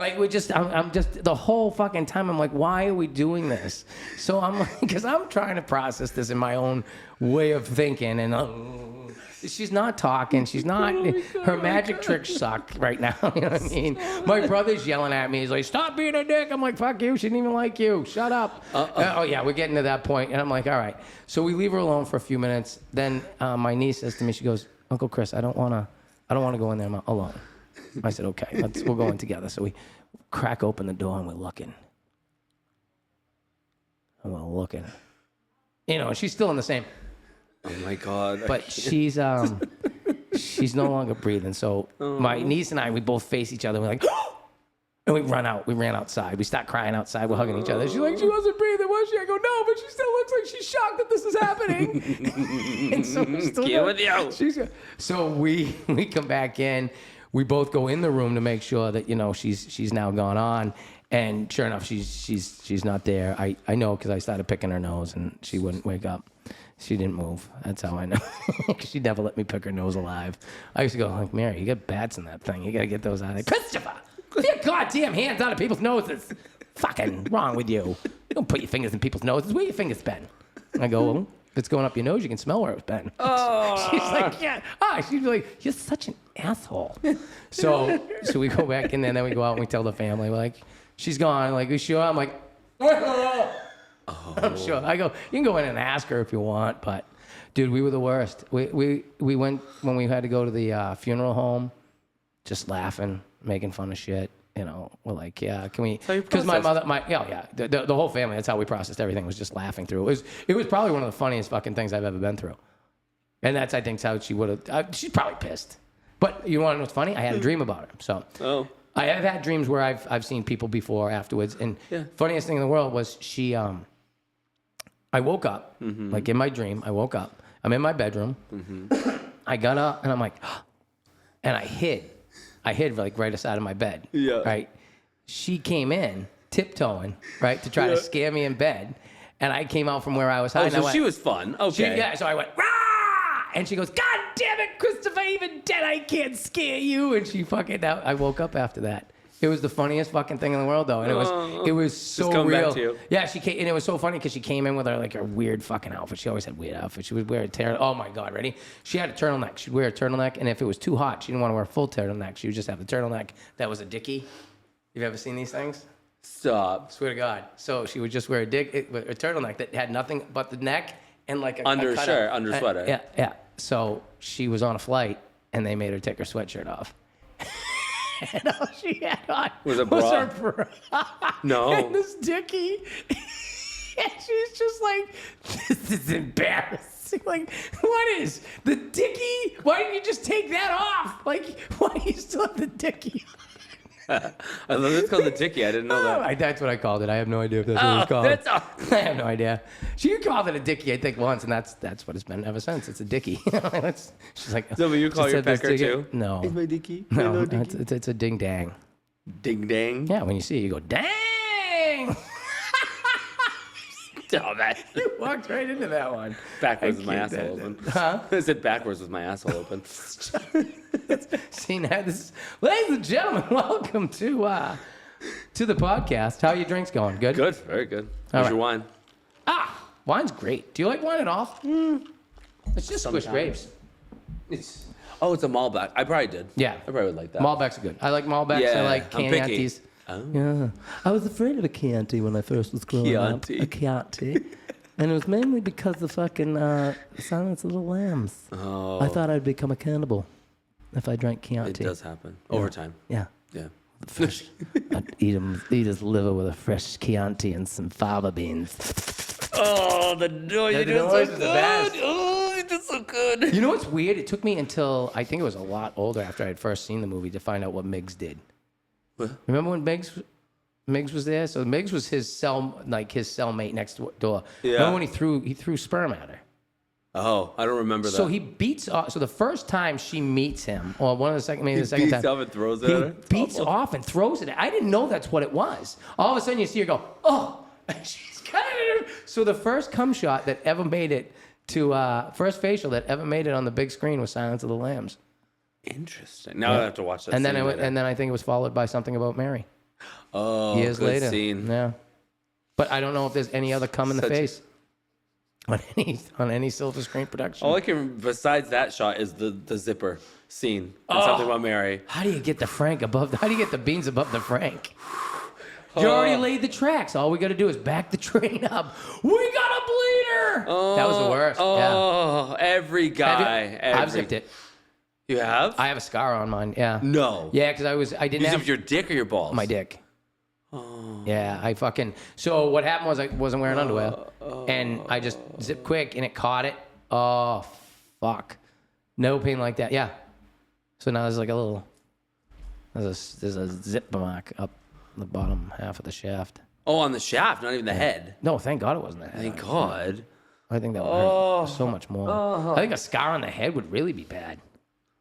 Like, I'm just, the whole fucking time, I'm like, why are we doing this? So I'm like, because I'm trying to process this in my own way of thinking. And she's not talking. She's not, her magic tricks suck right now. You know what I mean? My brother's yelling at me. He's like, stop being a dick. I'm like, fuck you. She didn't even like you. Shut up. Oh, yeah, we're getting to that point. And I'm like, all right. So we leave her alone for a few minutes. Then my niece says to me, she goes, Uncle Chris, I don't want to go in there alone. I said, okay, we'll go in together. So we crack open the door and we're looking. And we're looking. You know, she's still in the same. Oh, my God. But she's no longer breathing. So my niece and I, we both face each other. We're like, and we run out. We ran outside. We start crying outside. We're hugging each other. She's like, she wasn't breathing, was she? I go, no, but she still looks like she's shocked that this is happening. And so we're still Get with you. So we come back in. We both go in the room to make sure that, you know, she's now gone on. And sure enough, she's not there. I know because I started picking her nose and she wouldn't wake up. She didn't move. That's how I know. She never let me pick her nose alive. I used to go, like, Mary, you got bats in that thing. You got to get those out of there. Christopher, get your goddamn hands out of people's noses. Fucking wrong with you. You don't put your fingers in people's noses. Where your fingers been? I go, well, if it's going up your nose, you can smell where it's been. Oh. She's like, yeah. She'd be like, you're such an asshole. So we go back in there, and then we go out and we tell the family, we're like, she's gone. Like, you sure? I'm like, I'm sure. I go, you can go in and ask her if you want, but dude, we were the worst. We went when we had to go to the funeral home, just laughing, making fun of shit. You know, we're like, yeah, can we? Because my mother, the whole family. That's how we processed everything. Was just laughing through. It was probably one of the funniest fucking things I've ever been through. And that's, I think, how she would have. She's probably pissed. But you want to know what's funny? I had a dream about her. So I have had dreams where I've seen people before afterwards. And funniest thing in the world was she. I woke up, like in my dream. I woke up. I'm in my bedroom. I got up and I'm like, and I hid. Like right aside of my bed. Yeah. Right. She came in tiptoeing, right, to try to scare me in bed, and I came out from where I was hiding. Oh, so she was fun. Okay. So I went, rah! And she goes, God damn it, Christopher, even dead, I can't scare you. And she fucking out. I woke up after that. It was the funniest fucking thing in the world, though, and it was so just real. Back to you. Yeah, she came, and it was so funny because she came in with her weird fucking outfit. She always had weird outfits. She would wear oh my God, ready? She had a turtleneck. She'd wear a turtleneck, and if it was too hot, she didn't want to wear a full turtleneck. She would just have the turtleneck that was a dickie. You've ever seen these things? Stop. Swear to God. So she would just wear a turtleneck that had nothing but the neck and like a Under cutout. shirt, under sweater. Yeah. So she was on a flight, and they made her take her sweatshirt off. And all she had on Was a bra. her bra. No. And this dickie. And she's just like, this is embarrassing. Like, what is the dickie? Why didn't you just take that off? Like, why do you still have the dickie? I love it's called the dickie. I didn't know that. That's what I called it. I have no idea if that's what it's called. That's all. I have no idea. She called it a dickie, I think, once, and that's what it's been ever since. It's a dickie. She's like, So will you call she your said this pecker dickie- too? No. It's my dickie. No, Hello, dickie. it's a ding dang. Ding dang. Yeah, when you see it, you go, dang! Stop that. You walked right into that one. Backwards I with my can't- asshole open. Huh? I said backwards with my asshole open. See, now this, ladies and gentlemen, welcome to the podcast. How are your drinks going? Good? Good. Very good. All How's right. your wine? Wine's great. Do you like wine at all? It's just squished grapes. It's Oh, it's a Malbec. I probably did. Yeah. I probably would like that. Malbecs are good. I like Malbecs. I Yeah, like I'm picky. Chiantis. Oh. Yeah. I was afraid of a Chianti when I first was growing Chianti. up. A Chianti. And it was mainly because of fucking Silence of the Lambs. Oh. I thought I'd become a cannibal if I drank It Chianti. does happen. Over time. Yeah. Yeah. Fresh. I'd eat his liver with a fresh Chianti and some fava beans. Oh, the noise. The noise is the best. Oh, you did so good. You know what's weird? It took me until I think it was a lot older after I had first seen the movie to find out what Miggs did. What? Remember when Miggs was there? So Miggs was his cellmate next door. Yeah. Remember when he threw sperm at her? Oh, I don't remember that. So he beats off. So the first time she meets him, or maybe the second beats time, off and throws it at he her? beats off and throws it. I didn't know that's what it was. All of a sudden you see her go, oh, and she's got it. So the first cum shot that ever made it to first facial that ever made it on the big screen was Silence of the Lambs. Interesting. Now I have to watch that. And then scene later. and then I think it was followed by Something About Mary. Oh, Years good later. scene. Yeah. But I don't know if there's any other cum in the Such- face on any silver screen production. All I can, besides that shot, is the zipper scene. And Oh. Something About Mary. How do you get the Frank above? How do you get the beans above the Frank? You already laid the tracks. All we got to do is back the train up. We got a bleeder. That was the worst. Yeah. Oh, every guy. I've zipped it. You have? I have a scar on mine. Yeah. No. Yeah, because I didn't You have zipped your dick or your balls? my dick. Oh. Yeah, I fucking. So what happened was I wasn't wearing underwear, and I just zipped quick, and it caught it. Oh fuck. No pain like that. Yeah. So now there's like a little. There's a zip mark up the bottom half of the shaft. Oh, on the shaft, not even the head. No, thank God it wasn't the head. Thank God. I think that would hurt so much more. I think a scar on the head would really be bad.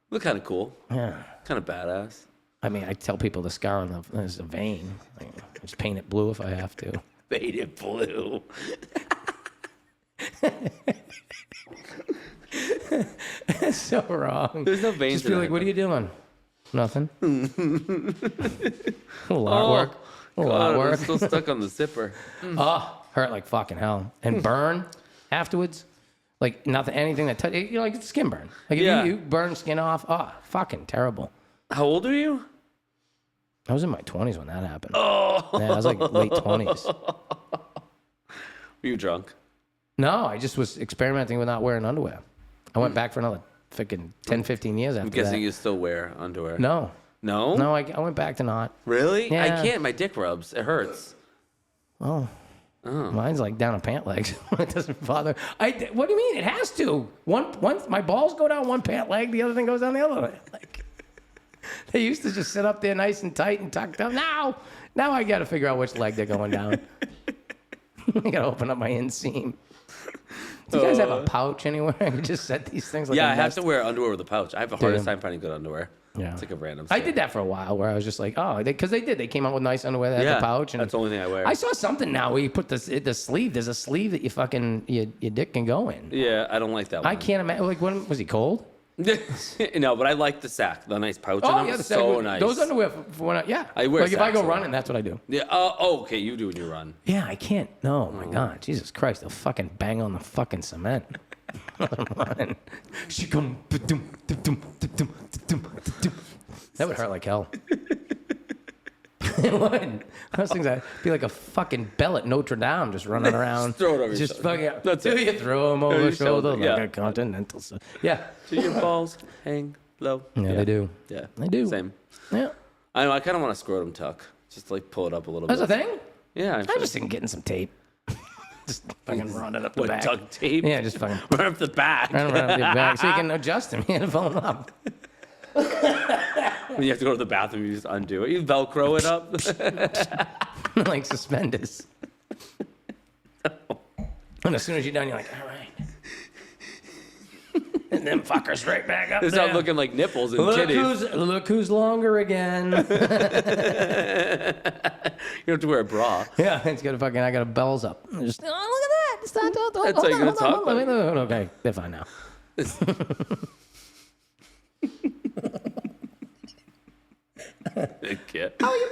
Look kind of cool. Yeah. Kind of badass. I mean, I tell people the scar on there's a vein. I just paint it blue if I have to. Made it blue. That's so wrong. There's no veins Just be in like, it. what are you doing? Nothing. A little artwork. A little God, I'm artwork. still stuck on the zipper. Oh, hurt like fucking hell. And burn afterwards. Like nothing, anything that touch, like skin burn. Like if Yeah. you burn skin off, oh, fucking terrible. How old are you? I was in my 20s when that happened. Oh. Yeah, I was like late 20s. Were you drunk? No, I just was experimenting with not wearing underwear. I went back for another freaking 10, 15 years after I'm guessing that. you still wear underwear. No. No? No, I went back to not. Really? I Yeah. can't. My dick rubs. It hurts. Oh. Mine's like down a pant leg. It doesn't bother. What do you mean? It has to. Once my balls go down one pant leg, the other thing goes down the other leg. Like, they used to just sit up there nice and tight and tucked up. Now I got to figure out which leg they're going down. I got to open up my inseam. Do you guys have a pouch anywhere? I can just set these things like Yeah, a I have nest? to wear underwear with a pouch. I have the hardest time finding good underwear. Yeah. It's like a random I store. did that for a while where I was just like, oh, because they did. They came out with nice underwear that had the pouch. And that's the only thing I wear. I saw something now where you put the sleeve. There's a sleeve that you fucking your dick can go in. Yeah, I don't like that one. I can't imagine. Like, when was he cold? No, but I like the sack, the nice pouch. Oh in yeah, them. the So nice. Those underwear for when yeah. I wear like if I sacks go a lot. running, that's what I do. Yeah. Okay, you do when you run. Yeah, I can't. No, my God, Jesus Christ, they'll fucking bang on the fucking cement. She come. That would hurt like hell. It would. Those things, I'd be like a fucking bell at Notre Dame just running around. Just throw it over your Just shoulder. fucking, That's do it. you throw them over your the shoulder shoulder, like yeah. a continental? Yeah. Do your balls hang low? Yeah, they do. Yeah, They do. Same. Yeah. I know. I kind of want a scrotum tuck. Just like pull it up a little That's bit. a thing? Yeah, I just think getting some tape. Just fucking run it up the What, back. duct tape? Yeah, just fucking Run up the back. run it up the back so you can adjust them. You can fold them up. When you have to go to the bathroom, you just undo it. You Velcro it up. Like suspenders. And as soon as you're done, you're like, all right. And then fuckers right back up It's there. not looking like nipples and titties. Look who's longer again. You don't have to wear a bra. Yeah, it's got I got bells up. Just, oh, look at that. It's not, That's how you're gonna talk, hold on. Okay, they're fine now. Kid. How are you,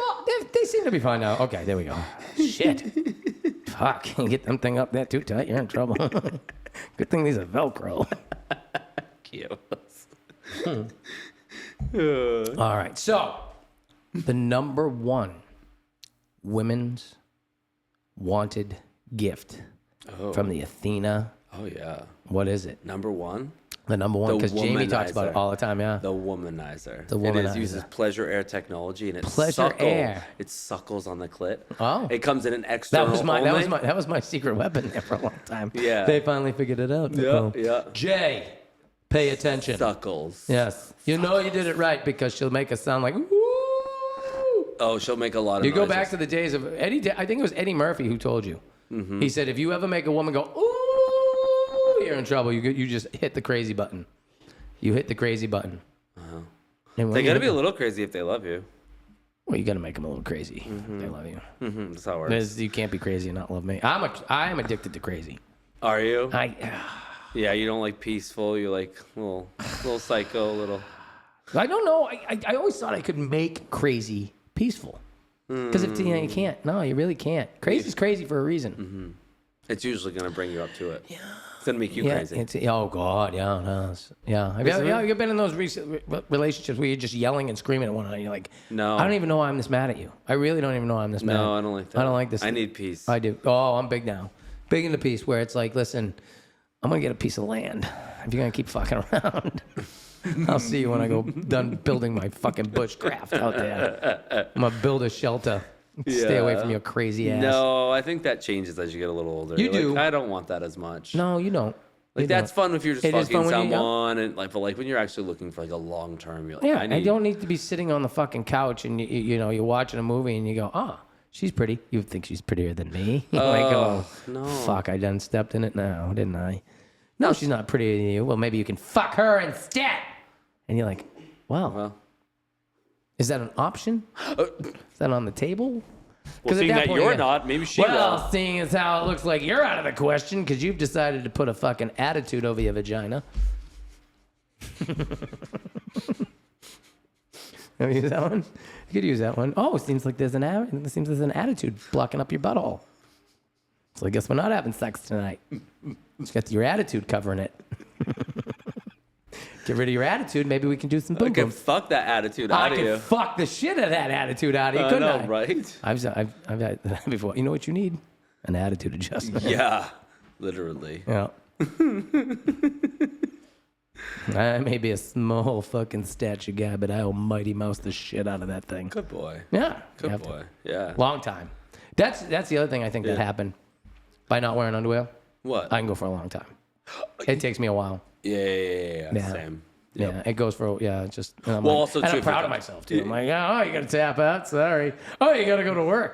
they seem to be fine now. Okay, there we go. Shit. Fuck, you get them thing up there too tight, you're in trouble. Good thing these are Velcro. Cute. All right, so the number one women's wanted gift from the Athena. Oh yeah. What is it? Number one. The number one, The because Jamie talks about it womanizer. all the time. Yeah. The womanizer. The It womanizer. uses pleasure air technology and it Pleasure air. It suckles on the clit. Oh. It comes in an external. That was my secret weapon there for a long time. Yeah. They finally figured it out. Yeah, Oh. yeah. Jay, pay attention. Suckles. Yes. You know you did it right because she'll make us sound like, ooh. Oh, she'll make a lot of You go noises. back to the days of Eddie, I think it was Eddie Murphy who told you. Mm-hmm. He said, if you ever make a woman go, ooh, you're in trouble. You just hit the crazy button. You hit the crazy button. And when They you got to hit be a little crazy if they love you. Well, you got to make them a little crazy. If they love you. Mm-hmm. That's how it works. You can't be crazy and not love me. I am addicted to crazy. Are you? I Yeah, you don't like peaceful. You like little psycho, little. don't know. I always thought I could make crazy peaceful. Because if you can't. No, you really can't. Crazy's crazy for a reason. It's usually gonna bring you up to it. Yeah. It's gonna make you Yeah, crazy. oh God, yeah, it does. Yeah, have you been in those relationships where you're just yelling and screaming at one another? You're like, No. I don't even know why I'm this mad at you. I really don't even know why I'm this mad. No, I don't like that. I don't like this. I need peace. I do. Oh, I'm big now. Big into peace. Where it's like, listen, I'm gonna get a piece of land. If you're gonna keep fucking around, I'll see you when I go done building my fucking bushcraft out there. I'm gonna build a shelter. Stay away from your crazy ass. No, I think that changes as you get a little older. You You're do. like, I don't want that as much. No, you don't. Like You that's don't. fun if you're just It is fucking fun when you're young. someone, and like, but like when you're actually looking for like a long term, you're like, Yeah, I I don't need to be sitting on the fucking couch and you're watching a movie and you go, she's pretty. You think she's prettier than me? You're like, oh, no. fuck, I done stepped in it now, didn't I? No, she's not prettier than you. Well, maybe you can fuck her instead. And you're like, Well, is that an option? Is that on the table? well, at seeing that point, you're yeah. not, maybe she Well, will. seeing as how it looks like you're out of the question because you've decided to put a fucking attitude over your vagina. Have you used that one? You could use that one. Oh, it seems like there's an attitude blocking up your butthole. So I guess we're not having sex tonight. It's got your attitude covering it. Get rid of your attitude. Maybe we can do some I boom can boom. fuck that attitude I out of can you. fuck the shit out of that attitude out of you, I couldn't know, I? right? I've had that before. You know what you need? An attitude adjustment. Yeah, literally. Yeah. I may be a small fucking statue guy, but I'll mighty mouse the shit out of that thing. Good boy. Yeah. you Good have to. boy. Yeah. Long time. That's the other thing I think that Yeah. happened. By not wearing underwear, What? I can go for a long time. It takes me a while. Yeah. Yeah. Same. Yeah, it goes for, just. And I'm Well, like, also, and too, I'm if proud it- of myself, too. I'm like, oh, you got to tap out. Sorry. Oh, you got to go to work.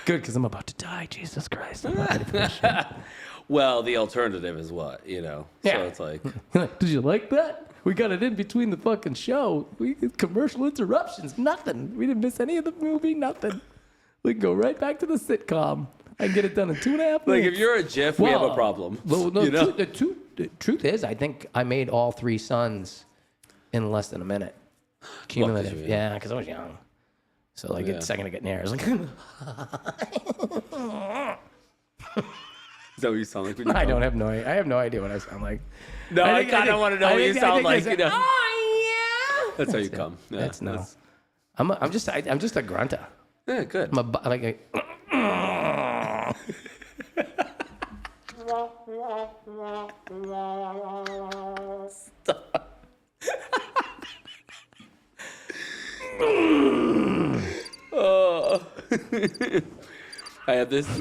Good, because I'm about to die. Jesus Christ. I'm not ready for this shit. Well, the alternative is what, Yeah. So it's like, Did you like that? We got it in between the fucking show. Commercial interruptions, nothing. We didn't miss any of the movie, nothing. We can go right back to the sitcom. I can get it done in 2.5 minutes. like if you're a GIF, we have a problem. Well, no, you know? the truth is, I think I made all 3 sons in less than a minute. Cumulative. you were Yeah, because I was young. So like Yeah. a second to get near, I was like, Is that what you sound like when you I come? have no idea what I sound like. No, I kind of want to know what you sound like. Oh yeah. That's how you come. Yeah, That's no. I'm just a grunter. Yeah, good. I'm like a. Oh.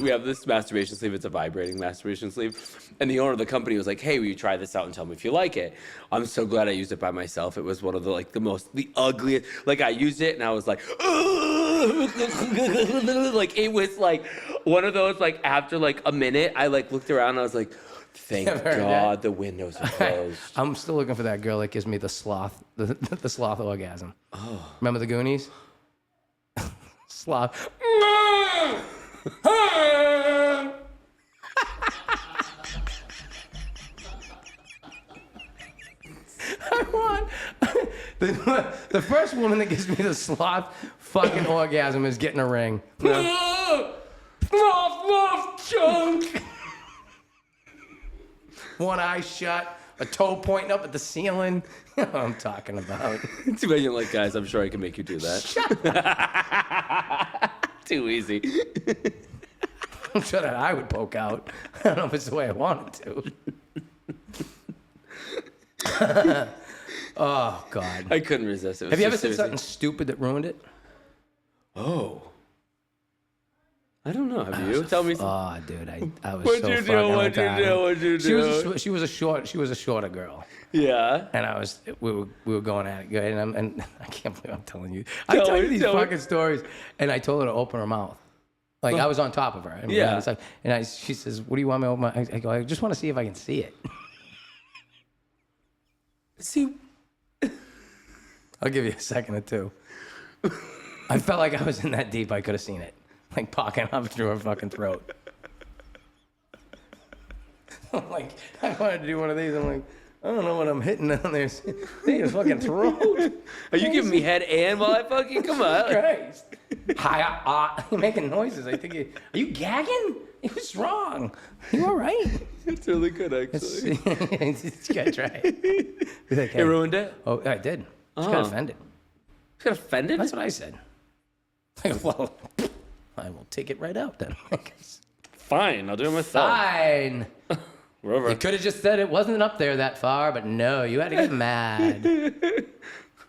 We have this masturbation sleeve. It's a vibrating masturbation sleeve. And the owner of the company was like, hey, will you try this out and tell me if you like it? I'm so glad I used it by myself. It was one of the ugliest, like I used it and I was like, like it was like one of those, like after like a minute, I like looked around and I was like, thank God the windows are closed. I'm still looking for that girl that gives me the sloth, the sloth orgasm. Oh. Remember the Goonies? Sloth. I want the first woman that gives me the sloth fucking orgasm is getting a ring. Sloth chunk. One eye shut, a toe pointing up at the ceiling. You know what I'm talking about. Too bad you don't like guys. I'm sure I can make you do that. Shut up. Too easy. I'm sure that I would poke out. I don't know if it's the way I want it to. Oh, God. I couldn't resist it. Have you ever said something stupid that ruined it? Oh. I don't know. Have you? Tell me. Oh, dude, I was What'd so you do? fucking What'd you retarded. do? What'd you do? She was a shorter girl. Yeah. And we were going at it, and I can't believe I'm telling you. I tell you these fucking stories, and I told her to open her mouth. Like, I was on top of her. I mean, Yeah. It's like, she says, what do you want me to open my... I go, I just want to see if I can see it. See. I'll give you a second or two. I felt like I was in that deep. I could have seen it. Like, poking up through her fucking throat. I'm like, I wanted to do one of these. I'm like, I don't know what I'm hitting on there. They just fucking throat. Are you giving me head and while I fucking... Come on. Christ. Hi, you're making noises. I think are you gagging? What's wrong? You all right? It's really good, actually. You gotta try it. Like, hey. It ruined it? Oh, I did. Just got offended. You got offended? That's what I said. Well, I will take it right out then. Fine, I'll do it myself. Fine. Wherever. You could have just said it wasn't up there that far, but no, you had to get mad.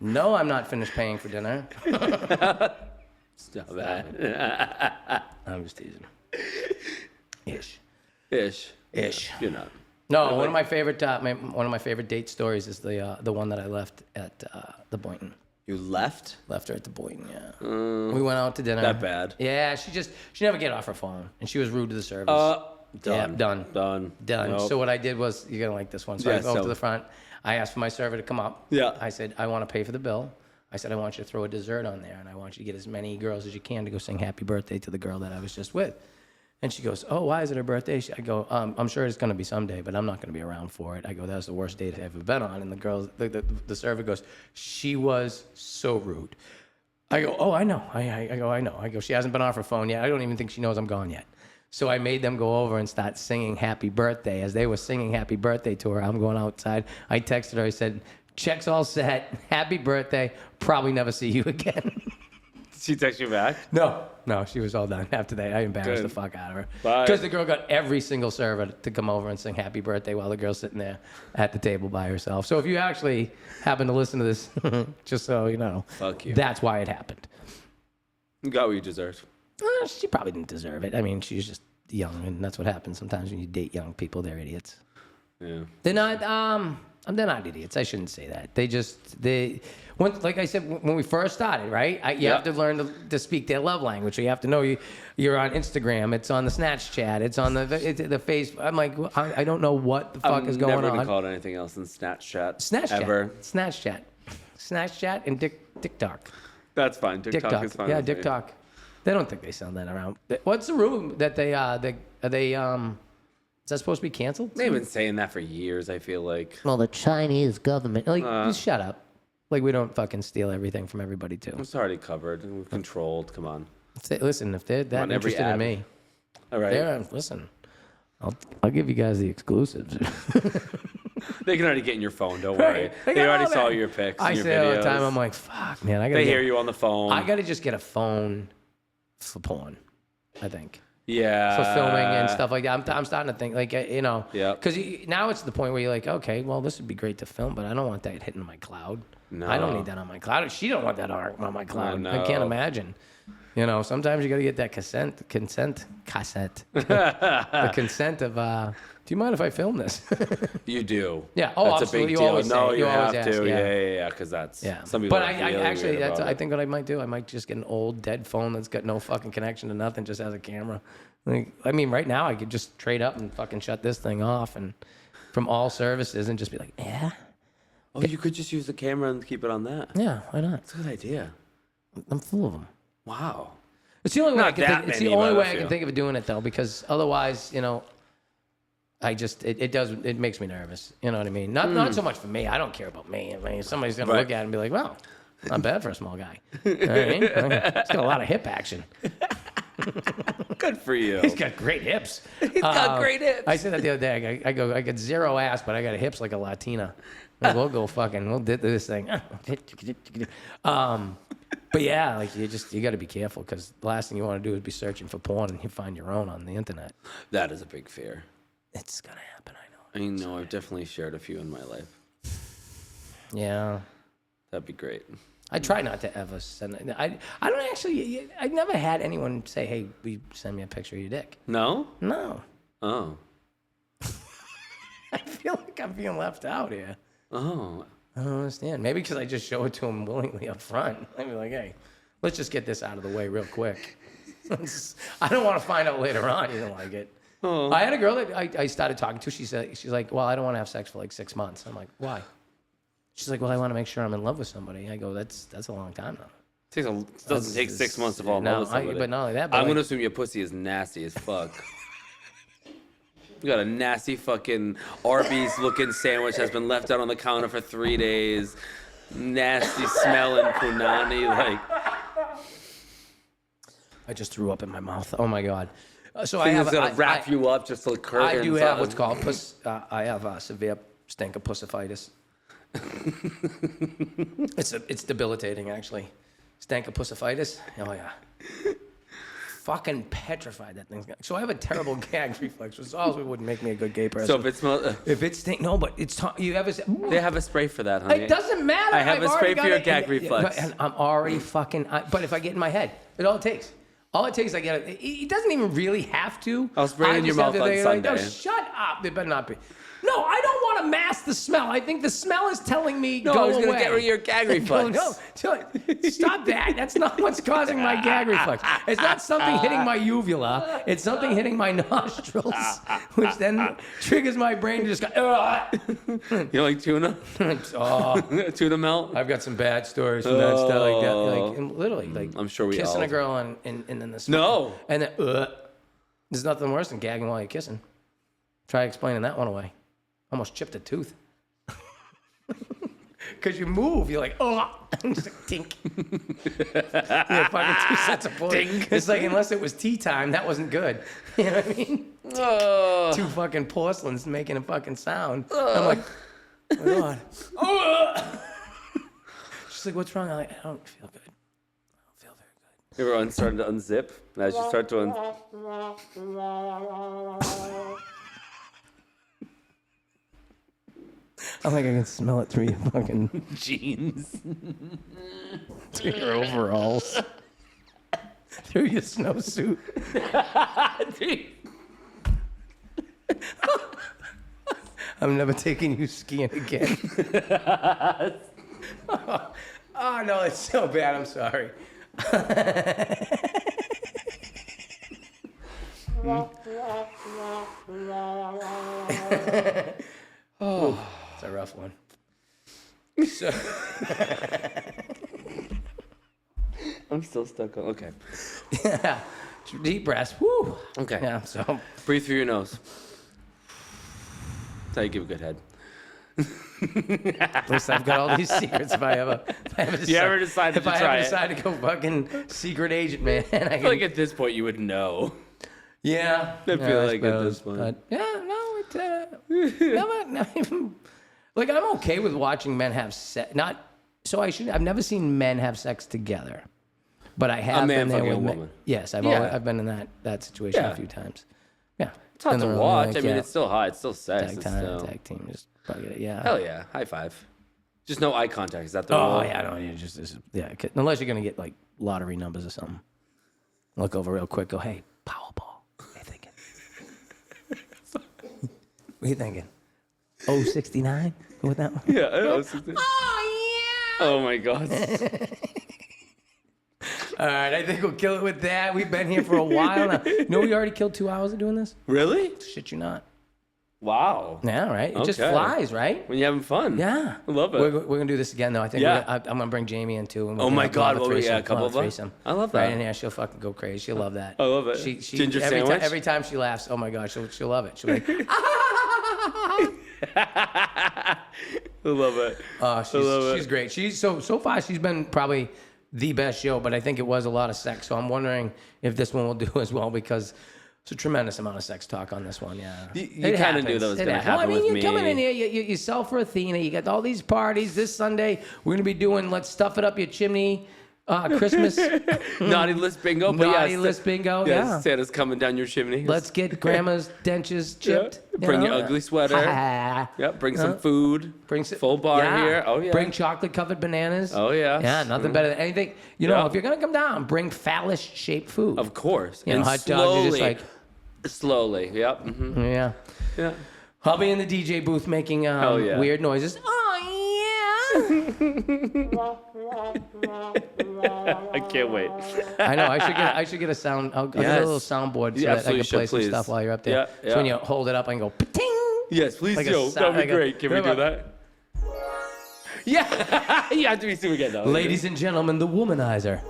No, I'm not finished paying for dinner. Stop that. I'm just teasing. Ish. Ish. You're not. No, one of my favorite date stories is the one that I left at the Boynton. You left? Left her at the Boynton, yeah. We went out to dinner. That bad? Yeah, she never get off her phone, and she was rude to the service. Done. Yeah, done. Nope. So what I did was, you're gonna like this one. So I go up to the front. I asked for my server to come up. Yeah. I said, I want to pay for the bill. I said, I want you to throw a dessert on there, and I want you to get as many girls as you can to go sing happy birthday to the girl that I was just with. And she goes, oh, why is it her birthday? I go, I'm sure it's going to be someday, but I'm not going to be around for it. I go, that's the worst date I've ever been on. And the server goes, she was so rude. I go, oh, I know. I know. I go, she hasn't been off her phone yet. I don't even think she knows I'm gone yet. So I made them go over and start singing happy birthday. As they were singing happy birthday to her, I'm going outside. I texted her. I said, check's all set. Happy birthday. Probably never see you again. She text you back? No, she was all done after that. I embarrassed the fuck out of her. Bye. Because the girl got every single server to come over and sing happy birthday while the girl's sitting there at the table by herself. So if you actually happen to listen to this, just so you know, fuck you. That's why it happened. You got what you deserved. She probably didn't deserve it. I mean, she's just young, and that's what happens sometimes when you date young people. They're idiots. Yeah. They're not idiots. I shouldn't say that. Like I said, when we first started, right? You have to learn to speak their love language. So you have to know you're on Instagram. It's on the Snatch Chat. It's on the face. I'm like, I don't know what the fuck is going on. I've never been called anything else than Snatch Chat. Snatch ever. Chat. Snatch Chat. Snatch Chat and TikTok. That's fine. TikTok is fine. Yeah, with me. TikTok. They don't think they sound that around. What's the rumor that they is that supposed to be canceled? They've been saying that for years, I feel like. Well, the Chinese government. Just shut up. Like, we don't fucking steal everything from everybody, too. It's already covered and we've controlled. Come on. Listen, if they're that every interested in ad. me, All right. listen, I'll give you guys the exclusives. They can already get in your phone. Don't worry. They already saw your pics I and your say videos. all the time, I'm like, fuck, man. They hear you on the phone. I got to just get a phone for porn, I think. Yeah. For filming and stuff like that. I'm starting to think, like, Yeah. because now it's the point where you're like, okay, well, this would be great to film, but I don't want that hitting my cloud. No. I don't need that on my cloud. She don't want that on my cloud. No. I can't imagine. Sometimes you got to get that cassette. The consent of, do you mind if I film this? You do. Yeah. Oh, that's absolutely. a big You deal. always No, say- you you always have ask, to. yeah. Yeah. Because that's some people. But are I really actually, weird about I it. think what I might do, I might just get an old dead phone that's got no fucking connection to nothing, just has a camera. Like, I mean, right now I could just trade up and fucking shut this thing off and from all services and just be like, yeah, Oh, you could just use the camera and keep it on that. yeah, why not? That's a good idea. I'm full of them. Wow. It's the only way I Not can that think. It's the many, only but way I I can feel. think of doing it though, because otherwise, it makes me nervous. You know what I mean? Not so much for me. I don't care about me. I mean, somebody's gonna Right. look at it and be like, well, not bad for a small guy. You know what I mean? He's got a lot of hip action. Good for you. He's got great hips. He's got great hips. I said that the other day. I got zero ass, but I got hips like a Latina. Like, we'll do this thing. But yeah, like you got to be careful, because the last thing you want to do is be searching for porn and you find your own on the internet. That is a big fear. It's gonna happen. I know. I know. I've definitely shared a few in my life. Yeah. That'd be great. I try not to ever send it. I don't actually. I never had anyone say, "Hey, will you send me a picture of your dick?" No? No. Oh. I feel like I'm being left out here. Oh. I don't understand. Maybe because I just show it to him willingly up front. I'd be like, hey, let's just get this out of the way real quick. I don't want to find out later on you don't like it. Oh. I had a girl that I started talking to. She's like, well, I don't want to have sex for like 6 months. I'm like, why? She's like, well, I want to make sure I'm in love with somebody. I go, that's a long time though. It doesn't take 6 months to fall in love with somebody. But not only that, but I'm like, going to assume your pussy is nasty as fuck. You got a nasty fucking Arby's looking sandwich that's been left out on the counter for 3 days. Nasty smelling punani. Like, I just threw up in my mouth. Oh my God. So I thing have that's going to wrap you up just like curtains. I do have what's called I have severe stink of pussifitis. It's debilitating, actually. Stank of pussifitis. Oh yeah. Fucking petrified that thing's. So I have a terrible gag reflex, which also wouldn't make me a good gay person. So if it smells... if it stink, no, but it's you ever. They have a spray for that, honey. It doesn't matter. I have I've a spray already for got your it. gag reflex. And I'm already fucking. But if I get in my head, all it takes, I get it. It doesn't even really have to. I'll spray it in your just have mouth to on think, Sunday. Like, no, shut up. It better not be. No, I don't want to mask the smell. I think the smell is telling me No, go I was away. going to get rid of your gag reflex. No, stop that. That's not what's causing my gag reflex. It's not something hitting my uvula. It's something hitting my nostrils, which then triggers my brain to just go, ugh. You like tuna? Oh, Tuna melt? I've got some bad stories from that stuff like that. Oh. Like, and literally, like I'm sure we kissing all- a girl and then the No. and then there's nothing worse than gagging while you're kissing. Try explaining that one away. Almost chipped a tooth. Because you move, you're like, oh, just like, tink. Yeah, fucking 2 sets of tink. It's like, unless it was tea time, that wasn't good. You know what I mean? Oh. 2 fucking porcelains making a fucking sound. I'm like, oh my God. Oh. She's like, what's wrong? I'm like, I don't feel good. I don't feel very good. Everyone started to unzip. And as you start to I'm like, I can smell it through your fucking jeans. through your overalls. Through your snowsuit. I'm never taking you skiing again. Oh, no, it's so bad. I'm sorry. Oh, it's a rough one. So, I'm still stuck on. Okay. yeah, deep breaths. Woo. Okay. Yeah. So Breathe through your nose. That's how you give a good head. at least I've got all these secrets. If I ever decided to if I try ever it. decide to go fucking secret agent, man, I feel like at this point you would know. Yeah. I feel like at suppose, this point. But yeah, no, not even. Like, I'm okay with watching men have sex. I've never seen men have sex together, but I have man been there fucking with a men. woman. Yes, I've been in that situation a few times. Yeah, It's hot In to the room, watch. like, I mean, yeah, it's still hot. It's still sex. tag It's time, still... tag team, just bug it. Yeah. Hell yeah. High five. Just no eye contact. Is that the Oh rule? yeah, no, unless you're gonna get like lottery numbers or something. Look over real quick. Go, hey, Powerball. What are you thinking? What are you thinking? 069? Go with that one. Yeah. Oh, Oh my god. All right, I think we'll kill it with that. We've been here for a while now. You know, we already killed 2 hours of doing this. Really? Shit, you not. Wow. Yeah, right. It just Okay. flies, right? When you're having fun. Yeah, I love it. We're gonna do this again, though. I think Yeah. I'm gonna bring Jamie in too. And we're Oh gonna my have God, a well, yeah, threesome, a couple of them. threesome. I love Right that. in there, she'll fucking go crazy. She'll love that. I love it. She Ginger every sandwich? every time she laughs, oh my god, she'll love it. She'll be like, I love it. she's great. She's so far she's been probably the best show, but I think it was a lot of sex. So I'm wondering if this one will do as well because it's a tremendous amount of sex talk on this one. Yeah, You It kind of knew happens. that was It going to happens. happen Well, I mean, with you're me. coming in here, you sell for Athena. You got all these parties. This Sunday, we're going to be doing Let's Stuff It Up Your Chimney Christmas Naughty list bingo. But naughty yes, list bingo. Yes, Yeah. Santa's coming down your chimney. Let's get grandma's dentures chipped. Bring your ugly sweater. Yep. Bring some food. Bring some, Full bar yeah. here. Oh yeah. Bring chocolate-covered bananas. Oh yeah. Yeah, nothing better than anything. You know, Yeah. if you're gonna come down, bring phallus-shaped food. Of course. You know, and hot dogs slowly. are just like, Slowly. Yep. Mm-hmm. yeah. Yeah. I'll be in the DJ booth making yeah. weird noises. yeah. I can't wait. I know. I should get a sound. I'll get a Yes. little soundboard so You that I absolutely can play should, some please. stuff while you're up there. Yeah, So yeah. when you hold it up, I can go pa-ting. Yes, please Like a do. sound- That'd be like a- great. Can we do that? Yeah. You have to be super again though. Ladies and gentlemen, the womanizer.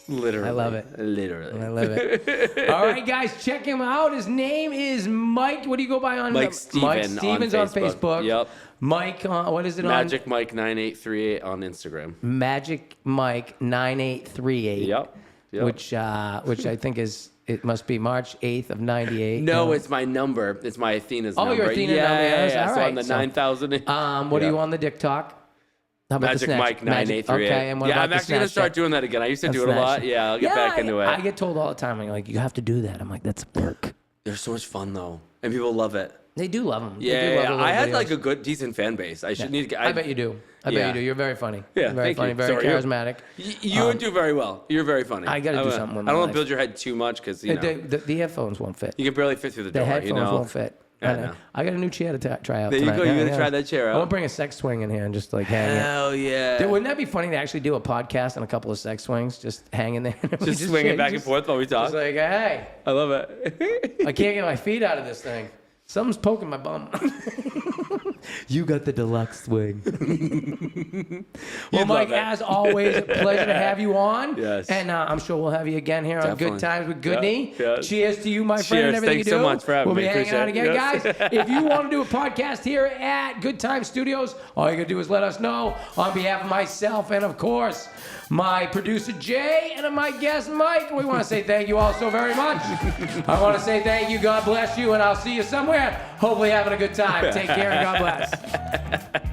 Literally. I love it. Literally. I love it. All right, guys, check him out. His name is Mike. What do you go by on? Mike Steven Mike Stevens on Facebook. Yep. Mike, what is it Magic Mike 9838 on Instagram. on? Magic Mike 9838. Yep. Which I think it must be March 8th of 98. No, it's my number. It's my Athena's number. your Athena yeah, number. Yeah, Yes, yeah. all So right. on the So, 9,000. What are you on the Dick Talk? How about Magic the snatch? Mike 9838. Okay, and what yeah, about I'm the actually going to Snapchat? start doing that again. I used to do it a Snatch. lot. Yeah, I'll get back into it. I get told all the time, like, you have to do that. I'm like, that's work. They're so much fun, though. And people love it. They do love them. Yeah, I had like a good, decent fan base. I should need to get. I bet you do. I bet you do. You're very funny. Yeah, You're very thank funny. you. Very So are you. charismatic. You would do very well. You're very funny. I gotta do something with my I don't want life. to build your head too much because you know The headphones won't fit. you can barely fit through the The door. headphones You know. won't fit. I know. I got a new chair to try out There you tonight. go. You're Yeah, gonna yeah. try that chair I want out. to bring a sex swing in here and just like hang it. Hell yeah. Dude, wouldn't that be funny to actually do a podcast and a couple of sex swings just hanging there? Just swinging back and forth while we talk. Just like, hey, I love it. I can't get my feet out of this thing. Something's poking my bum. You got the deluxe swing. Well, You'd Mike, love it. as always, a pleasure to have you on. Yes. And I'm sure we'll have you again here on Definitely. Good Times with Goodney. Yeah, yeah. Cheers to you, my friend, Cheers. and everything Thanks you do. so much for having we'll me. be hanging out Appreciate again, it. guys. If you want to do a podcast here at Good Time Studios, all you got to do is let us know on behalf of myself and, of course, my producer, Jay, and my guest, Mike. We want to say thank you all so very much. I want to say thank you. God bless you, and I'll see you somewhere. Hopefully having a good time. Take care and God bless.